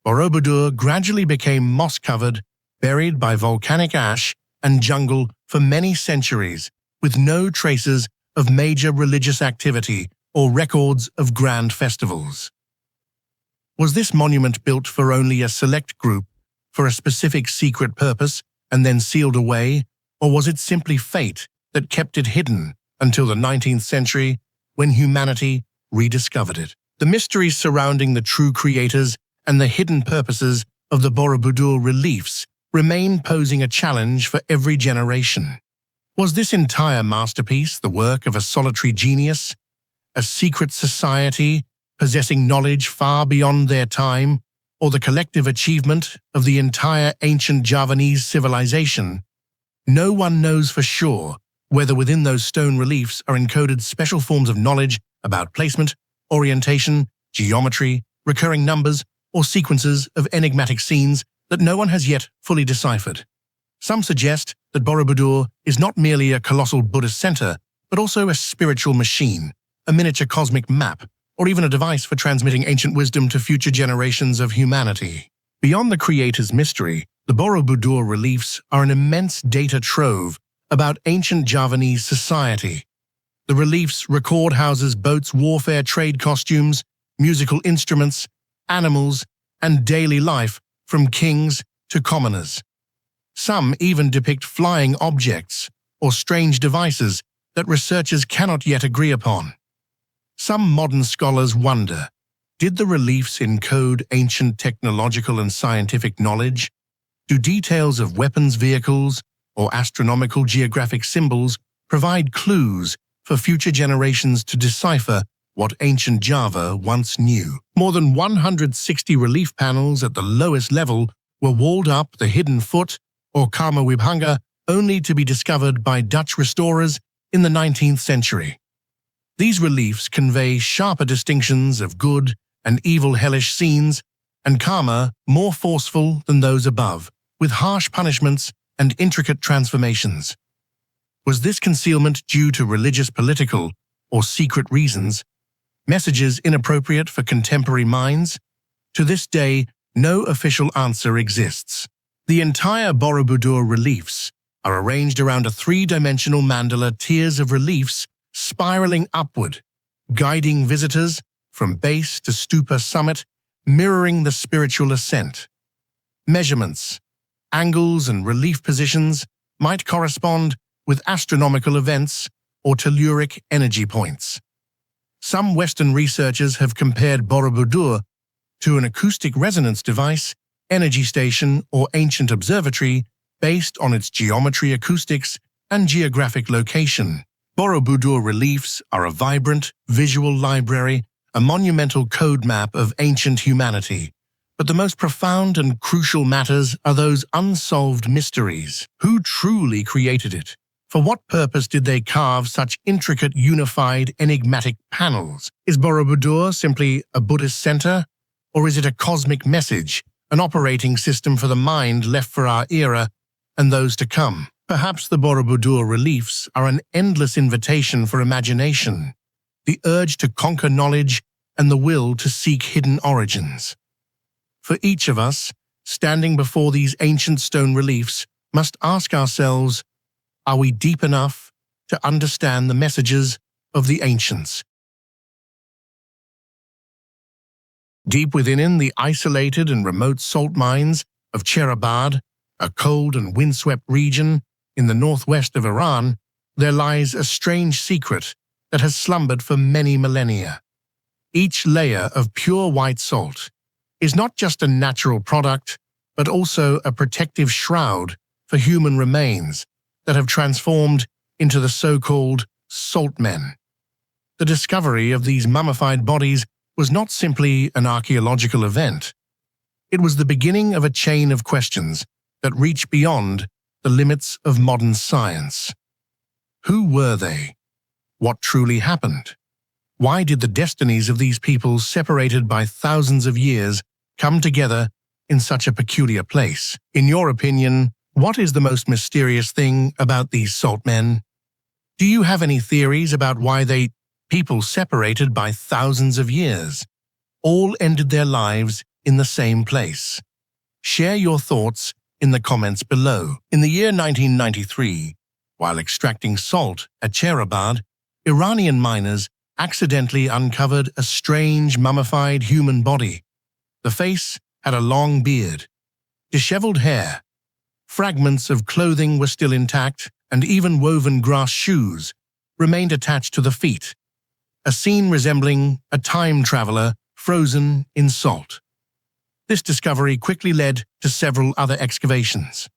S1: Borobudur gradually became moss-covered, buried by volcanic ash and jungle for many centuries, with no traces of major religious activity or records of grand festivals. Was this monument built for only a select group, for a specific secret purpose, and then sealed away, or was it simply fate that kept it hidden until the 19th century, when humanity rediscovered it? The mysteries surrounding the true creators and the hidden purposes of the Borobudur reliefs remain, posing a challenge for every generation. Was this entire masterpiece the work of a solitary genius, a secret society possessing knowledge far beyond their time, or the collective achievement of the entire ancient Javanese civilization? No one knows for sure whether within those stone reliefs are encoded special forms of knowledge about placement, orientation, geometry, recurring numbers, or sequences of enigmatic scenes that no one has yet fully deciphered. Some suggest that Borobudur is not merely a colossal Buddhist center, but also a spiritual machine, a miniature cosmic map, or even a device for transmitting ancient wisdom to future generations of humanity. Beyond the creator's mystery, the Borobudur reliefs are an immense data trove about ancient Javanese society. The reliefs record houses, boats, warfare, trade costumes, musical instruments, animals, and daily life from kings to commoners. Some even depict flying objects or strange devices that researchers cannot yet agree upon. Some modern scholars wonder, did the reliefs encode ancient technological and scientific knowledge? Do details of weapons, vehicles, or astronomical geographic symbols provide clues for future generations to decipher what ancient Java once knew? More than 160 relief panels at the lowest level were walled up the hidden foot, or Kama Wibhanga, only to be discovered by Dutch restorers in the 19th century. These reliefs convey sharper distinctions of good and evil hellish scenes, and karma more forceful than those above, with harsh punishments and intricate transformations. Was this concealment due to religious, political, or secret reasons? Messages inappropriate for contemporary minds? To this day, no official answer exists. The entire Borobudur reliefs are arranged around a three-dimensional mandala, tiers of reliefs spiraling upward, guiding visitors from base to stupa summit, mirroring the spiritual ascent. Measurements, angles, and relief positions might correspond with astronomical events or telluric energy points. Some Western researchers have compared Borobudur to an acoustic resonance device, energy station, or ancient observatory based on its geometry, acoustics, and geographic location. Borobudur reliefs are a vibrant, visual library, a monumental code map of ancient humanity. But the most profound and crucial matters are those unsolved mysteries. Who truly created it? For what purpose did they carve such intricate, unified, enigmatic panels? Is Borobudur simply a Buddhist center? Or is it a cosmic message, an operating system for the mind left for our era and those to come? Perhaps the Borobudur reliefs are an endless invitation for imagination, the urge to conquer knowledge and the will to seek hidden origins. For each of us, standing before these ancient stone reliefs, must ask ourselves, are we deep enough to understand the messages of the ancients? Deep within the isolated and remote salt mines of Chehrabad, a cold and windswept region in the northwest of Iran, there lies a strange secret that has slumbered for many millennia. Each layer of pure white salt is not just a natural product, but also a protective shroud for human remains that have transformed into the so-called salt men. The discovery of these mummified bodies was not simply an archaeological event. It was the beginning of a chain of questions that reach beyond the limits of modern science. Who were they? What truly happened? Why did the destinies of these people, separated by thousands of years, come together in such a peculiar place? In your opinion, what is the most mysterious thing about these salt men? Do you have any theories about why people separated by thousands of years, all ended their lives in the same place? Share your thoughts in the comments below. In the year 1993, while extracting salt at Chehrabad, Iranian miners accidentally uncovered a strange mummified human body. The face had a long beard, disheveled hair, fragments of clothing were still intact, and even woven grass shoes remained attached to the feet, a scene resembling a time traveler frozen in salt. This discovery quickly led to several other excavations.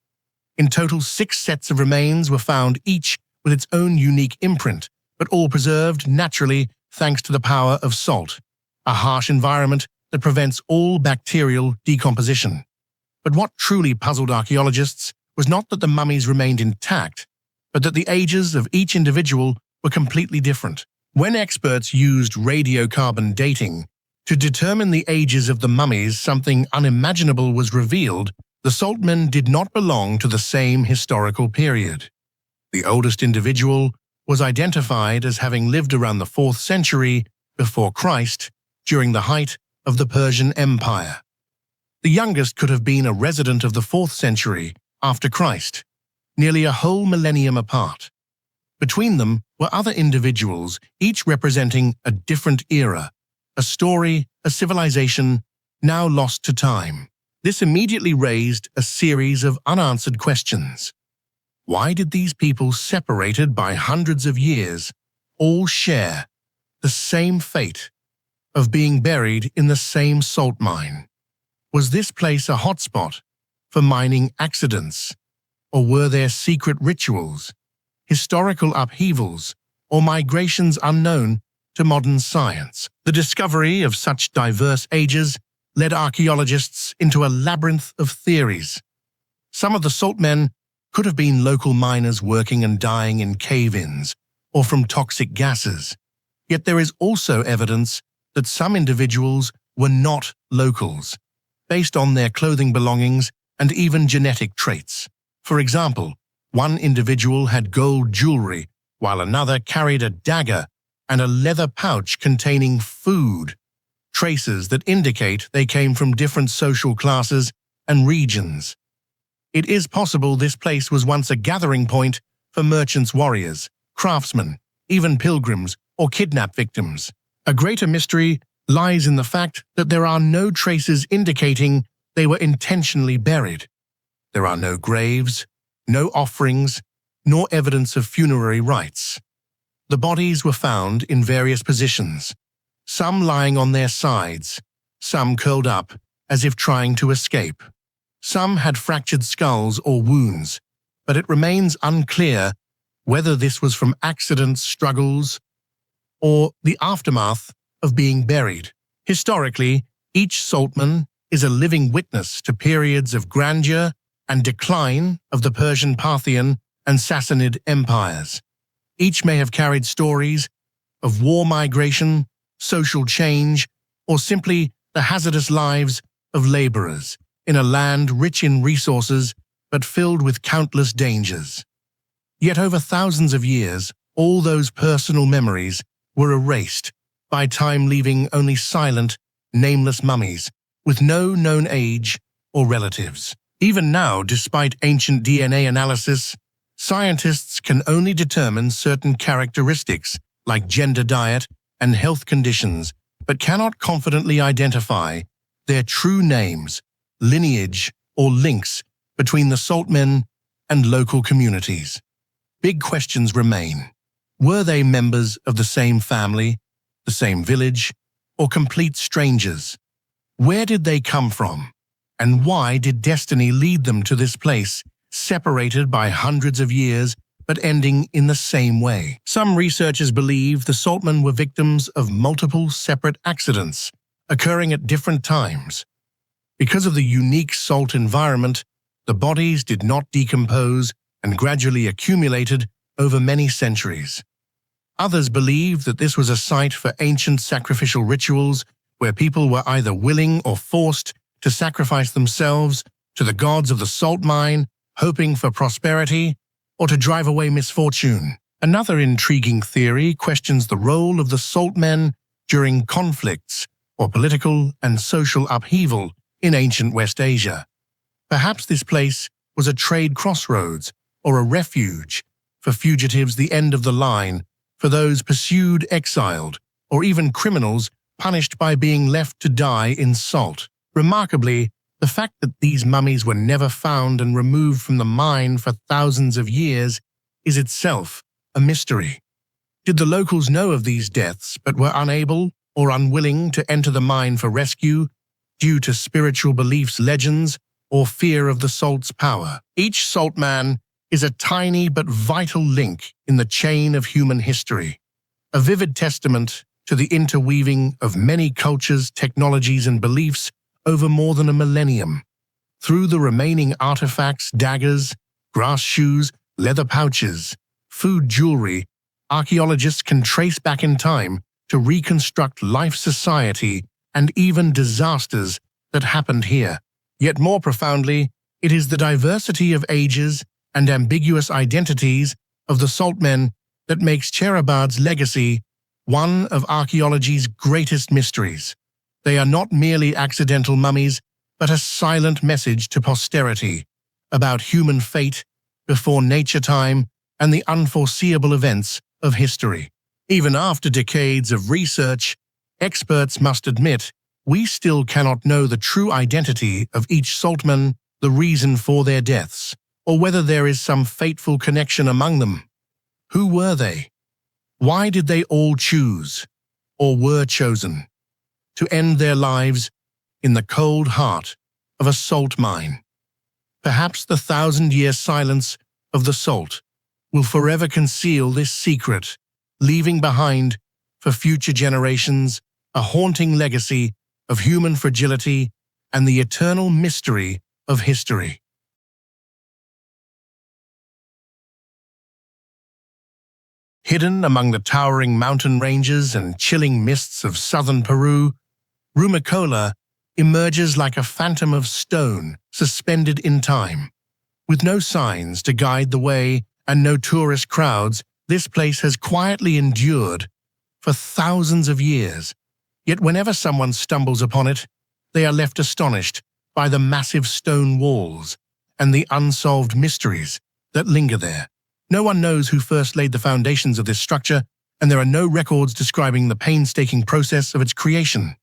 S1: In total, 6 sets of remains were found, each with its own unique imprint, but all preserved naturally thanks to the power of salt, a harsh environment that prevents all bacterial decomposition. But what truly puzzled archaeologists was not that the mummies remained intact, but that the ages of each individual were completely different. When experts used radiocarbon dating to determine the ages of the mummies, something unimaginable was revealed. The saltmen did not belong to the same historical period. The oldest individual was identified as having lived around the 4th century before Christ, during the height of the Persian Empire. The youngest could have been a resident of the 4th century after Christ, nearly a whole millennium apart. Between them were other individuals, each representing a different era, a story, a civilization now lost to time. This immediately raised a series of unanswered questions. Why did these people, separated by hundreds of years, all share the same fate of being buried in the same salt mine? Was this place a hotspot for mining accidents, or were there secret rituals, historical upheavals, or migrations unknown to modern science? The discovery of such diverse ages led archaeologists into a labyrinth of theories. Some of the saltmen could have been local miners working and dying in cave-ins or from toxic gases. Yet there is also evidence that some individuals were not locals, based on their clothing belongings and even genetic traits. For example, one individual had gold jewelry, while another carried a dagger and a leather pouch containing food, traces that indicate they came from different social classes and regions. It is possible this place was once a gathering point for merchants, warriors, craftsmen, even pilgrims or kidnap victims. A greater mystery lies in the fact that there are no traces indicating they were intentionally buried. There are no graves, no offerings, nor evidence of funerary rites. The bodies were found in various positions, some lying on their sides, some curled up as if trying to escape. Some had fractured skulls or wounds, but it remains unclear whether this was from accidents, struggles, or the aftermath of being buried. Historically, each Sultan is a living witness to periods of grandeur and decline of the Persian, Parthian, and Sassanid empires. Each may have carried stories of war migration, social change, or simply the hazardous lives of laborers in a land rich in resources but filled with countless dangers. Yet over thousands of years, all those personal memories were erased by time, leaving only silent, nameless mummies with no known age or relatives. Even now, despite ancient DNA analysis, scientists can only determine certain characteristics like gender, diet, and health conditions, but cannot confidently identify their true names, lineage, or links between the Sultmen and local communities. Big questions remain. Were they members of the same family, the same village, or complete strangers? Where did they come from? And why did destiny lead them to this place, separated by hundreds of years, but ending in the same way? Some researchers believe the Sultmen were victims of multiple separate accidents, occurring at different times. Because of the unique salt environment, the bodies did not decompose and gradually accumulated over many centuries. Others believe that this was a site for ancient sacrificial rituals where people were either willing or forced to sacrifice themselves to the gods of the salt mine, hoping for prosperity or to drive away misfortune. Another intriguing theory questions the role of the saltmen during conflicts or political and social upheaval in ancient West Asia. Perhaps this place was a trade crossroads or a refuge for fugitives, the end of the line for those pursued, exiled, or even criminals punished by being left to die in salt. Remarkably, the fact that these mummies were never found and removed from the mine for thousands of years is itself a mystery. Did the locals know of these deaths but were unable or unwilling to enter the mine for rescue due to spiritual beliefs, legends, or fear of the salt's power? Each salt man is a tiny but vital link in the chain of human history, a vivid testament to the interweaving of many cultures, technologies, and beliefs over more than a millennium. Through the remaining artifacts, daggers, grass shoes, leather pouches, food jewelry, archaeologists can trace back in time to reconstruct life, society, and even disasters that happened here. Yet more profoundly, it is the diversity of ages and ambiguous identities of the saltmen that makes Chehrabad's legacy one of archaeology's greatest mysteries. They are not merely accidental mummies, but a silent message to posterity about human fate before nature time and the unforeseeable events of history. Even after decades of research, experts must admit we still cannot know the true identity of each saltman, the reason for their deaths, or whether there is some fateful connection among them. Who were they? Why did they all choose, or were chosen, to end their lives in the cold heart of a salt mine? Perhaps the 1,000-year silence of the salt will forever conceal this secret, leaving behind for future generations a haunting legacy of human fragility and the eternal mystery of history. Hidden among the towering mountain ranges and chilling mists of southern Peru, Rumicolca emerges like a phantom of stone suspended in time. With no signs to guide the way and no tourist crowds, this place has quietly endured for thousands of years. Yet whenever someone stumbles upon it, they are left astonished by the massive stone walls and the unsolved mysteries that linger there. No one knows who first laid the foundations of this structure, and there are no records describing the painstaking process of its creation.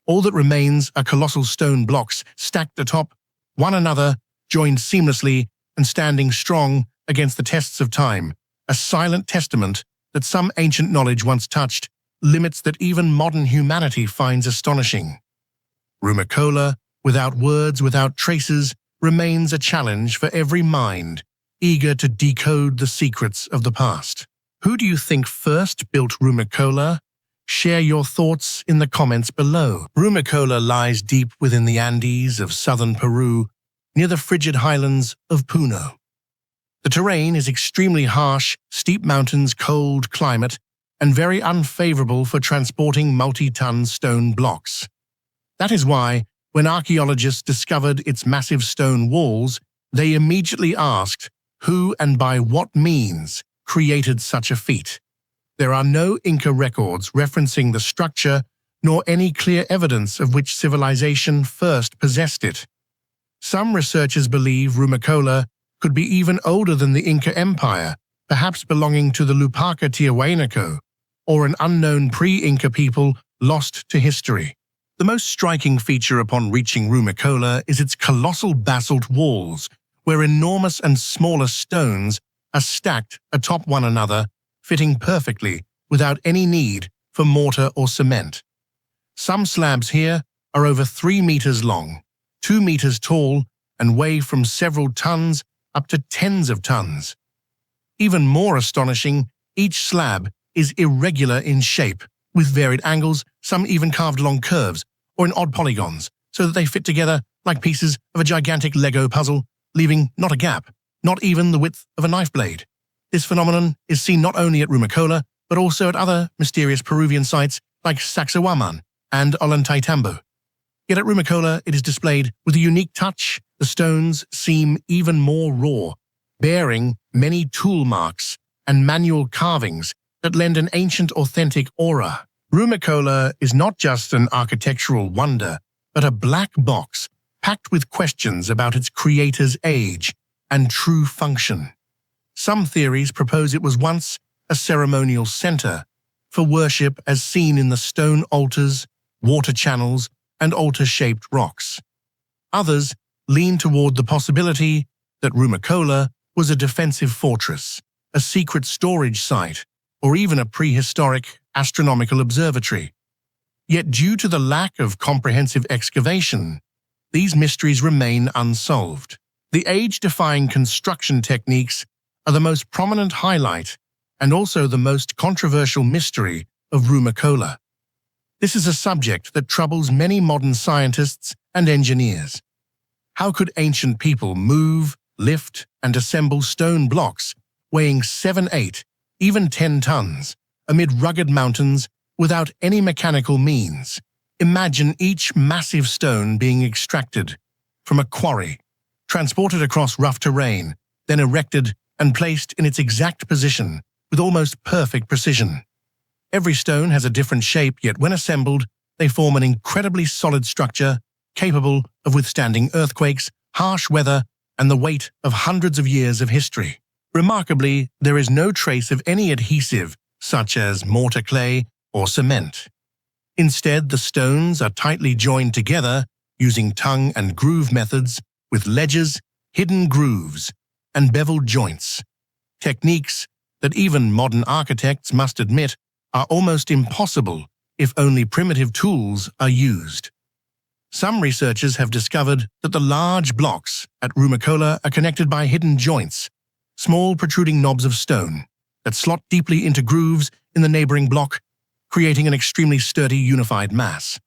S1: All that remains are colossal stone blocks stacked atop one another, joined seamlessly and standing strong against the tests of time, a silent testament that some ancient knowledge once touched limits that even modern humanity finds astonishing. Rumicolca, without words, without traces, remains a challenge for every mind eager to decode the secrets of the past. Who do you think first built Rumicolca? Share your thoughts in the comments below. Rumicolca lies deep within the Andes of southern Peru, near the frigid highlands of Puno. The terrain is extremely harsh, steep mountains, cold climate, and very unfavorable for transporting multi-ton stone blocks. That is why, when archaeologists discovered its massive stone walls, they immediately asked who and by what means created such a feat. There are no Inca records referencing the structure, nor any clear evidence of which civilization first possessed it. Some researchers believe Rumicolca could be even older than the Inca Empire, perhaps belonging to the Luparca Tiahuanaco, or an unknown pre-Inca people lost to history. The most striking feature upon reaching Rumicolca is its colossal basalt walls, where enormous and smaller stones are stacked atop one another, fitting perfectly without any need for mortar or cement. Some slabs here are over 3 meters long, 2 meters tall, and weigh from several tons up to tens of tons. Even more astonishing, each slab is irregular in shape, with varied angles, some even carved along curves or in odd polygons, so that they fit together like pieces of a gigantic Lego puzzle, leaving not a gap, not even the width of a knife blade. This phenomenon is seen not only at Rumicolca, but also at other mysterious Peruvian sites like Sacsayhuaman and Ollantaytambo. Yet at Rumicolca, it is displayed with a unique touch. The stones seem even more raw, bearing many tool marks and manual carvings that lend an ancient, authentic aura. Rumicolca is not just an architectural wonder, but a black box packed with questions about its creator's age and true function. Some theories propose it was once a ceremonial center for worship as seen in the stone altars, water channels, and altar-shaped rocks. Others lean toward the possibility that Rumicolca was a defensive fortress, a secret storage site, or even a prehistoric astronomical observatory. Yet due to the lack of comprehensive excavation, these mysteries remain unsolved. The age-defying construction techniques are the most prominent highlight and also the most controversial mystery of Rumicolca. This is a subject that troubles many modern scientists and engineers. How could ancient people move, lift, and assemble stone blocks weighing 7, 8, even 10 tons amid rugged mountains without any mechanical means? Imagine each massive stone being extracted from a quarry, transported across rough terrain, then erected and placed in its exact position with almost perfect precision. Every stone has a different shape, yet when assembled, they form an incredibly solid structure capable of withstanding earthquakes, harsh weather, and the weight of hundreds of years of history. Remarkably, there is no trace of any adhesive, such as mortar clay or cement. Instead, the stones are tightly joined together using tongue and groove methods with ledges, hidden grooves, and beveled joints, techniques that even modern architects must admit are almost impossible if only primitive tools are used. Some researchers have discovered that the large blocks at Rumicolca are connected by hidden joints, small protruding knobs of stone that slot deeply into grooves in the neighboring block, creating an extremely sturdy unified mass.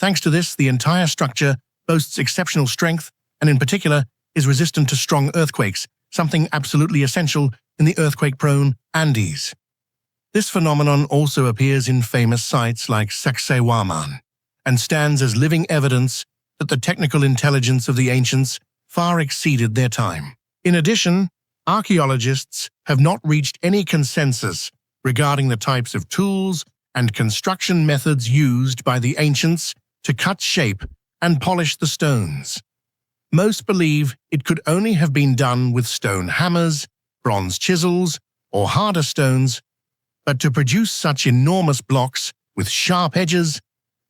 S1: Thanks to this, the entire structure boasts exceptional strength and in particular is resistant to strong earthquakes, something absolutely essential in the earthquake-prone Andes. This phenomenon also appears in famous sites like Sacsayhuaman and stands as living evidence that the technical intelligence of the ancients far exceeded their time. In addition, archaeologists have not reached any consensus regarding the types of tools and construction methods used by the ancients to cut shape and polish the stones. Most believe it could only have been done with stone hammers, bronze chisels, or harder stones, but to produce such enormous blocks with sharp edges,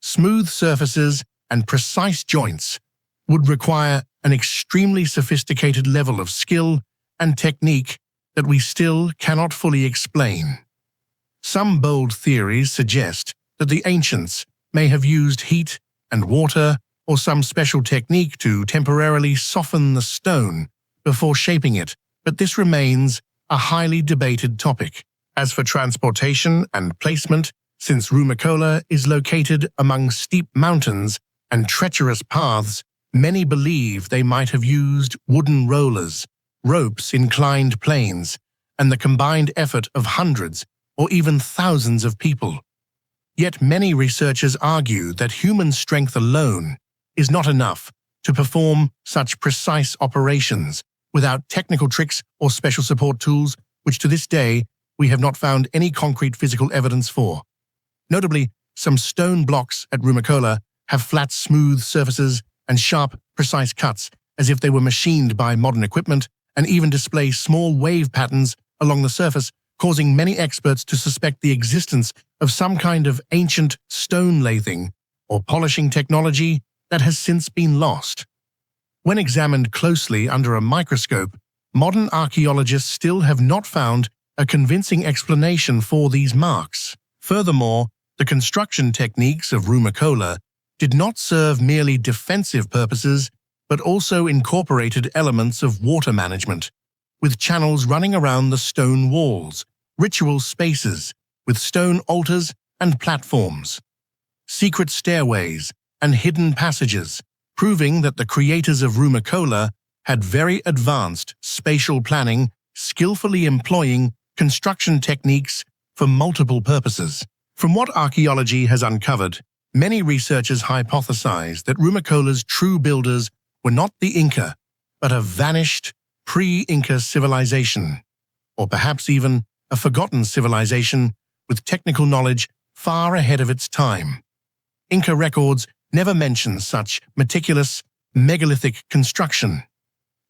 S1: smooth surfaces, and precise joints would require an extremely sophisticated level of skill and technique that we still cannot fully explain. Some bold theories suggest that the ancients may have used heat and water or some special technique to temporarily soften the stone before shaping it but this remains a highly debated topic. As for transportation and placement, since Rumicolca is located among steep mountains and treacherous paths, many believe they might have used wooden rollers, ropes, inclined planes, and the combined effort of hundreds or even thousands of people. Yet many researchers argue that human strength alone is not enough to perform such precise operations without technical tricks or special support tools, which to this day we have not found any concrete physical evidence for. Notably, some stone blocks at Rumicolca have flat, smooth surfaces and sharp, precise cuts, as if they were machined by modern equipment, and even display small wave patterns along the surface, causing many experts to suspect the existence of some kind of ancient stone lathing or polishing technology that has since been lost. When examined closely under a microscope, modern archaeologists still have not found a convincing explanation for these marks. Furthermore, the construction techniques of Rumicolca did not serve merely defensive purposes, but also incorporated elements of water management, with channels running around the stone walls, ritual spaces with stone altars and platforms, secret stairways and hidden passages, proving that the creators of Rumicolca had very advanced spatial planning, skillfully employing construction techniques for multiple purposes. From what archaeology has uncovered, many researchers hypothesize that Rumicolca's true builders were not the Inca, but a vanished pre-Inca civilization, or perhaps even a forgotten civilization with technical knowledge far ahead of its time. Inca records never mention such meticulous, megalithic construction.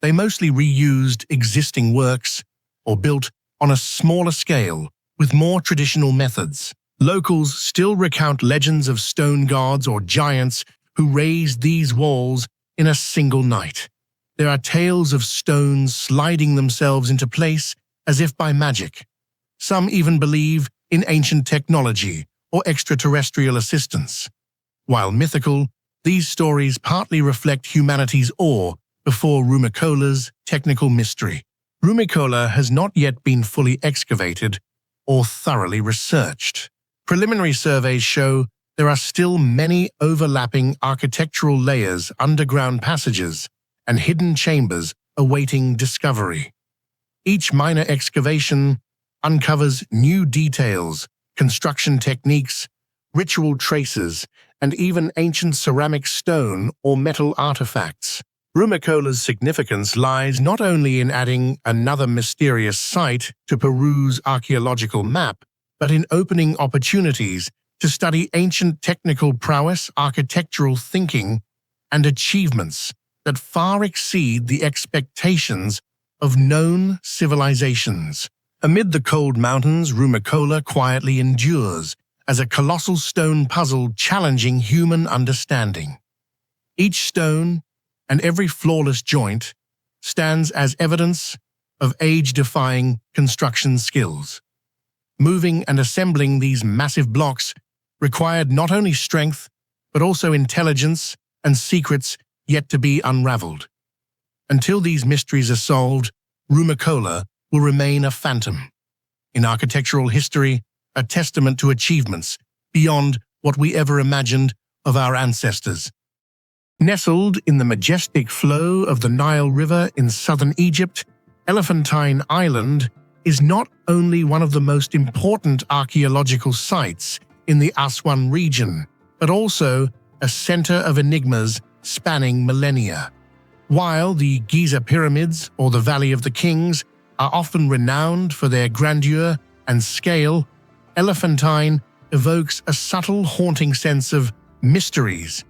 S1: They mostly reused existing works or built on a smaller scale with more traditional methods. Locals still recount legends of stone gods or giants who raised these walls in a single night. There are tales of stones sliding themselves into place as if by magic. Some even believe in ancient technology or extraterrestrial assistance. While mythical, these stories partly reflect humanity's awe before Rumicolca's technical mystery. Rumicolca has not yet been fully excavated or thoroughly researched. Preliminary surveys show there are still many overlapping architectural layers, underground passages, and hidden chambers awaiting discovery. Each minor excavation uncovers new details, construction techniques, ritual traces, and even ancient ceramic stone or metal artifacts. Rumicolca's significance lies not only in adding another mysterious site to Peru's archaeological map, but in opening opportunities to study ancient technical prowess, architectural thinking, and achievements that far exceed the expectations of known civilizations. Amid the cold mountains, Rumicolca quietly endures as a colossal stone puzzle challenging human understanding. Each stone and every flawless joint stands as evidence of age-defying construction skills. Moving and assembling these massive blocks required not only strength, but also intelligence and secrets yet to be unraveled. Until these mysteries are solved, Rumicolca will remain a phantom. In architectural history, a testament to achievements beyond what we ever imagined of our ancestors. Nestled in the majestic flow of the Nile River in southern Egypt, Elephantine Island is not only one of the most important archaeological sites in the Aswan region, but also a center of enigmas spanning millennia. While the Giza pyramids or the Valley of the Kings are often renowned for their grandeur and scale, Elephantine evokes a subtle, haunting sense of mysteries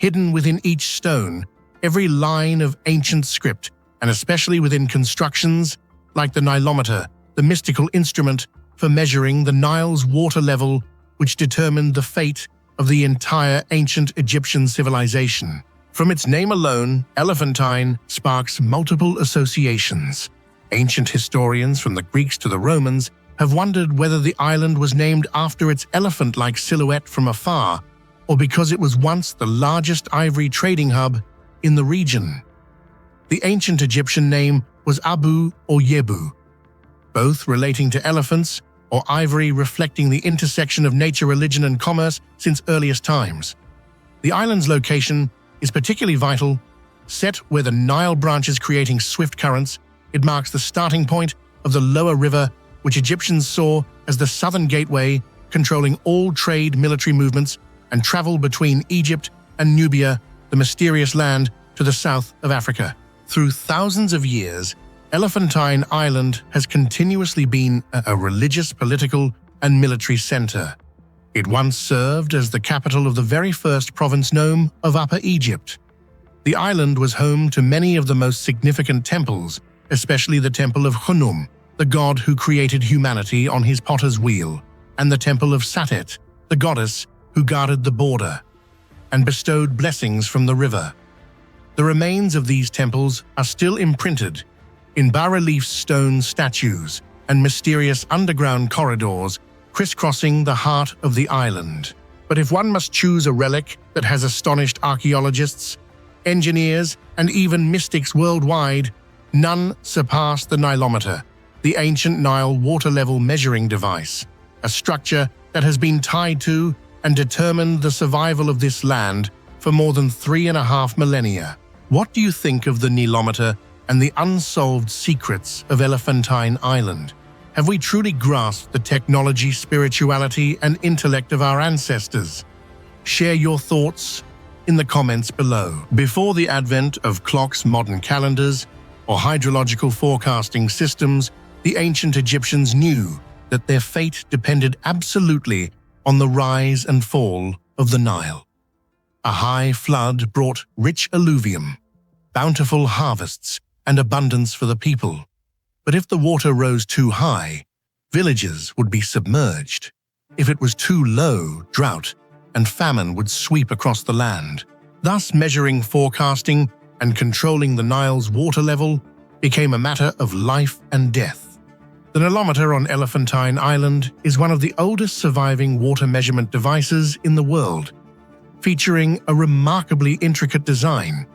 S1: hidden within each stone, every line of ancient script, and especially within constructions like the Nilometer, the mystical instrument for measuring the Nile's water level, which determined the fate of the entire ancient Egyptian civilization. From its name alone, Elephantine sparks multiple associations. Ancient historians, from the Greeks to the Romans, have wondered whether the island was named after its elephant-like silhouette from afar, or because it was once the largest ivory trading hub in the region. The ancient Egyptian name was Abu or Yebu, both relating to elephants, or ivory reflecting the intersection of nature, religion, and commerce since earliest times. The island's location is particularly vital. Set where the Nile branches creating swift currents, it marks the starting point of the lower river, which Egyptians saw as the southern gateway controlling all trade, military movements, and travel between Egypt and Nubia, the mysterious land to the south of Africa. Through thousands of years, Elephantine Island has continuously been a religious, political, and military center. It once served as the capital of the very first province known of Upper Egypt. The island was home to many of the most significant temples, especially the Temple of Khnum, the god who created humanity on his potter's wheel, and the Temple of Satet, the goddess who guarded the border and bestowed blessings from the river. The remains of these temples are still imprinted in bas-relief stone statues and mysterious underground corridors crisscrossing the heart of the island. But if one must choose a relic that has astonished archaeologists, engineers, and even mystics worldwide, none surpass the Nilometer, the ancient Nile water level measuring device, a structure that has been tied to and determined the survival of this land for more than 3.5 millennia. What do you think of the Nilometer and the unsolved secrets of Elephantine Island? Have we truly grasped the technology, spirituality, and intellect of our ancestors? Share your thoughts in the comments below. Before the advent of clocks, modern calendars, or hydrological forecasting systems, the ancient Egyptians knew that their fate depended absolutely on the rise and fall of the Nile. A high flood brought rich alluvium, bountiful harvests, and abundance for the people. But if the water rose too high, villages would be submerged. If it was too low, drought and famine would sweep across the land. Thus, measuring, forecasting, and controlling the Nile's water level became a matter of life and death. The Nilometer on Elephantine Island is one of the oldest surviving water measurement devices in the world, featuring a remarkably intricate design,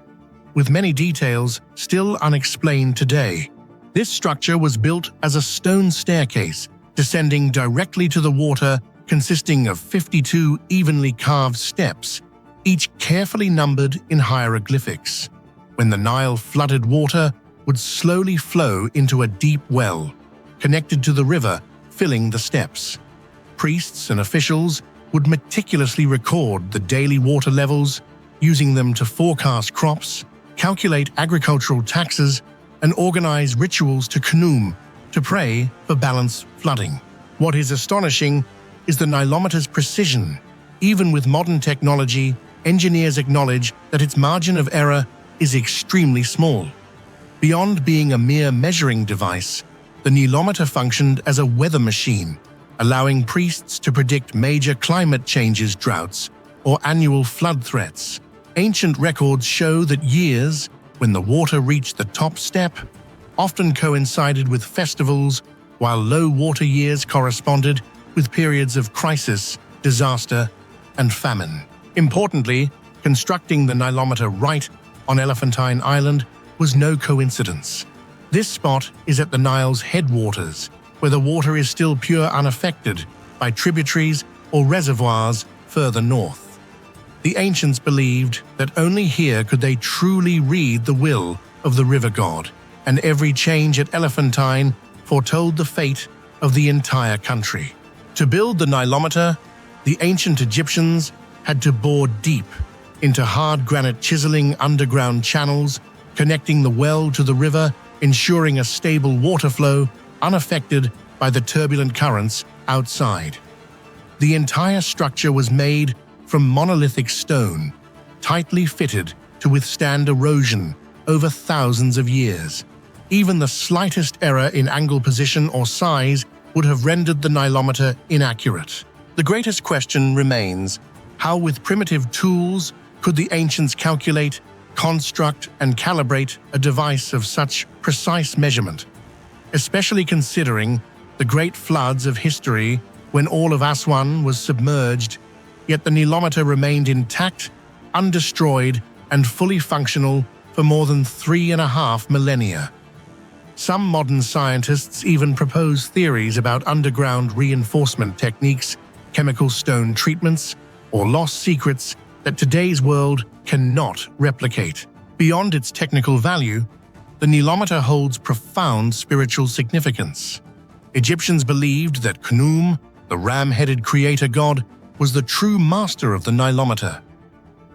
S1: with many details still unexplained today. This structure was built as a stone staircase, descending directly to the water, consisting of 52 evenly carved steps, each carefully numbered in hieroglyphics. When the Nile flooded, water would slowly flow into a deep well, connected to the river, filling the steps. Priests and officials would meticulously record the daily water levels, using them to forecast crops, calculate agricultural taxes, and organize rituals to Khnum, to pray for balanced flooding. What is astonishing is the Nilometer's precision. Even with modern technology, engineers acknowledge that its margin of error is extremely small. Beyond being a mere measuring device, the Nilometer functioned as a weather machine, allowing priests to predict major climate changes, droughts, or annual flood threats. Ancient records show that years when the water reached the top step often coincided with festivals, while low water years corresponded with periods of crisis, disaster, and famine. Importantly, constructing the Nilometer right on Elephantine Island was no coincidence. This spot is at the Nile's headwaters, where the water is still pure, unaffected by tributaries or reservoirs further north. The ancients believed that only here could they truly read the will of the river god, and every change at Elephantine foretold the fate of the entire country. To build the Nilometer, the ancient Egyptians had to bore deep into hard granite, chiseling underground channels, connecting the well to the river, ensuring a stable water flow unaffected by the turbulent currents outside. The entire structure was made from monolithic stone, tightly fitted to withstand erosion over thousands of years. Even the slightest error in angle, position, or size would have rendered the Nilometer inaccurate. The greatest question remains: how, with primitive tools, could the ancients calculate, construct, and calibrate a device of such precise measurement, especially considering the great floods of history when all of Aswan was submerged, yet the Nilometer remained intact, undestroyed, and fully functional for more than 3.5 millennia. Some modern scientists even propose theories about underground reinforcement techniques, chemical stone treatments, or lost secrets that today's world cannot replicate. Beyond its technical value, the Nilometer holds profound spiritual significance. Egyptians believed that Khnum, the ram-headed creator god, was the true master of the Nilometer.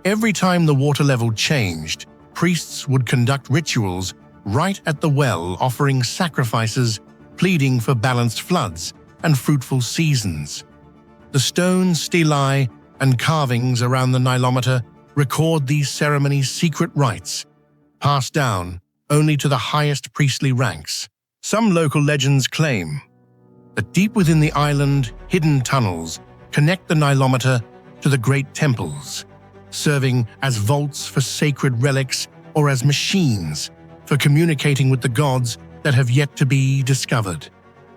S1: Every time the water level changed, priests would conduct rituals right at the well, offering sacrifices, pleading for balanced floods and fruitful seasons. The stone stelae and carvings around the Nilometer record these ceremonies' secret rites, passed down only to the highest priestly ranks. Some local legends claim that deep within the island, hidden tunnels connect the Nilometer to the great temples, serving as vaults for sacred relics or as machines for communicating with the gods that have yet to be discovered.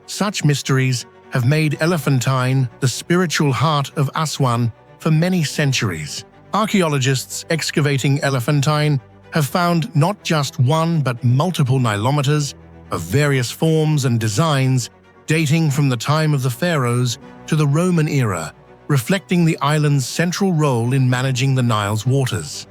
S1: Such mysteries have made Elephantine the spiritual heart of Aswan for many centuries. Archaeologists excavating Elephantine have found not just one but multiple Nilometers of various forms and designs dating from the time of the pharaohs to the Roman era, reflecting the island's central role in managing the Nile's waters.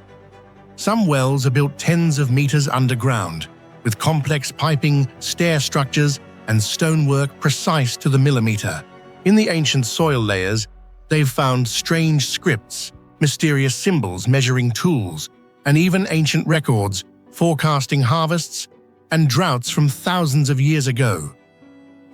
S1: Some wells are built tens of meters underground, with complex piping, stair structures, and stonework precise to the millimeter. In the ancient soil layers, they've found strange scripts, mysterious symbols measuring tools, and even ancient records forecasting harvests and droughts from thousands of years ago.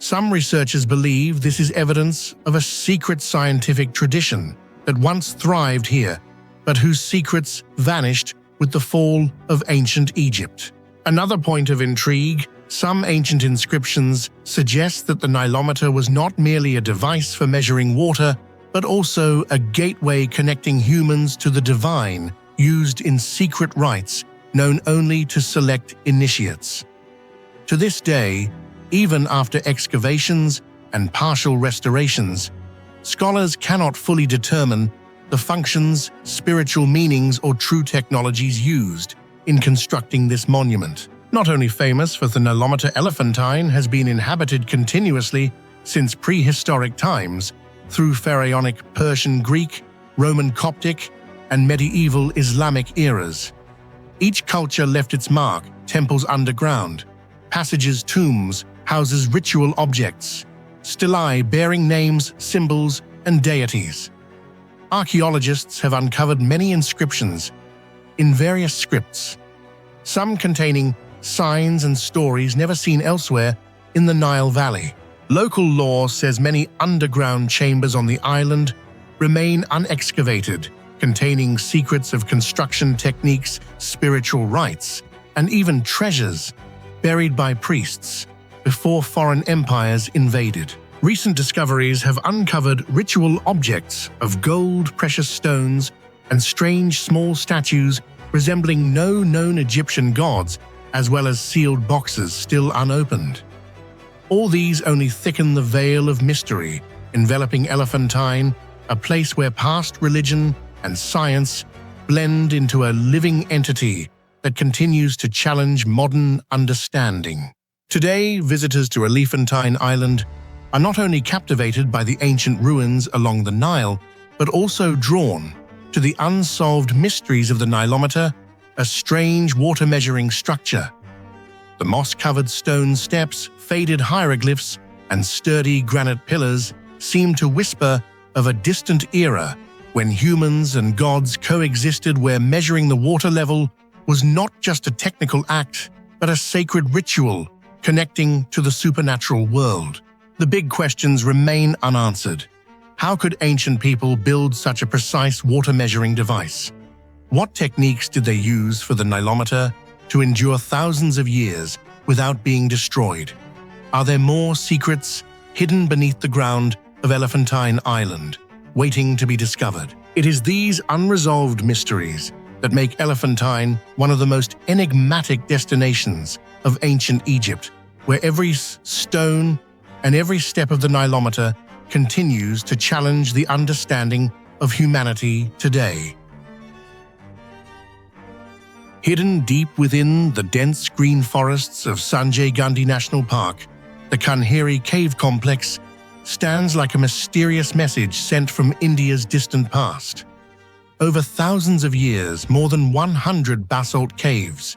S1: Some researchers believe this is evidence of a secret scientific tradition that once thrived here, but whose secrets vanished with the fall of ancient Egypt. Another point of intrigue, some ancient inscriptions suggest that the Nilometer was not merely a device for measuring water, but also a gateway connecting humans to the divine, used in secret rites known only to select initiates. To this day, even after excavations and partial restorations, scholars cannot fully determine the functions, spiritual meanings, or true technologies used in constructing this monument. Not only famous for the Nilometer, Elephantine has been inhabited continuously since prehistoric times through pharaonic Persian, Greek, Roman, Coptic, and medieval Islamic eras. Each culture left its mark: temples underground, passages, tombs, houses ritual objects, stelae bearing names, symbols, and deities. Archaeologists have uncovered many inscriptions in various scripts, some containing signs and stories never seen elsewhere in the Nile Valley. Local lore says many underground chambers on the island remain unexcavated, containing secrets of construction techniques, spiritual rites, and even treasures buried by priests before foreign empires invaded. Recent discoveries have uncovered ritual objects of gold, precious stones, and strange small statues resembling no known Egyptian gods, as well as sealed boxes still unopened. All these only thicken the veil of mystery enveloping Elephantine, a place where past religion and science blend into a living entity that continues to challenge modern understanding. Today, visitors to Elephantine Island are not only captivated by the ancient ruins along the Nile, but also drawn to the unsolved mysteries of the Nilometer, a strange water-measuring structure. The moss-covered stone steps, faded hieroglyphs, and sturdy granite pillars seem to whisper of a distant era when humans and gods coexisted, where measuring the water level was not just a technical act, but a sacred ritual connecting to the supernatural world. The big questions remain unanswered. How could ancient people build such a precise water-measuring device? What techniques did they use for the Nilometer to endure thousands of years without being destroyed? Are there more secrets hidden beneath the ground of Elephantine Island, waiting to be discovered? It is these unresolved mysteries that make Elephantine one of the most enigmatic destinations of ancient Egypt, where every stone and every step of the Nilometer continues to challenge the understanding of humanity today. Hidden deep within the dense green forests of Sanjay Gandhi National Park, the Kanheri cave complex stands like a mysterious message sent from India's distant past. Over thousands of years, more than 100 basalt caves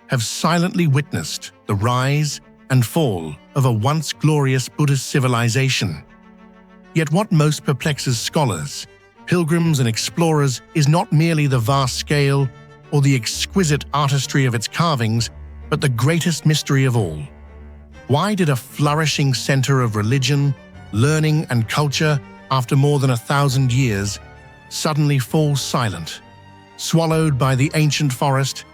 S1: have silently witnessed the rise and fall of a once glorious Buddhist civilization. Yet what most perplexes scholars, pilgrims and explorers is not merely the vast scale or the exquisite artistry of its carvings, but the greatest mystery of all. Why did a flourishing center of religion, learning and culture after more than 1,000 years suddenly fall silent, swallowed by the ancient forest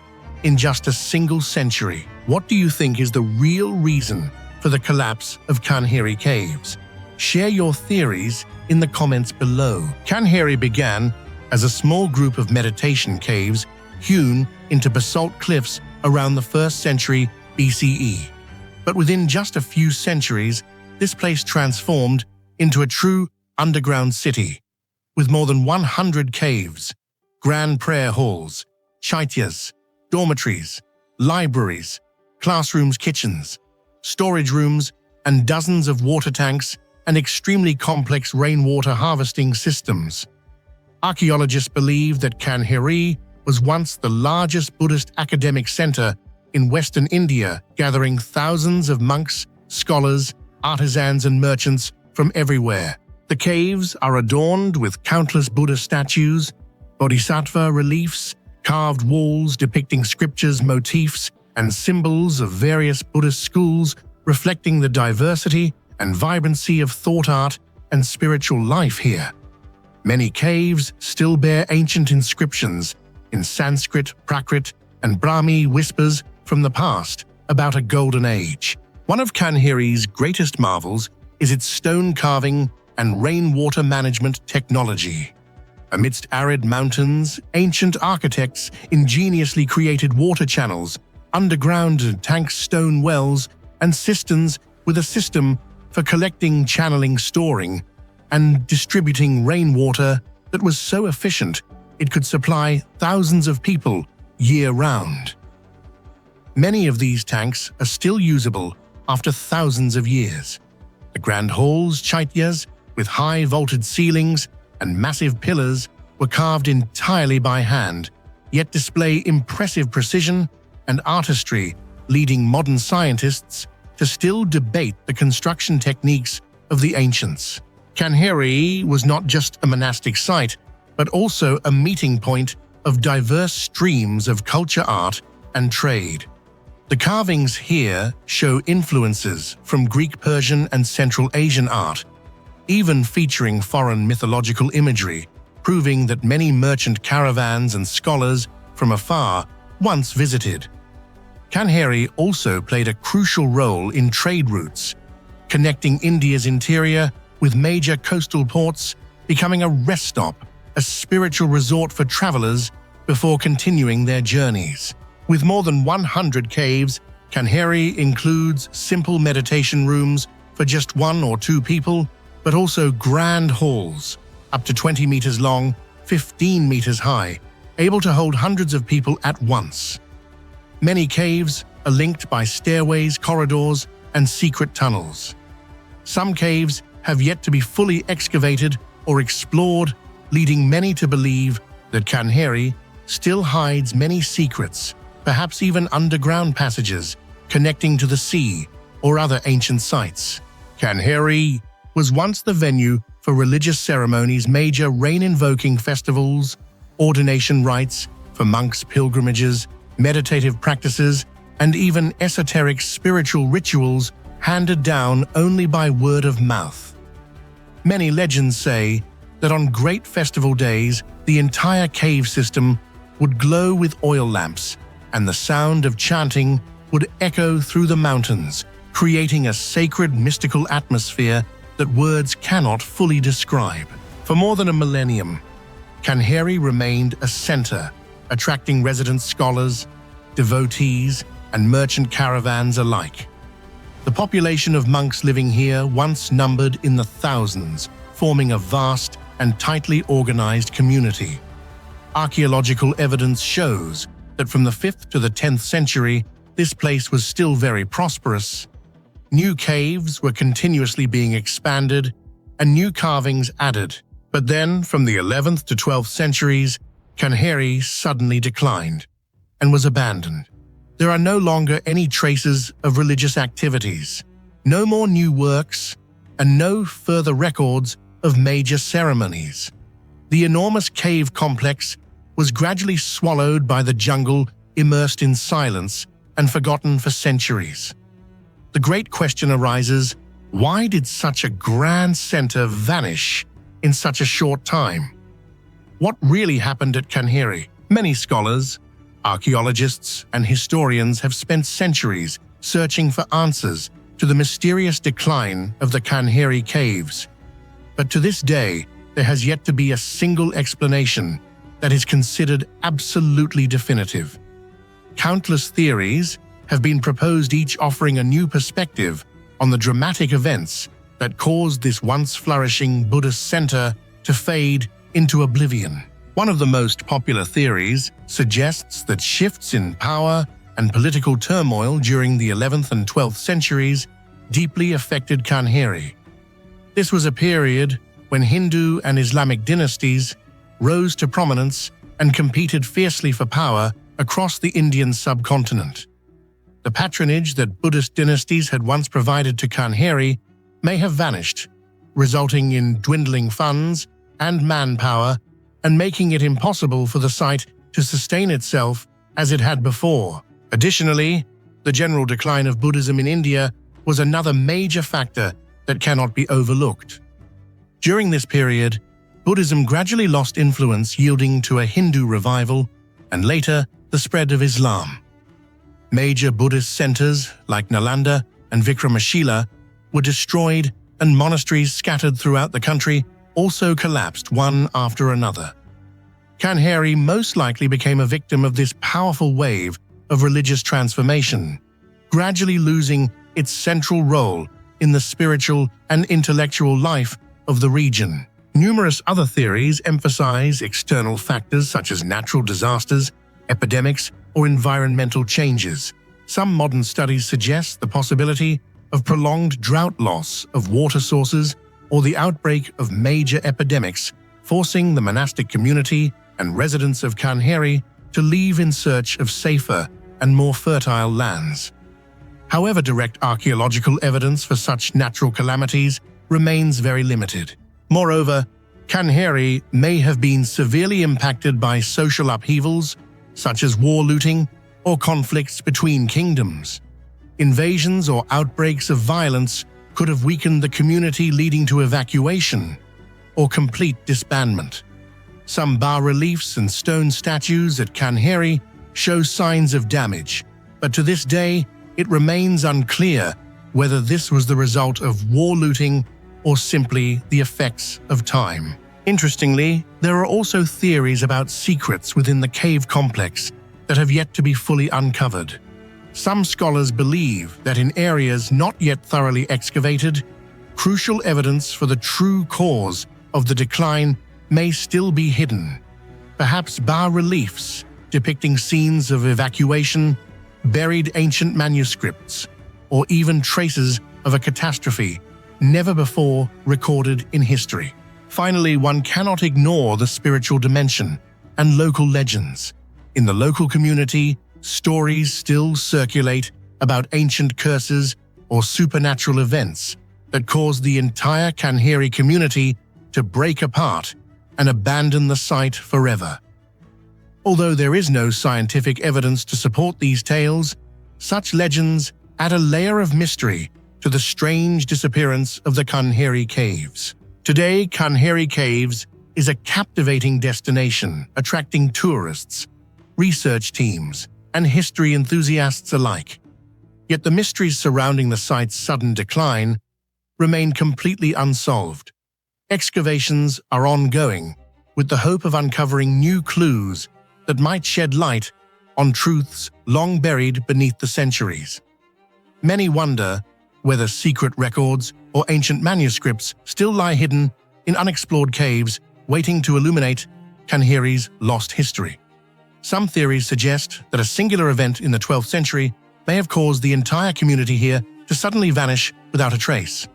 S1: in just a single century? What do you think is the real reason for the collapse of Kanheri caves? Share your theories in the comments below. Kanheri began as a small group of meditation caves hewn into basalt cliffs around the 1st century BCE. But within just a few centuries, this place transformed into a true underground city, with more than 100 caves, grand prayer halls, chaityas, dormitories, libraries, classrooms, kitchens, storage rooms, and dozens of water tanks and extremely complex rainwater harvesting systems. Archaeologists believe that Kanheri was once the largest Buddhist academic center in Western India, gathering thousands of monks, scholars, artisans, and merchants from everywhere. The caves are adorned with countless Buddha statues, bodhisattva reliefs, carved walls depicting scriptures, motifs, and symbols of various Buddhist schools, reflecting the diversity and vibrancy of thought, art, and spiritual life here. Many caves still bear ancient inscriptions in Sanskrit, Prakrit, and Brahmi, whispers from the past about a golden age. One of Kanheri's greatest marvels is its stone carving and rainwater management technology. Amidst arid mountains, ancient architects ingeniously created water channels, underground tank stone wells, and cisterns with a system for collecting, channeling, storing, and distributing rainwater that was so efficient it could supply thousands of people year-round. Many of these tanks are still usable after thousands of years. The grand halls, chaityas, with high vaulted ceilings and massive pillars, were carved entirely by hand, yet display impressive precision and artistry, leading modern scientists to still debate the construction techniques of the ancients. Kanheri was not just a monastic site, but also a meeting point of diverse streams of culture, art, and trade. The carvings here show influences from Greek, Persian, and Central Asian art, even featuring foreign mythological imagery, proving that many merchant caravans and scholars from afar once visited. Kanheri also played a crucial role in trade routes, connecting India's interior with major coastal ports, becoming a rest stop, a spiritual resort for travelers before continuing their journeys. With more than 100 caves, Kanheri includes simple meditation rooms for just 1 or 2 people, but also grand halls, up to 20 meters long, 15 meters high, able to hold hundreds of people at once. Many caves are linked by stairways, corridors, and secret tunnels. Some caves have yet to be fully excavated or explored, leading many to believe that Kanheri still hides many secrets, perhaps even underground passages connecting to the sea or other ancient sites. Kanheri was once the venue for religious ceremonies, major rain-invoking festivals, ordination rites for monks, pilgrimages, meditative practices, and even esoteric spiritual rituals handed down only by word of mouth. Many legends say that on great festival days, the entire cave system would glow with oil lamps, and the sound of chanting would echo through the mountains, creating a sacred, mystical atmosphere that words cannot fully describe. For more than a millennium, Kanheri remained a center, attracting resident scholars, devotees, and merchant caravans alike. The population of monks living here once numbered in the thousands, forming a vast and tightly organized community. Archaeological evidence shows that from the 5th to the 10th century, this place was still very prosperous. New caves were continuously being expanded and new carvings added. But then, from the 11th to 12th centuries, Kanheri suddenly declined and was abandoned. There are no longer any traces of religious activities, no more new works, and no further records of major ceremonies. The enormous cave complex was gradually swallowed by the jungle, immersed in silence and forgotten for centuries. The great question arises, why did such a grand center vanish in such a short time? What really happened at Kanheri? Many scholars, archaeologists, and historians have spent centuries searching for answers to the mysterious decline of the Kanheri caves. But to this day, there has yet to be a single explanation that is considered absolutely definitive. Countless theories have been proposed, each offering a new perspective on the dramatic events that caused this once flourishing Buddhist center to fade into oblivion. One of the most popular theories suggests that shifts in power and political turmoil during the 11th and 12th centuries deeply affected Kanheri. This was a period when Hindu and Islamic dynasties rose to prominence and competed fiercely for power across the Indian subcontinent. The patronage that Buddhist dynasties had once provided to Kanheri may have vanished, resulting in dwindling funds and manpower and making it impossible for the site to sustain itself as it had before. Additionally, the general decline of Buddhism in India was another major factor that cannot be overlooked. During this period, Buddhism gradually lost influence, yielding to a Hindu revival and later the spread of Islam. Major Buddhist centers like Nalanda and Vikramashila were destroyed, and monasteries scattered throughout the country also collapsed one after another. Kanheri most likely became a victim of this powerful wave of religious transformation, gradually losing its central role in the spiritual and intellectual life of the region. Numerous other theories emphasize external factors such as natural disasters, epidemics, or environmental changes. Some modern studies suggest the possibility of prolonged drought, loss of water sources, or the outbreak of major epidemics, forcing the monastic community and residents of Kanheri to leave in search of safer and more fertile lands. However, direct archaeological evidence for such natural calamities remains very limited. Moreover, Kanheri may have been severely impacted by social upheavals, such as war, looting, or conflicts between kingdoms. Invasions or outbreaks of violence could have weakened the community, leading to evacuation or complete disbandment. Some bas-reliefs and stone statues at Kanheri show signs of damage, but to this day, it remains unclear whether this was the result of war, looting, or simply the effects of time. Interestingly, there are also theories about secrets within the cave complex that have yet to be fully uncovered. Some scholars believe that in areas not yet thoroughly excavated, crucial evidence for the true cause of the decline may still be hidden. Perhaps bas-reliefs depicting scenes of evacuation, buried ancient manuscripts, or even traces of a catastrophe never before recorded in history. Finally, one cannot ignore the spiritual dimension and local legends. In the local community, stories still circulate about ancient curses or supernatural events that caused the entire Kanheri community to break apart and abandon the site forever. Although there is no scientific evidence to support these tales, such legends add a layer of mystery to the strange disappearance of the Kanheri caves. Today, Kanheri Caves is a captivating destination, attracting tourists, research teams, and history enthusiasts alike. Yet the mysteries surrounding the site's sudden decline remain completely unsolved. Excavations are ongoing, with the hope of uncovering new clues that might shed light on truths long buried beneath the centuries. Many wonder whether secret records or ancient manuscripts still lie hidden in unexplored caves, waiting to illuminate Kanheri's lost history. Some theories suggest that a singular event in the 12th century may have caused the entire community here to suddenly vanish without a trace.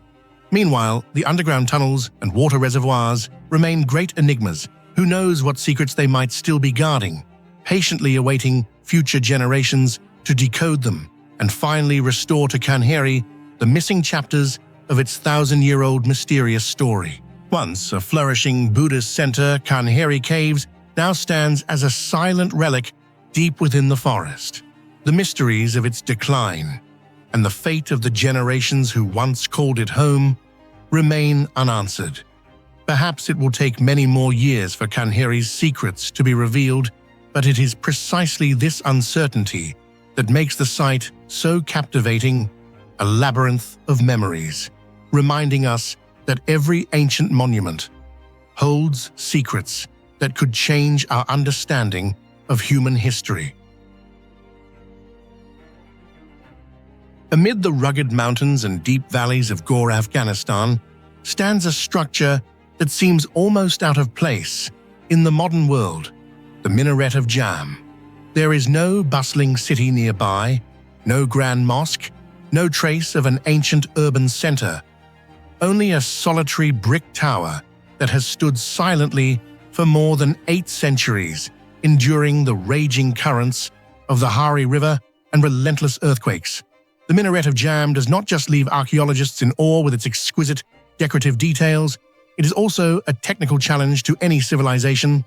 S1: Meanwhile, the underground tunnels and water reservoirs remain great enigmas. Who knows what secrets they might still be guarding, patiently awaiting future generations to decode them and finally restore to Kanheri the missing chapters of its 1,000-year-old mysterious story. Once a flourishing Buddhist center, Kanheri Caves now stands as a silent relic deep within the forest. The mysteries of its decline and the fate of the generations who once called it home remain unanswered. Perhaps it will take many more years for Kanheri's secrets to be revealed, but it is precisely this uncertainty that makes the site so captivating, a labyrinth of memories, reminding us that every ancient monument holds secrets that could change our understanding of human history. Amid the rugged mountains and deep valleys of Ghor, Afghanistan, stands a structure that seems almost out of place in the modern world, the Minaret of Jam. There is no bustling city nearby, no grand mosque, no trace of an ancient urban center, only a solitary brick tower that has stood silently for more than 8 centuries, enduring the raging currents of the Hari River and relentless earthquakes. The Minaret of Jam does not just leave archaeologists in awe with its exquisite decorative details, it is also a technical challenge to any civilization.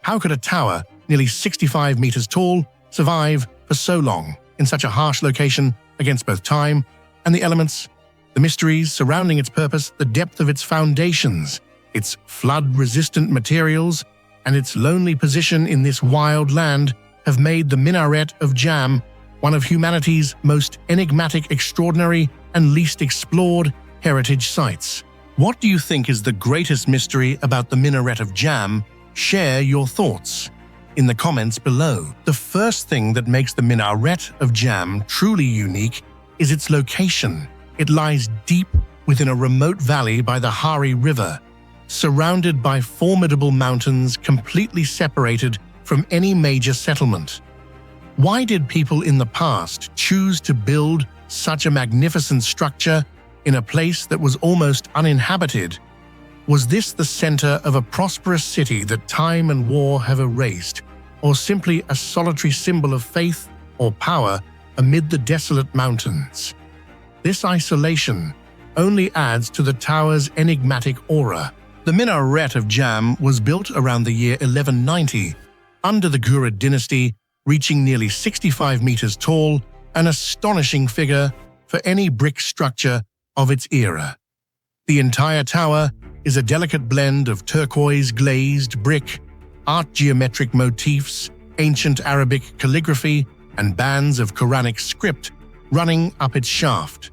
S1: How could a tower nearly 65 meters tall survive for so long in such a harsh location against both time and the elements? The mysteries surrounding its purpose, the depth of its foundations, its flood-resistant materials, and its lonely position in this wild land have made the Minaret of Jam one of humanity's most enigmatic, extraordinary, and least explored heritage sites. What do you think is the greatest mystery about the Minaret of Jam? Share your thoughts in the comments below. The first thing that makes the Minaret of Jam truly unique is its location. It lies deep within a remote valley by the Hari River, surrounded by formidable mountains completely separated from any major settlement. Why did people in the past choose to build such a magnificent structure in a place that was almost uninhabited? Was this the center of a prosperous city that time and war have erased, or simply a solitary symbol of faith or power amid the desolate mountains? This isolation only adds to the tower's enigmatic aura. The Minaret of Jam was built around the year 1190 under the Ghurid dynasty, reaching nearly 65 meters tall, an astonishing figure for any brick structure of its era. The entire tower is a delicate blend of turquoise glazed brick, art geometric motifs, ancient Arabic calligraphy, and bands of Quranic script running up its shaft.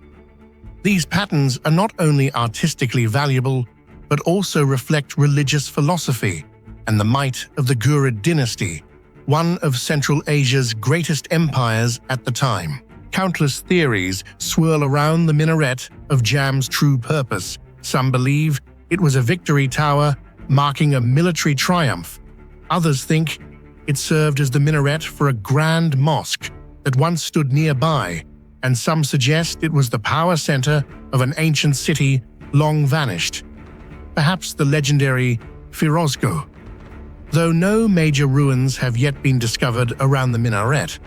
S1: These patterns are not only artistically valuable, but also reflect religious philosophy and the might of the Ghurid dynasty, one of Central Asia's greatest empires at the time. Countless theories swirl around the Minaret of Jam's true purpose. Some believe it was a victory tower marking a military triumph. Others think it served as the minaret for a grand mosque that once stood nearby, and some suggest it was the power center of an ancient city long vanished, perhaps the legendary Firozkoh. Though no major ruins have yet been discovered around the minaret,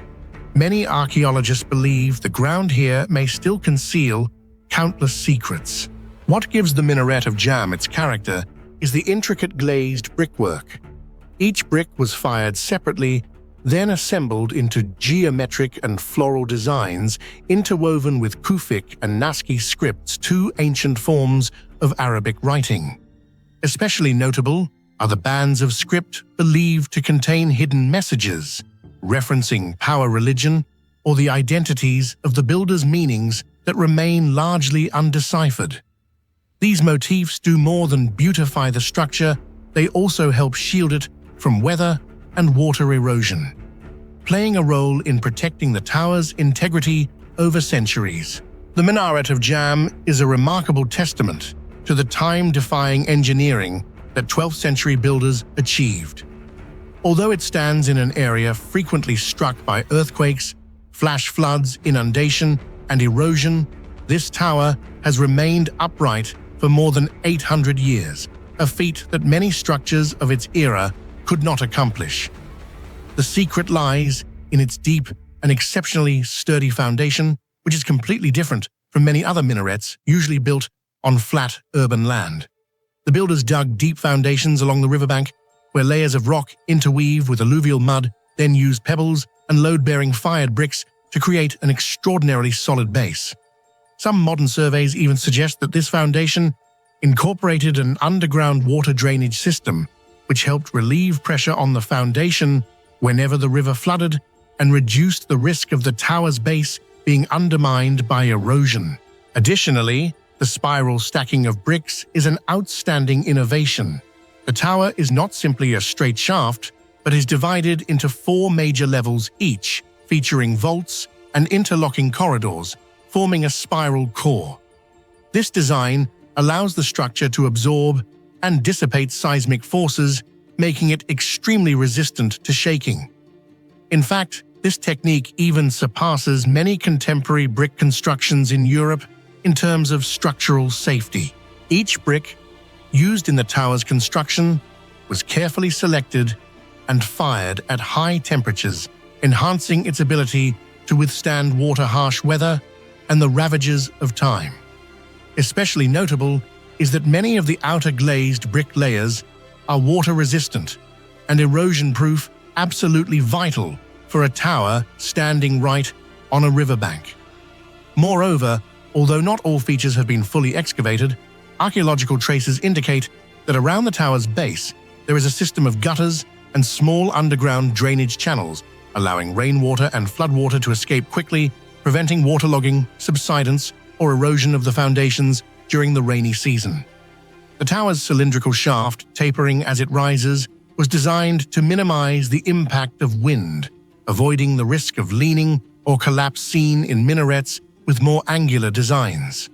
S1: many archaeologists believe the ground here may still conceal countless secrets. What gives the Minaret of Jam its character is the intricate glazed brickwork. Each brick was fired separately, then assembled into geometric and floral designs interwoven with Kufic and Naskhi scripts, 2 ancient forms of Arabic writing. Especially notable are the bands of script believed to contain hidden messages, referencing power religion or the identities of the builders' meanings that remain largely undeciphered. These motifs do more than beautify the structure, they also help shield it from weather and water erosion, playing a role in protecting the tower's integrity over centuries. The Minaret of Jam is a remarkable testament to the time-defying engineering that 12th century builders achieved. Although it stands in an area frequently struck by earthquakes, flash floods, inundation, and erosion, this tower has remained upright for more than 800 years, a feat that many structures of its era could not accomplish. The secret lies in its deep and exceptionally sturdy foundation, which is completely different from many other minarets usually built on flat urban land. The builders dug deep foundations along the riverbank, where layers of rock interweave with alluvial mud, then used pebbles and load-bearing fired bricks to create an extraordinarily solid base. Some modern surveys even suggest that this foundation incorporated an underground water drainage system, which helped relieve pressure on the foundation whenever the river flooded and reduced the risk of the tower's base being undermined by erosion. Additionally, the spiral stacking of bricks is an outstanding innovation. The tower is not simply a straight shaft, but is divided into 4 major levels each, featuring vaults and interlocking corridors, forming a spiral core. This design allows the structure to absorb and dissipate seismic forces, making it extremely resistant to shaking. In fact, this technique even surpasses many contemporary brick constructions in Europe in terms of structural safety. Each brick used in the tower's construction was carefully selected and fired at high temperatures, enhancing its ability to withstand water-harsh weather and the ravages of time. Especially notable is that many of the outer glazed brick layers are water-resistant and erosion-proof, absolutely vital for a tower standing right on a riverbank. Moreover, although not all features have been fully excavated, archaeological traces indicate that around the tower's base there is a system of gutters and small underground drainage channels, allowing rainwater and floodwater to escape quickly, preventing waterlogging, subsidence, or erosion of the foundations during the rainy season. The tower's cylindrical shaft, tapering as it rises, was designed to minimize the impact of wind, avoiding the risk of leaning or collapse seen in minarets with more angular designs.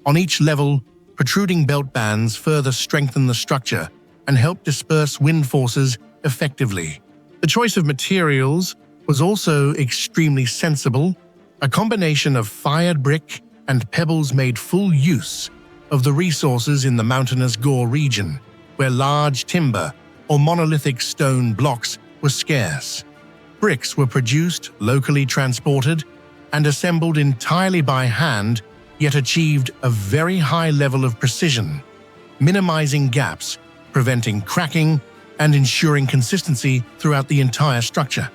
S1: On each level, protruding belt bands further strengthen the structure and help disperse wind forces effectively. The choice of materials was also extremely sensible. A combination of fired brick and pebbles made full use of the resources in the mountainous Gore region, where large timber or monolithic stone blocks were scarce. Bricks were produced, locally transported, and assembled entirely by hand, yet achieved a very high level of precision, minimizing gaps, preventing cracking, and ensuring consistency throughout the entire structure.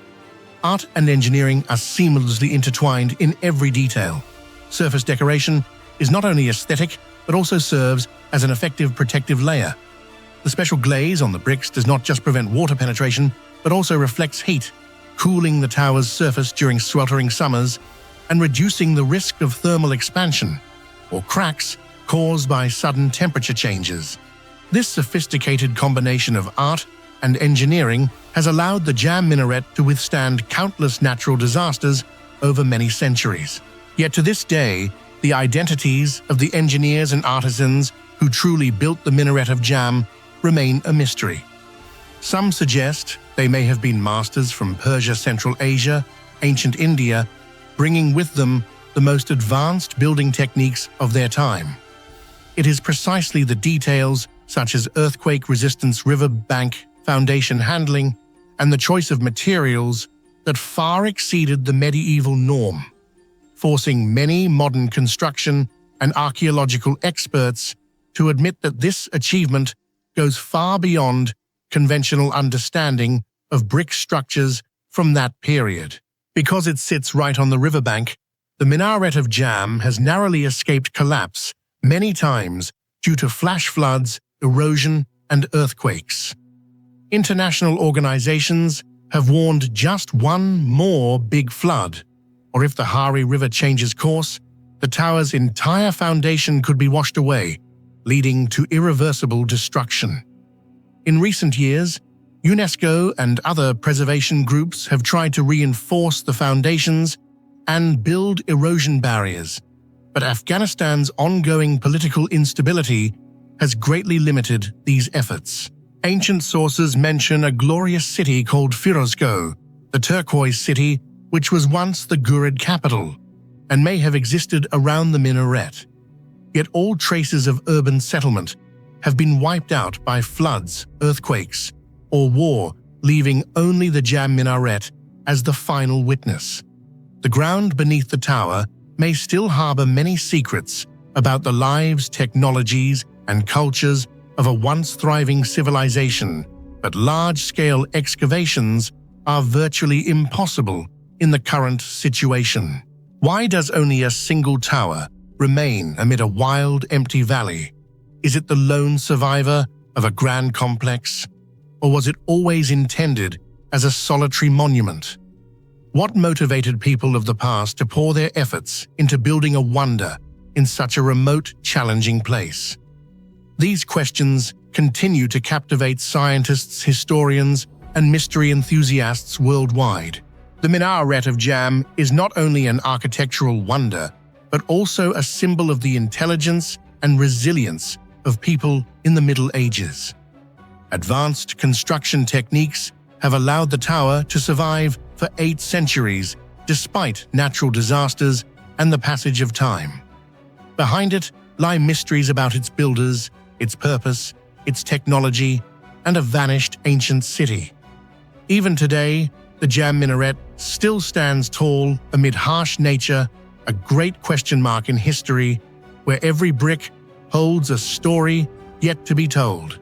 S1: Art and engineering are seamlessly intertwined in every detail. Surface decoration is not only aesthetic, but also serves as an effective protective layer. The special glaze on the bricks does not just prevent water penetration, but also reflects heat, cooling the tower's surface during sweltering summers and reducing the risk of thermal expansion or cracks caused by sudden temperature changes. This sophisticated combination of art and engineering has allowed the Jam minaret to withstand countless natural disasters over many centuries. Yet to this day, the identities of the engineers and artisans who truly built the Minaret of Jam remain a mystery. Some suggest they may have been masters from Persia, Central Asia, ancient India, bringing with them the most advanced building techniques of their time. It is precisely the details such as earthquake-resistance riverbank foundation handling and the choice of materials that far exceeded the medieval norm, forcing many modern construction and archaeological experts to admit that this achievement goes far beyond conventional understanding of brick structures from that period. Because it sits right on the riverbank, the Minaret of Jam has narrowly escaped collapse many times due to flash floods, erosion, and earthquakes. International organizations have warned just one more big flood, or if the Hari River changes course, the tower's entire foundation could be washed away, leading to irreversible destruction. In recent years, UNESCO and other preservation groups have tried to reinforce the foundations and build erosion barriers, but Afghanistan's ongoing political instability has greatly limited these efforts. Ancient sources mention a glorious city called Firozkoh, the turquoise city which was once the Ghurid capital, and may have existed around the minaret. Yet all traces of urban settlement have been wiped out by floods, earthquakes, or war, leaving only the Jam minaret as the final witness. The ground beneath the tower may still harbor many secrets about the lives, technologies, and cultures of a once thriving civilization, but large-scale excavations are virtually impossible in the current situation. Why does only a single tower remain amid a wild, empty valley? Is it the lone survivor of a grand complex? Or was it always intended as a solitary monument? What motivated people of the past to pour their efforts into building a wonder in such a remote, challenging place? These questions continue to captivate scientists, historians, and mystery enthusiasts worldwide. The Minaret of Jam is not only an architectural wonder, but also a symbol of the intelligence and resilience of people in the Middle Ages. Advanced construction techniques have allowed the tower to survive for 8 centuries despite natural disasters and the passage of time. Behind it lie mysteries about its builders, its purpose, its technology, and a vanished ancient city. Even today, the Jam minaret still stands tall amid harsh nature, a great question mark in history, where every brick holds a story yet to be told.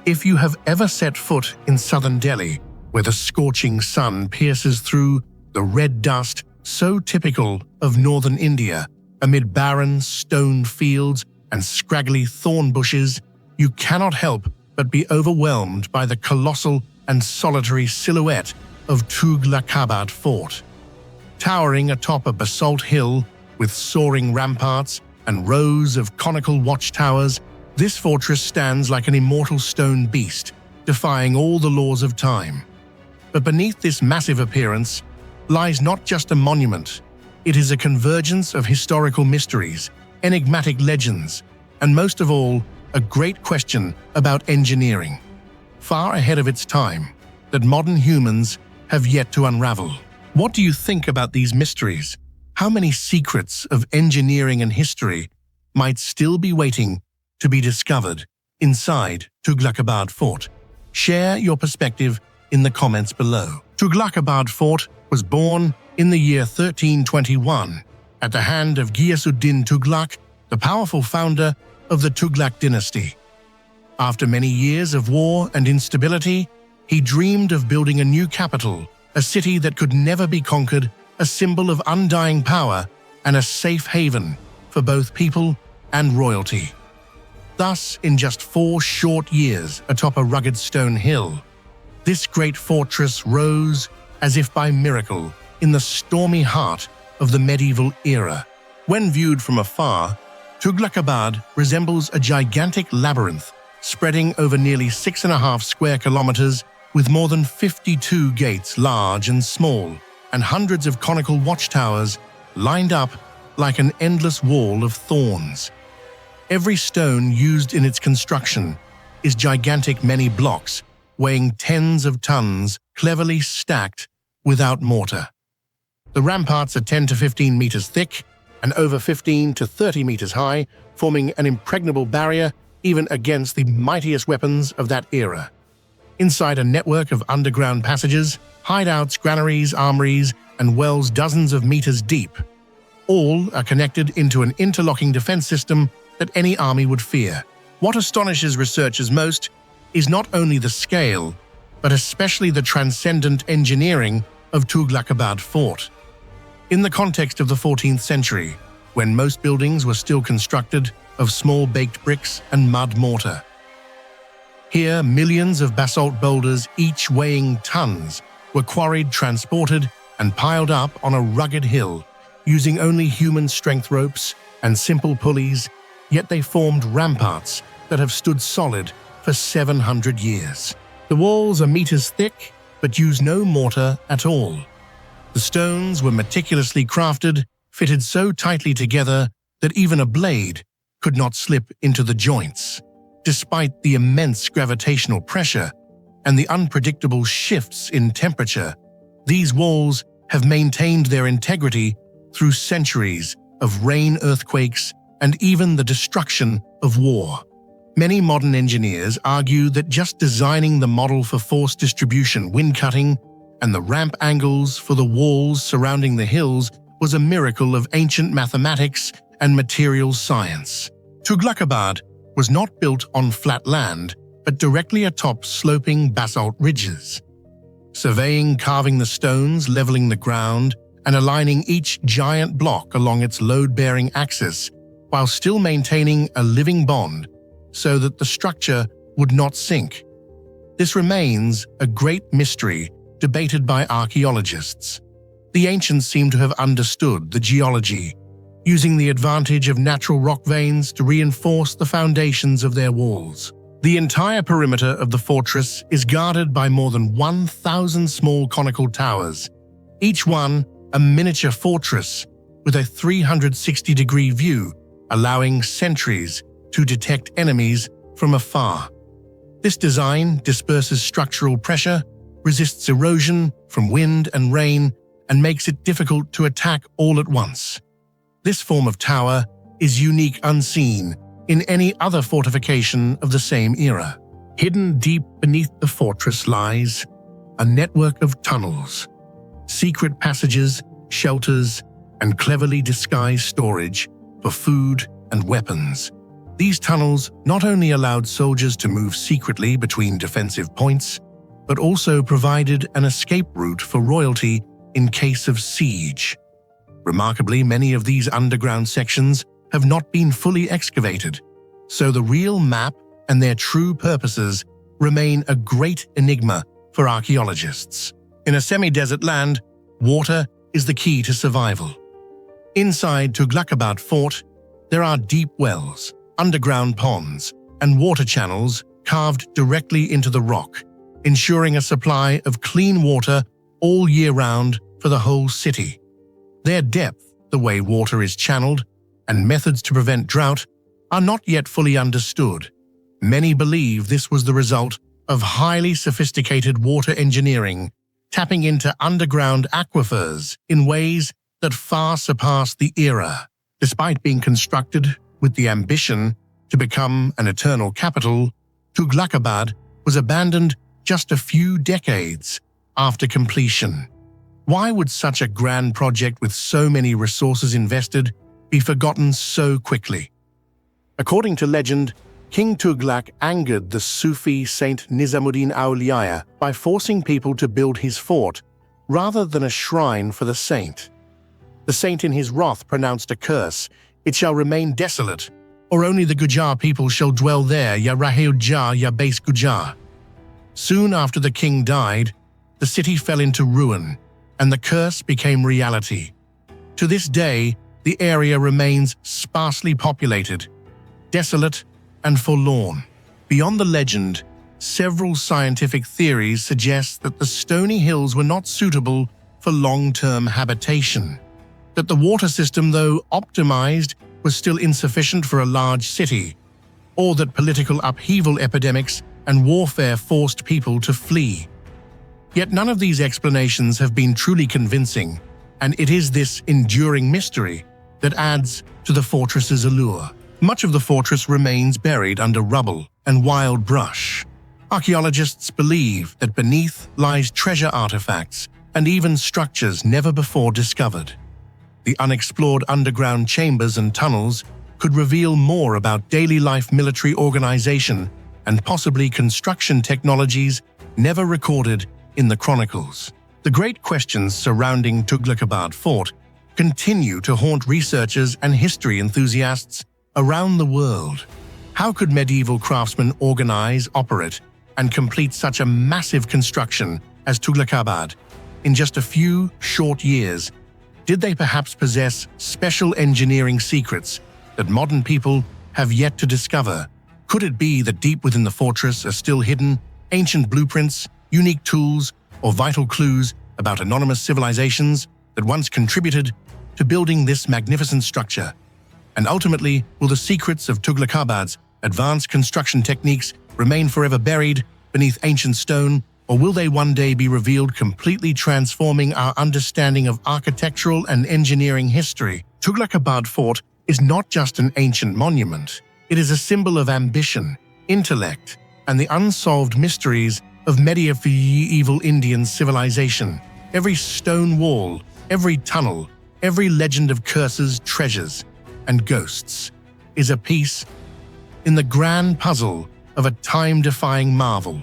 S1: If you have ever set foot in southern Delhi, where the scorching sun pierces through the red dust so typical of northern India, amid barren stone fields and scraggly thorn bushes, you cannot help but be overwhelmed by the colossal and solitary silhouette of Tughlaqabad Fort. Towering atop a basalt hill with soaring ramparts and rows of conical watchtowers, this fortress stands like an immortal stone beast, defying all the laws of time. But beneath this massive appearance lies not just a monument. It is a convergence of historical mysteries, enigmatic legends, and most of all, a great question about engineering, far ahead of its time, that modern humans have yet to unravel. What do you think about these mysteries? How many secrets of engineering and history might still be waiting to be discovered inside Tughlaqabad Fort? Share your perspective in the comments below. Tughlaqabad Fort was born in the year 1321 at the hand of Ghiyasuddin Tughlaq, the powerful founder of the Tughlaq dynasty. After many years of war and instability, he dreamed of building a new capital, a city that could never be conquered, a symbol of undying power and a safe haven for both people and royalty. Thus, in just 4 short years atop a rugged stone hill, this great fortress rose as if by miracle in the stormy heart of the medieval era. When viewed from afar, Tughlaqabad resembles a gigantic labyrinth spreading over nearly 6.5 square kilometers, with more than 52 gates, large and small, and hundreds of conical watchtowers lined up like an endless wall of thorns. Every stone used in its construction is gigantic, many blocks, weighing tens of tons, cleverly stacked without mortar. The ramparts are 10 to 15 meters thick and over 15 to 30 meters high, forming an impregnable barrier even against the mightiest weapons of that era. Inside a network of underground passages, hideouts, granaries, armories, and wells dozens of meters deep. All are connected into an interlocking defense system that any army would fear. What astonishes researchers most is not only the scale, but especially the transcendent engineering of Tughlaqabad Fort. In the context of the 14th century, when most buildings were still constructed of small baked bricks and mud mortar, here millions of basalt boulders, each weighing tons, were quarried, transported, and piled up on a rugged hill, using only human strength ropes and simple pulleys, yet they formed ramparts that have stood solid for 700 years. The walls are meters thick, but use no mortar at all. The stones were meticulously crafted, fitted so tightly together that even a blade could not slip into the joints. Despite the immense gravitational pressure and the unpredictable shifts in temperature, these walls have maintained their integrity through centuries of rain, earthquakes, and even the destruction of war. Many modern engineers argue that just designing the model for force distribution, wind cutting, and the ramp angles for the walls surrounding the hills was a miracle of ancient mathematics and materials science. Tughlaqabad was not built on flat land, but directly atop sloping basalt ridges. Surveying, carving the stones, leveling the ground, and aligning each giant block along its load-bearing axis, while still maintaining a living bond so that the structure would not sink. This remains a great mystery debated by archaeologists. The ancients seem to have understood the geology, using the advantage of natural rock veins to reinforce the foundations of their walls. The entire perimeter of the fortress is guarded by more than 1,000 small conical towers, each one a miniature fortress with a 360-degree view, allowing sentries to detect enemies from afar. This design disperses structural pressure, resists erosion from wind and rain, and makes it difficult to attack all at once. This form of tower is unique, unseen in any other fortification of the same era. Hidden deep beneath the fortress lies a network of tunnels, secret passages, shelters, and cleverly disguised storage for food and weapons. These tunnels not only allowed soldiers to move secretly between defensive points, but also provided an escape route for royalty in case of siege. Remarkably, many of these underground sections have not been fully excavated, so the real map and their true purposes remain a great enigma for archaeologists. In a semi-desert land, water is the key to survival. Inside Tughlaqabad Fort, there are deep wells, underground ponds, and water channels carved directly into the rock, ensuring a supply of clean water all year round for the whole city. Their depth, the way water is channeled, and methods to prevent drought are not yet fully understood. Many believe this was the result of highly sophisticated water engineering, tapping into underground aquifers in ways that far surpass the era. Despite being constructed with the ambition to become an eternal capital, Tughlaqabad was abandoned just a few decades after completion. Why would such a grand project with so many resources invested be forgotten so quickly? According to legend, King Tughlaq angered the Sufi Saint Nizamuddin Awliya by forcing people to build his fort rather than a shrine for the saint. The saint in his wrath pronounced a curse: "It shall remain desolate, or only the Gujar people shall dwell there, ya Rahil Jar ya base Gujar." Soon after the king died, the city fell into ruin, and the curse became reality. To this day, the area remains sparsely populated, desolate, and forlorn. Beyond the legend, several scientific theories suggest that the stony hills were not suitable for long-term habitation, that the water system, though optimized, was still insufficient for a large city, or that political upheaval, epidemics, and warfare forced people to flee. Yet none of these explanations have been truly convincing, and it is this enduring mystery that adds to the fortress's allure. Much of the fortress remains buried under rubble and wild brush. Archaeologists believe that beneath lies treasure artifacts and even structures never before discovered. The unexplored underground chambers and tunnels could reveal more about daily life, military organization, and possibly construction technologies never recorded in the chronicles. The great questions surrounding Tughlaqabad Fort continue to haunt researchers and history enthusiasts around the world. How could medieval craftsmen organize, operate, and complete such a massive construction as Tughlaqabad in just a few short years? Did they perhaps possess special engineering secrets that modern people have yet to discover? Could it be that deep within the fortress are still hidden ancient blueprints, unique tools, or vital clues about anonymous civilizations that once contributed to building this magnificent structure? And ultimately, will the secrets of Tughlaqabad's advanced construction techniques remain forever buried beneath ancient stone, or will they one day be revealed, completely transforming our understanding of architectural and engineering history? Tughlaqabad Fort is not just an ancient monument. It is a symbol of ambition, intellect, and the unsolved mysteries of medieval Indian civilization. Every stone wall, every tunnel, every legend of curses, treasures, and ghosts is a piece in the grand puzzle of a time-defying marvel.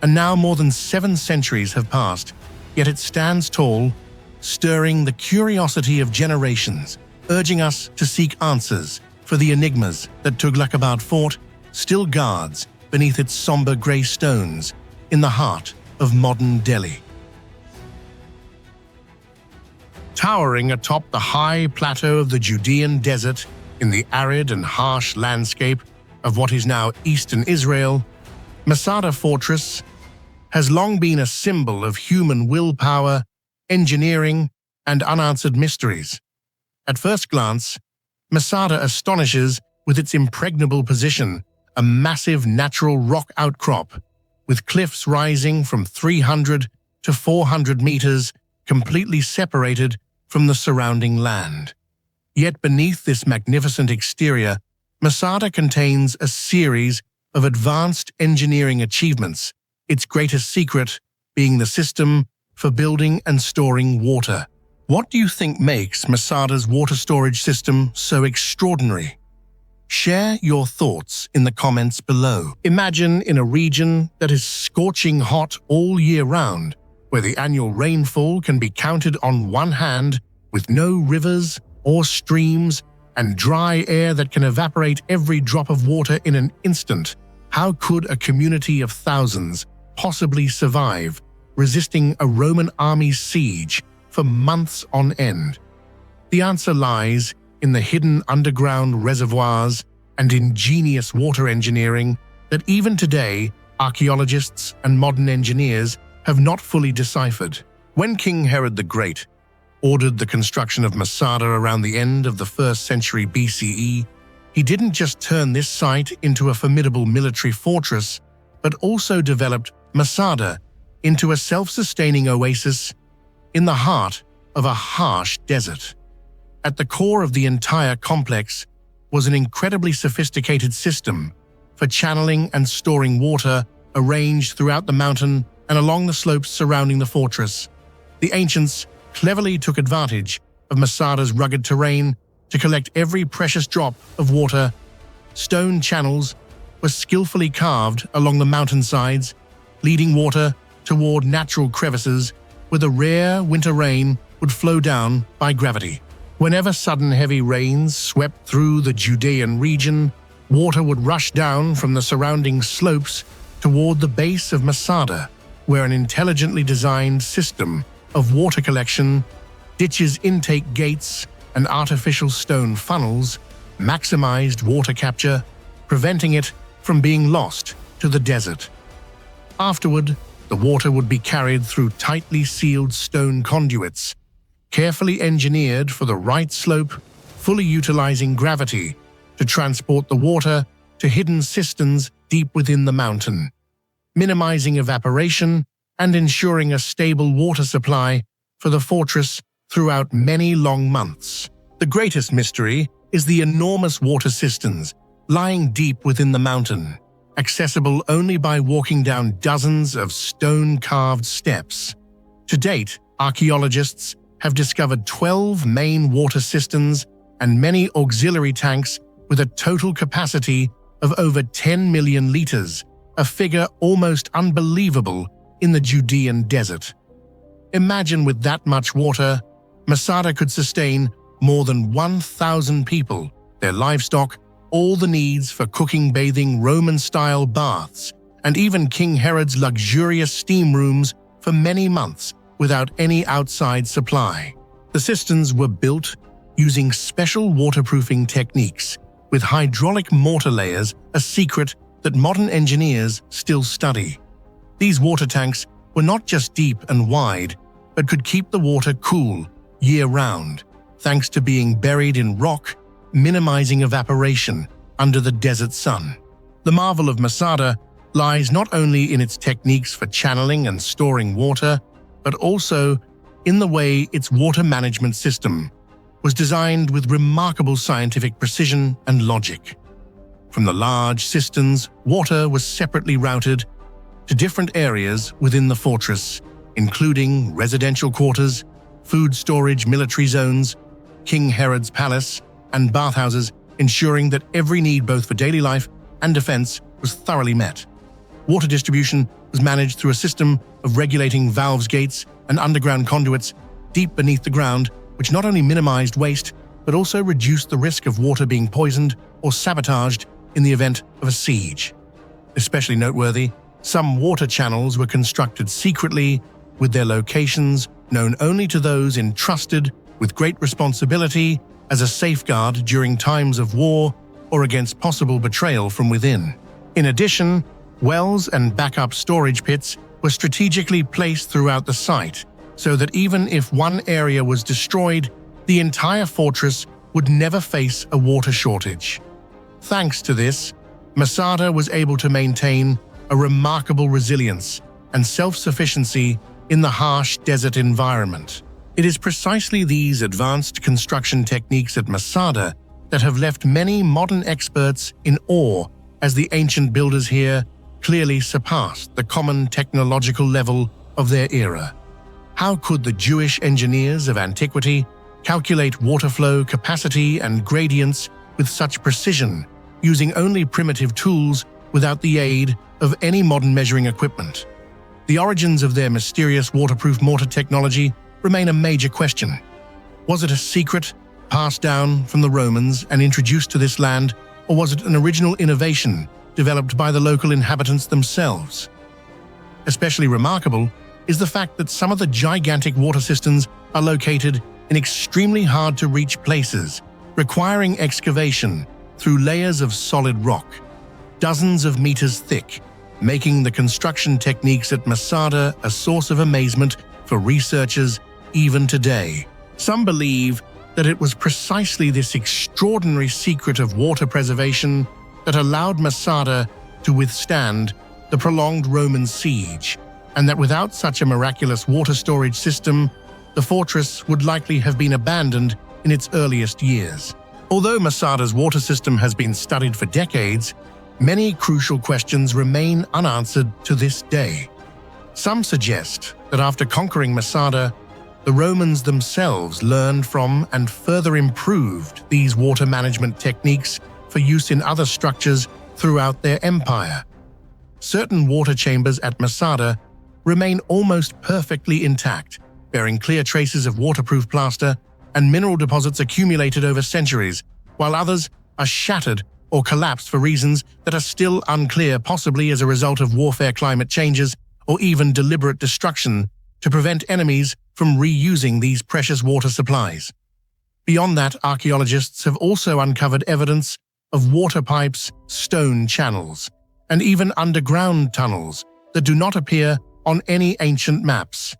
S1: And now more than 7 centuries have passed, yet it stands tall, stirring the curiosity of generations, urging us to seek answers for the enigmas that Tughlaqabad Fort still guards beneath its somber grey stones in the heart of modern Delhi. Towering atop the high plateau of the Judean desert in the arid and harsh landscape of what is now eastern Israel, Masada Fortress has long been a symbol of human willpower, engineering, and unanswered mysteries. At first glance, Masada astonishes with its impregnable position, a massive natural rock outcrop, with cliffs rising from 300 to 400 meters, completely separated from the surrounding land. Yet beneath this magnificent exterior, Masada contains a series of advanced engineering achievements, its greatest secret being the system for building and storing water. What do you think makes Masada's water storage system so extraordinary? Share your thoughts in the comments below. Imagine in a region that is scorching hot all year round, where the annual rainfall can be counted on one hand, with no rivers or streams and dry air that can evaporate every drop of water in an instant. How could a community of thousands possibly survive, resisting a Roman army's siege for months on end? The answer lies in the hidden underground reservoirs and ingenious water engineering that even today archaeologists and modern engineers have not fully deciphered. When King Herod the Great ordered the construction of Masada around the end of the 1st century BCE, he didn't just turn this site into a formidable military fortress, but also developed Masada into a self-sustaining oasis in the heart of a harsh desert. At the core of the entire complex was an incredibly sophisticated system for channeling and storing water arranged throughout the mountain and along the slopes surrounding the fortress. The ancients cleverly took advantage of Masada's rugged terrain to collect every precious drop of water. Stone channels were skillfully carved along the mountainsides, leading water toward natural crevices where the rare winter rain would flow down by gravity. Whenever sudden heavy rains swept through the Judean region, water would rush down from the surrounding slopes toward the base of Masada, where an intelligently designed system of water collection, ditches, intake gates, and artificial stone funnels maximized water capture, preventing it from being lost to the desert. Afterward, the water would be carried through tightly sealed stone conduits, carefully engineered for the right slope, fully utilizing gravity to transport the water to hidden cisterns deep within the mountain, minimizing evaporation and ensuring a stable water supply for the fortress throughout many long months. The greatest mystery is the enormous water cisterns lying deep within the mountain, accessible only by walking down dozens of stone-carved steps. To date, archaeologists have discovered 12 main water cisterns and many auxiliary tanks with a total capacity of over 10 million liters, a figure almost unbelievable in the Judean desert. Imagine with that much water, Masada could sustain more than 1,000 people, their livestock, all the needs for cooking, bathing, Roman-style baths, and even King Herod's luxurious steam rooms for many months without any outside supply. The cisterns were built using special waterproofing techniques, with hydraulic mortar layers, a secret that modern engineers still study. These water tanks were not just deep and wide, but could keep the water cool year-round, thanks to being buried in rock minimizing evaporation under the desert sun. The marvel of Masada lies not only in its techniques for channeling and storing water, but also in the way its water management system was designed with remarkable scientific precision and logic. From the large cisterns, water was separately routed to different areas within the fortress, including residential quarters, food storage, military zones, King Herod's palace, and bathhouses, ensuring that every need both for daily life and defense was thoroughly met. Water distribution was managed through a system of regulating valves, gates, and underground conduits deep beneath the ground, which not only minimized waste, but also reduced the risk of water being poisoned or sabotaged in the event of a siege. Especially noteworthy, some water channels were constructed secretly, with their locations known only to those entrusted with great responsibility as a safeguard during times of war or against possible betrayal from within. In addition, wells and backup storage pits were strategically placed throughout the site, so that even if one area was destroyed, the entire fortress would never face a water shortage. Thanks to this, Masada was able to maintain a remarkable resilience and self-sufficiency in the harsh desert environment. It is precisely these advanced construction techniques at Masada that have left many modern experts in awe, as the ancient builders here clearly surpassed the common technological level of their era. How could the Jewish engineers of antiquity calculate water flow capacity and gradients with such precision, using only primitive tools without the aid of any modern measuring equipment? The origins of their mysterious waterproof mortar technology remain a major question. Was it a secret passed down from the Romans and introduced to this land, or was it an original innovation developed by the local inhabitants themselves? Especially remarkable is the fact that some of the gigantic water cisterns are located in extremely hard-to-reach places, requiring excavation through layers of solid rock, dozens of meters thick, making the construction techniques at Masada a source of amazement for researchers even today. Some believe that it was precisely this extraordinary secret of water preservation that allowed Masada to withstand the prolonged Roman siege, and that without such a miraculous water storage system, the fortress would likely have been abandoned in its earliest years. Although Masada's water system has been studied for decades, many crucial questions remain unanswered to this day. Some suggest that after conquering Masada, the Romans themselves learned from and further improved these water management techniques for use in other structures throughout their empire. Certain water chambers at Masada remain almost perfectly intact, bearing clear traces of waterproof plaster and mineral deposits accumulated over centuries, while others are shattered or collapsed for reasons that are still unclear, possibly as a result of warfare, climate changes, or even deliberate destruction to prevent enemies from reusing these precious water supplies. Beyond that, archaeologists have also uncovered evidence of water pipes, stone channels, and even underground tunnels that do not appear on any ancient maps,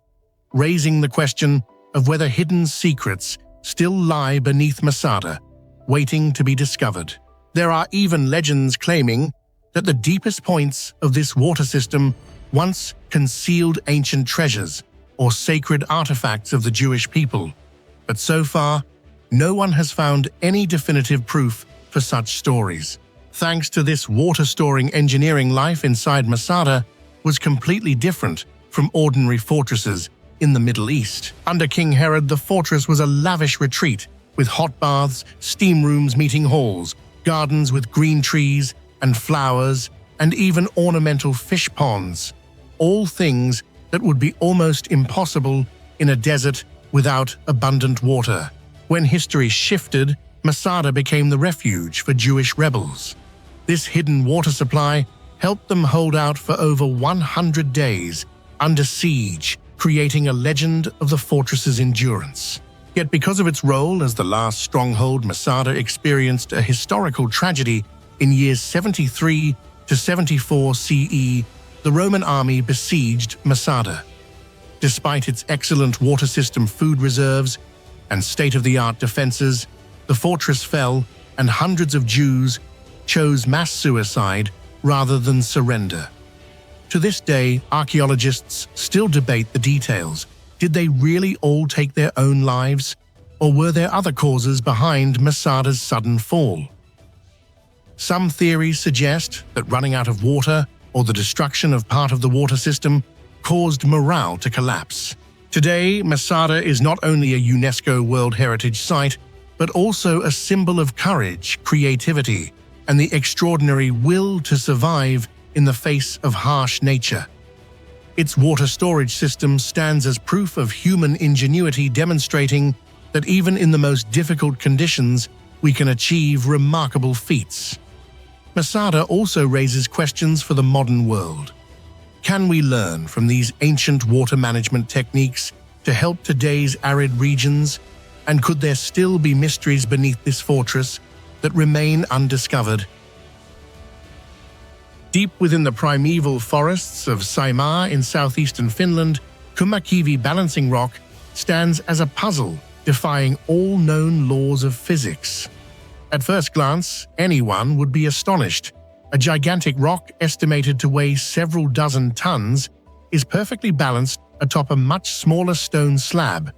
S1: raising the question of whether hidden secrets still lie beneath Masada, waiting to be discovered. There are even legends claiming that the deepest points of this water system once concealed ancient treasures or sacred artifacts of the Jewish people, but so far, no one has found any definitive proof for such stories. Thanks to this water-storing engineering, life inside Masada was completely different from ordinary fortresses in the Middle East. Under King Herod, the fortress was a lavish retreat with hot baths, steam rooms, meeting halls, gardens with green trees and flowers, and even ornamental fish ponds, all things that would be almost impossible in a desert without abundant water. When history shifted, Masada became the refuge for Jewish rebels. This hidden water supply helped them hold out for over 100 days under siege, creating a legend of the fortress's endurance. Yet because of its role as the last stronghold, Masada experienced a historical tragedy. In years 73 to 74 CE, the Roman army besieged Masada. Despite its excellent water system, food reserves, and state-of-the-art defenses, the fortress fell and hundreds of Jews chose mass suicide rather than surrender. To this day, archaeologists still debate the details. Did they really all take their own lives? Or were there other causes behind Masada's sudden fall? Some theories suggest that running out of water or the destruction of part of the water system caused morale to collapse. Today, Masada is not only a UNESCO World Heritage Site, but also a symbol of courage, creativity, and the extraordinary will to survive in the face of harsh nature. Its water storage system stands as proof of human ingenuity, demonstrating that even in the most difficult conditions, we can achieve remarkable feats. Masada also raises questions for the modern world. Can we learn from these ancient water management techniques to help today's arid regions? And could there still be mysteries beneath this fortress that remain undiscovered? Deep within the primeval forests of Saimaa in southeastern Finland, Kummakivi Balancing Rock stands as a puzzle, defying all known laws of physics. At first glance, anyone would be astonished. A gigantic rock estimated to weigh several dozen tons is perfectly balanced atop a much smaller stone slab,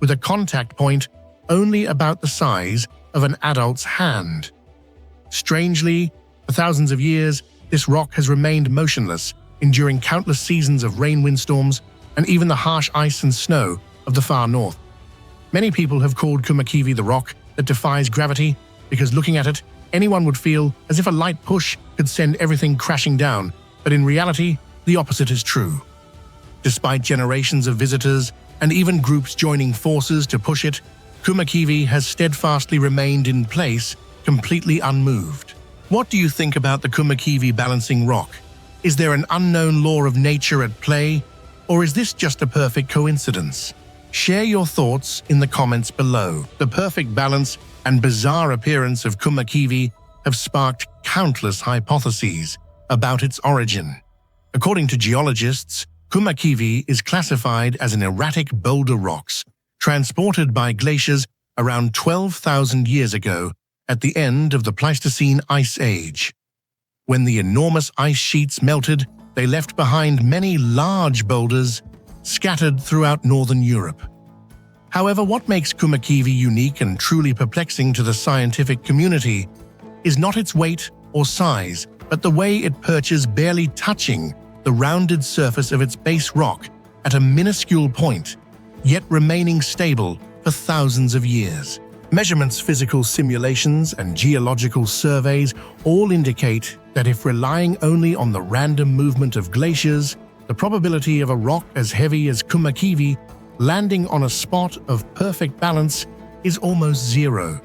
S1: with a contact point only about the size of an adult's hand. Strangely, for thousands of years, this rock has remained motionless, enduring countless seasons of rain, windstorms, and even the harsh ice and snow of the far north. Many people have called Kummakivi the rock that defies gravity because looking at it, anyone would feel as if a light push could send everything crashing down, but in reality, the opposite is true. Despite generations of visitors and even groups joining forces to push it, Kummakivi has steadfastly remained in place, completely unmoved. What do you think about the Kummakivi Balancing Rock? Is there an unknown law of nature at play, or is this just a perfect coincidence? Share your thoughts in the comments below. The perfect balance and bizarre appearance of Kummakivi have sparked countless hypotheses about its origin. According to geologists, Kummakivi is classified as an erratic boulder rocks transported by glaciers around 12,000 years ago at the end of the Pleistocene Ice Age. When the enormous ice sheets melted, they left behind many large boulders scattered throughout northern Europe. However, what makes Kummakivi unique and truly perplexing to the scientific community is not its weight or size, but the way it perches barely touching the rounded surface of its base rock at a minuscule point, yet remaining stable for thousands of years. Measurements, physical simulations, and geological surveys all indicate that if relying only on the random movement of glaciers, the probability of a rock as heavy as Kummakivi landing on a spot of perfect balance is almost zero.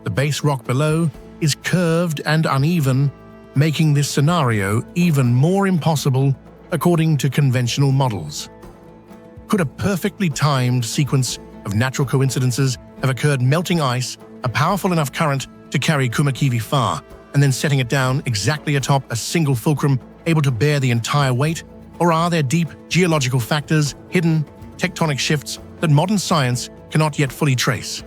S1: The base rock below is curved and uneven, making this scenario even more impossible according to conventional models. Could a perfectly timed sequence of natural coincidences have occurred, melting ice, a powerful enough current to carry Kummakivi far, and then setting it down exactly atop a single fulcrum able to bear the entire weight? Or are there deep geological factors, hidden tectonic shifts that modern science cannot yet fully trace?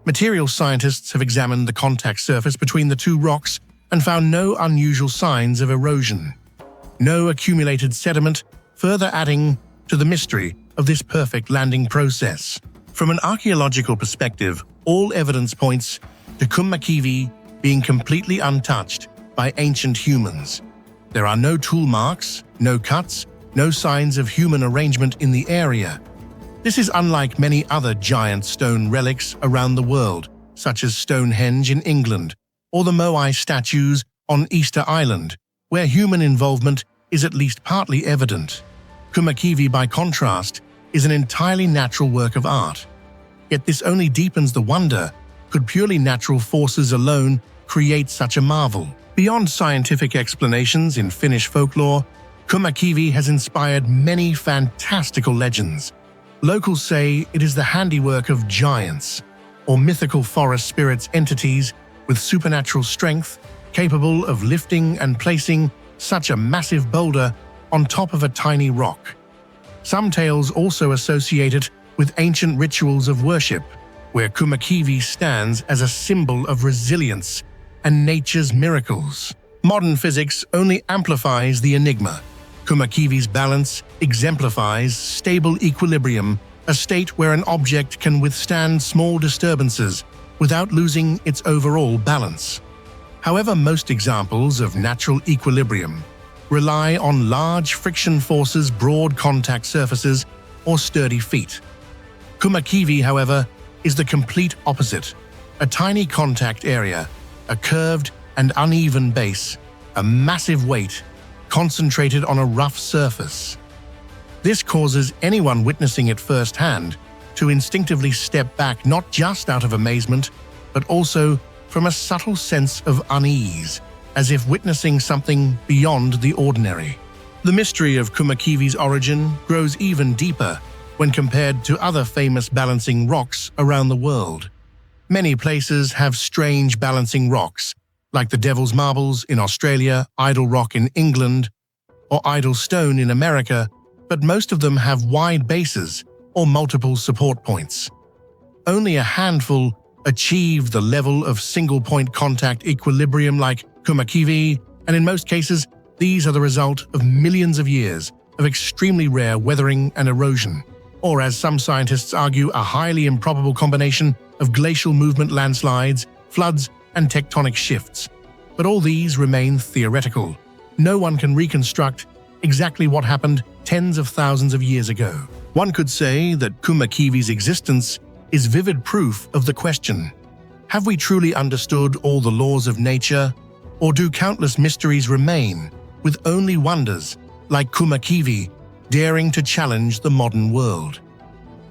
S1: Material scientists have examined the contact surface between the two rocks and found no unusual signs of erosion. No accumulated sediment, further adding to the mystery of this perfect landing process. From an archaeological perspective, all evidence points to Kummakivi being completely untouched by ancient humans. There are no tool marks, no cuts, no signs of human arrangement in the area. This is unlike many other giant stone relics around the world, such as Stonehenge in England or the Moai statues on Easter Island, where human involvement is at least partly evident. Kummakivi, by contrast, is an entirely natural work of art. Yet this only deepens the wonder. Could purely natural forces alone create such a marvel? Beyond scientific explanations in Finnish folklore, Kummakivi has inspired many fantastical legends. Locals say it is the handiwork of giants, or mythical forest spirits, entities with supernatural strength, capable of lifting and placing such a massive boulder on top of a tiny rock. Some tales also associate it with ancient rituals of worship, where Kummakivi stands as a symbol of resilience and nature's miracles. Modern physics only amplifies the enigma. Kummakivi's balance exemplifies stable equilibrium, a state where an object can withstand small disturbances without losing its overall balance. However, most examples of natural equilibrium rely on large friction forces, broad contact surfaces, or sturdy feet. Kummakivi, however, is the complete opposite. A tiny contact area, a curved and uneven base, a massive weight concentrated on a rough surface. This causes anyone witnessing it firsthand to instinctively step back, not just out of amazement, but also from a subtle sense of unease, as if witnessing something beyond the ordinary. The mystery of Kummakivi's origin grows even deeper when compared to other famous balancing rocks around the world. Many places have strange balancing rocks, like the Devil's Marbles in Australia, Idol Rock in England, or Idol Stone in America, but most of them have wide bases or multiple support points. Only a handful achieve the level of single-point contact equilibrium like Kummakivi, and in most cases, these are the result of millions of years of extremely rare weathering and erosion, or as some scientists argue, a highly improbable combination of glacial movement, landslides, floods, and tectonic shifts. But all these remain theoretical. No one can reconstruct exactly what happened tens of thousands of years ago. One could say that Kummakivi's existence is vivid proof of the question: have we truly understood all the laws of nature, or do countless mysteries remain, with only wonders like Kummakivi daring to challenge the modern world?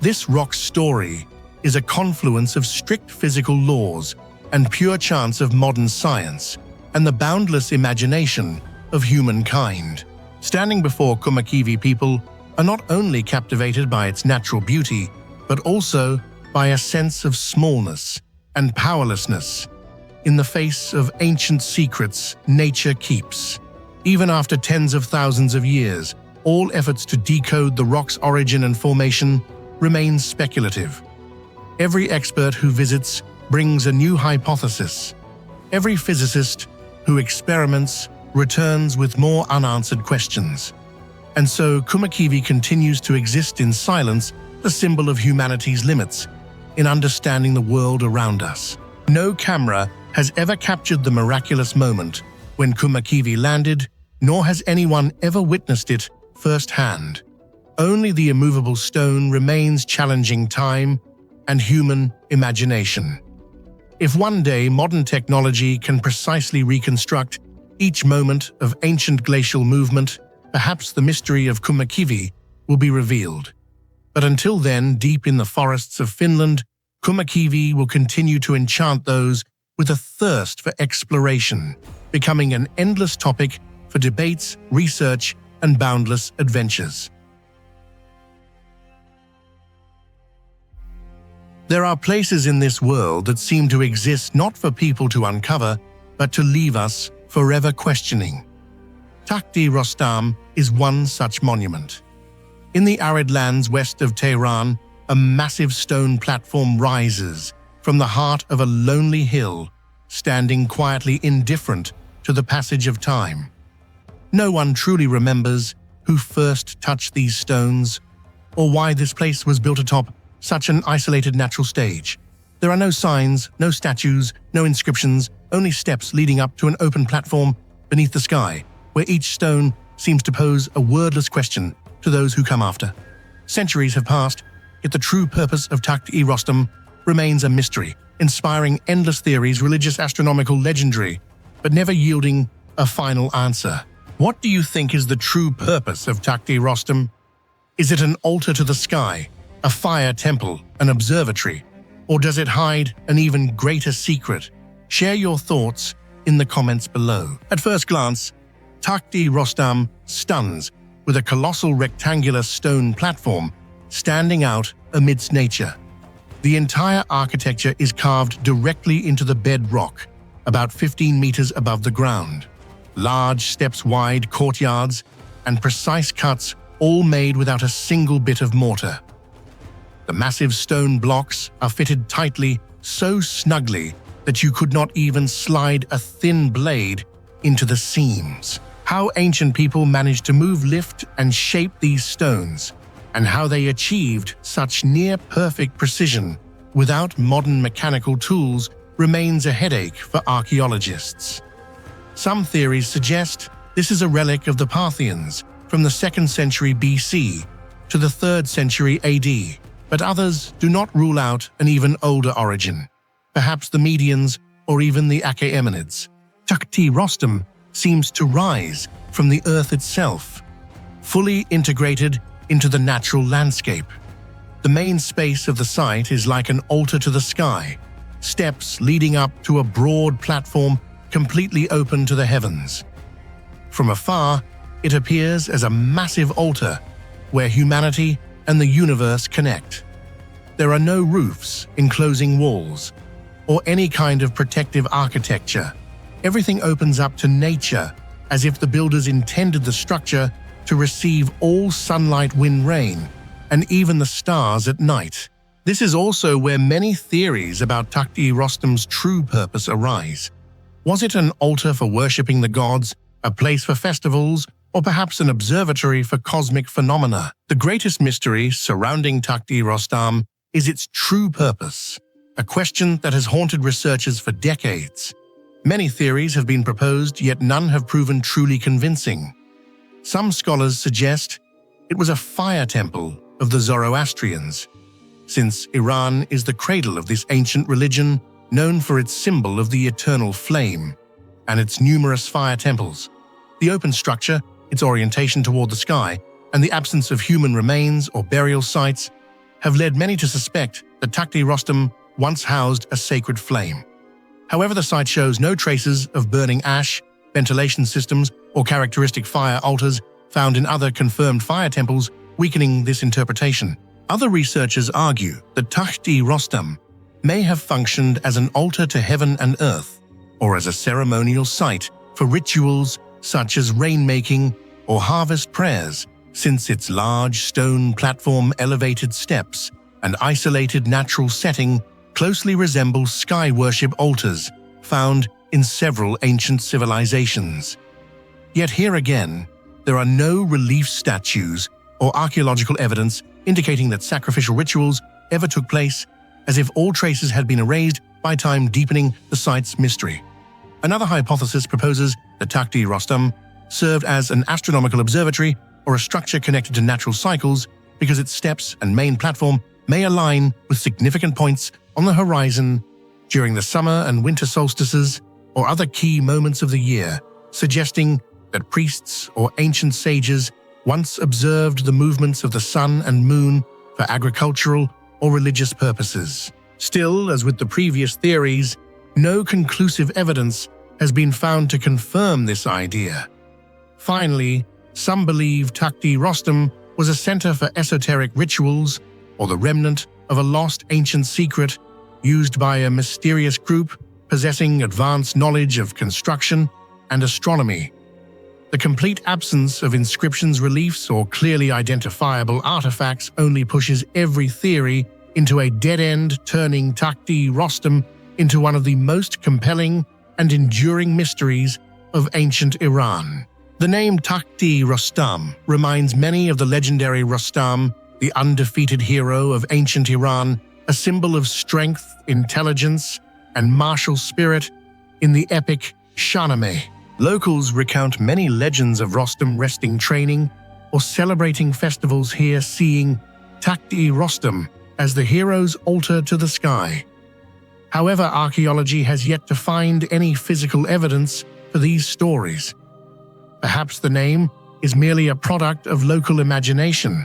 S1: This rock's story is a confluence of strict physical laws and pure chance of modern science, and the boundless imagination of humankind. Standing before Kummakivi, people are not only captivated by its natural beauty, but also by a sense of smallness and powerlessness in the face of ancient secrets nature keeps. Even after tens of thousands of years, all efforts to decode the rock's origin and formation remain speculative. Every expert who visits brings a new hypothesis. Every physicist who experiments returns with more unanswered questions. And so Kummakivi continues to exist in silence, the symbol of humanity's limits in understanding the world around us. No camera has ever captured the miraculous moment when Kummakivi landed, nor has anyone ever witnessed it firsthand. Only the immovable stone remains, challenging time and human imagination. If one day modern technology can precisely reconstruct each moment of ancient glacial movement, perhaps the mystery of Kummakivi will be revealed. But until then, deep in the forests of Finland, Kummakivi will continue to enchant those with a thirst for exploration, becoming an endless topic for debates, research, and boundless adventures. There are places in this world that seem to exist not for people to uncover, but to leave us forever questioning. Takht-e Rostam is one such monument. In the arid lands west of Tehran, a massive stone platform rises from the heart of a lonely hill, standing quietly indifferent to the passage of time. No one truly remembers who first touched these stones, or why this place was built atop such an isolated natural stage. There are no signs, no statues, no inscriptions, only steps leading up to an open platform beneath the sky, where each stone seems to pose a wordless question to those who come after. Centuries have passed, yet the true purpose of Takht-e Rostam remains a mystery, inspiring endless theories, religious, astronomical, legendary, but never yielding a final answer. What do you think is the true purpose of Takht-e Rostam? Is it an altar to the sky, a fire temple, an observatory, or does it hide an even greater secret? Share your thoughts in the comments below. At first glance, Takht-e Rostam stuns with a colossal rectangular stone platform standing out amidst nature. The entire architecture is carved directly into the bedrock, about 15 meters above the ground. Large, steps-wide courtyards and precise cuts, all made without a single bit of mortar. The massive stone blocks are fitted tightly, so snugly that you could not even slide a thin blade into the seams. How ancient people managed to move, lift, and shape these stones, and how they achieved such near-perfect precision without modern mechanical tools remains a headache for archaeologists. Some theories suggest this is a relic of the Parthians from the 2nd century BC to the 3rd century AD, but others do not rule out an even older origin, perhaps the Medians or even the Achaemenids. Takht-e Rostam seems to rise from the earth itself, fully integrated into the natural landscape. The main space of the site is like an altar to the sky, steps leading up to a broad platform completely open to the heavens. From afar, it appears as a massive altar where humanity and the universe connect. There are no roofs, enclosing walls, or any kind of protective architecture. Everything opens up to nature, as if the builders intended the structure to receive all sunlight, wind, rain, and even the stars at night. This is also where many theories about Takht-e Rostam's true purpose arise. Was it an altar for worshipping the gods, a place for festivals, or perhaps an observatory for cosmic phenomena? The greatest mystery surrounding Takht-e Rostam is its true purpose, a question that has haunted researchers for decades. Many theories have been proposed, yet none have proven truly convincing. Some scholars suggest it was a fire temple of the Zoroastrians, since Iran is the cradle of this ancient religion known for its symbol of the eternal flame and its numerous fire temples. The open structure, its orientation toward the sky, and the absence of human remains or burial sites have led many to suspect that Takht-e Rostam once housed a sacred flame. However, the site shows no traces of burning ash, ventilation systems, or characteristic fire altars found in other confirmed fire temples, weakening this interpretation. Other researchers argue that Takht-e Rostam may have functioned as an altar to heaven and earth, or as a ceremonial site for rituals such as rainmaking or harvest prayers, since its large stone platform, elevated steps, and isolated natural setting closely resemble sky worship altars found in several ancient civilizations. Yet here again, there are no relief statues or archaeological evidence indicating that sacrificial rituals ever took place, as if all traces had been erased by time, deepening the site's mystery. Another hypothesis proposes that Takht-e Rostam served as an astronomical observatory or a structure connected to natural cycles because its steps and main platform may align with significant points on the horizon during the summer and winter solstices or other key moments of the year, suggesting that priests or ancient sages once observed the movements of the sun and moon for agricultural or religious purposes. Still, as with the previous theories, no conclusive evidence has been found to confirm this idea. Finally, some believe Takht-e Rostam was a center for esoteric rituals or the remnant of a lost ancient secret used by a mysterious group possessing advanced knowledge of construction and astronomy. The complete absence of inscriptions, reliefs, or clearly identifiable artifacts only pushes every theory into a dead end, turning Takht-e Rostam into one of the most compelling and enduring mysteries of ancient Iran. The name Takht-e Rostam reminds many of the legendary Rostam, the undefeated hero of ancient Iran, a symbol of strength, intelligence, and martial spirit in the epic Shahnameh. Locals recount many legends of Rostam wresting training or celebrating festivals here, seeing Takht-e Rostam as the hero's altar to the sky. However, archaeology has yet to find any physical evidence for these stories. Perhaps the name is merely a product of local imagination,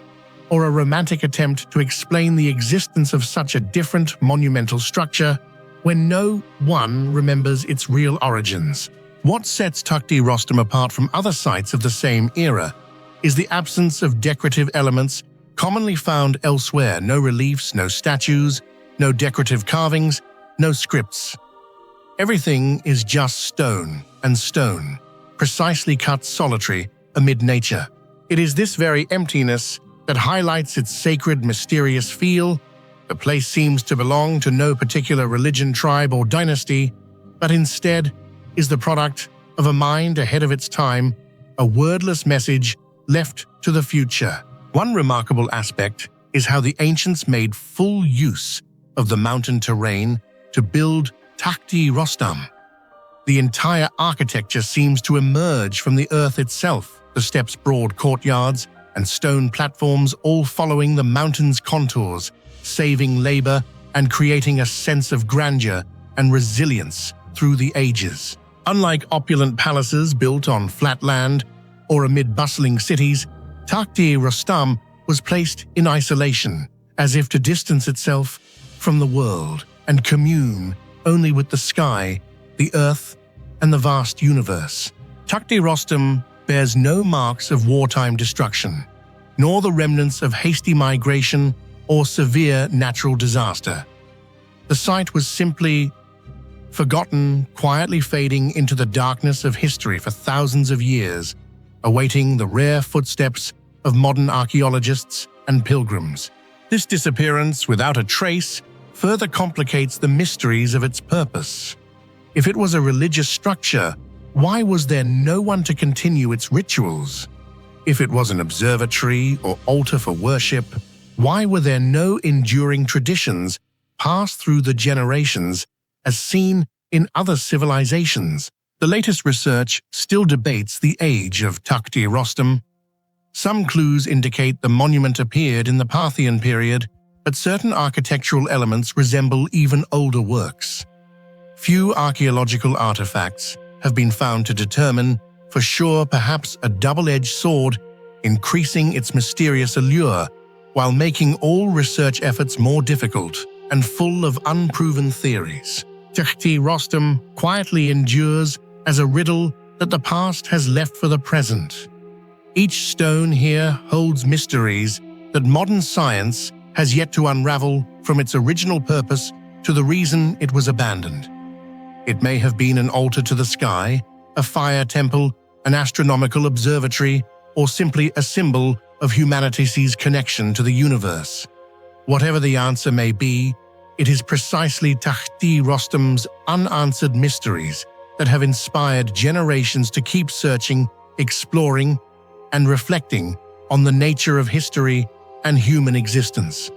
S1: or a romantic attempt to explain the existence of such a different monumental structure when no one remembers its real origins. What sets Takht-e Rostam apart from other sites of the same era is the absence of decorative elements commonly found elsewhere. No reliefs, no statues, no decorative carvings, no scripts. Everything is just stone and stone, precisely cut, solitary amid nature. It is this very emptiness that highlights its sacred, mysterious feel The place seems to belong to no particular religion, tribe, or dynasty, but instead is the product of a mind ahead of its time, a wordless message left to the future. One remarkable aspect is how the ancients made full use of the mountain terrain to build Takht-e Rostam. The entire architecture seems to emerge from the earth itself, the steps' broad courtyards and stone platforms all following the mountain's contours, saving labor and creating a sense of grandeur and resilience through the ages. Unlike opulent palaces built on flat land or amid bustling cities, Takht-e Rostam was placed in isolation, as if to distance itself from the world and commune only with the sky, the earth, and the vast universe. Takht-e Rostam bears no marks of wartime destruction, nor the remnants of hasty migration or severe natural disaster. The site was simply forgotten, quietly fading into the darkness of history for thousands of years, awaiting the rare footsteps of modern archaeologists and pilgrims. This disappearance without a trace further complicates the mysteries of its purpose. If it was a religious structure, why was there no one to continue its rituals? If it was an observatory or altar for worship, why were there no enduring traditions passed through the generations as seen in other civilizations? The latest research still debates the age of Takht-e Rostam. Some clues indicate the monument appeared in the Parthian period, but certain architectural elements resemble even older works. Few archaeological artifacts have been found to determine for sure, perhaps a double-edged sword, increasing its mysterious allure while making all research efforts more difficult and full of unproven theories. Takht-e Rostam quietly endures as a riddle that the past has left for the present. Each stone here holds mysteries that modern science has yet to unravel, from its original purpose to the reason it was abandoned. It may have been an altar to the sky, a fire temple, an astronomical observatory, or simply a symbol of humanity's connection to the universe. Whatever the answer may be, it is precisely Takht-e Rostam's unanswered mysteries that have inspired generations to keep searching, exploring, and reflecting on the nature of history and human existence.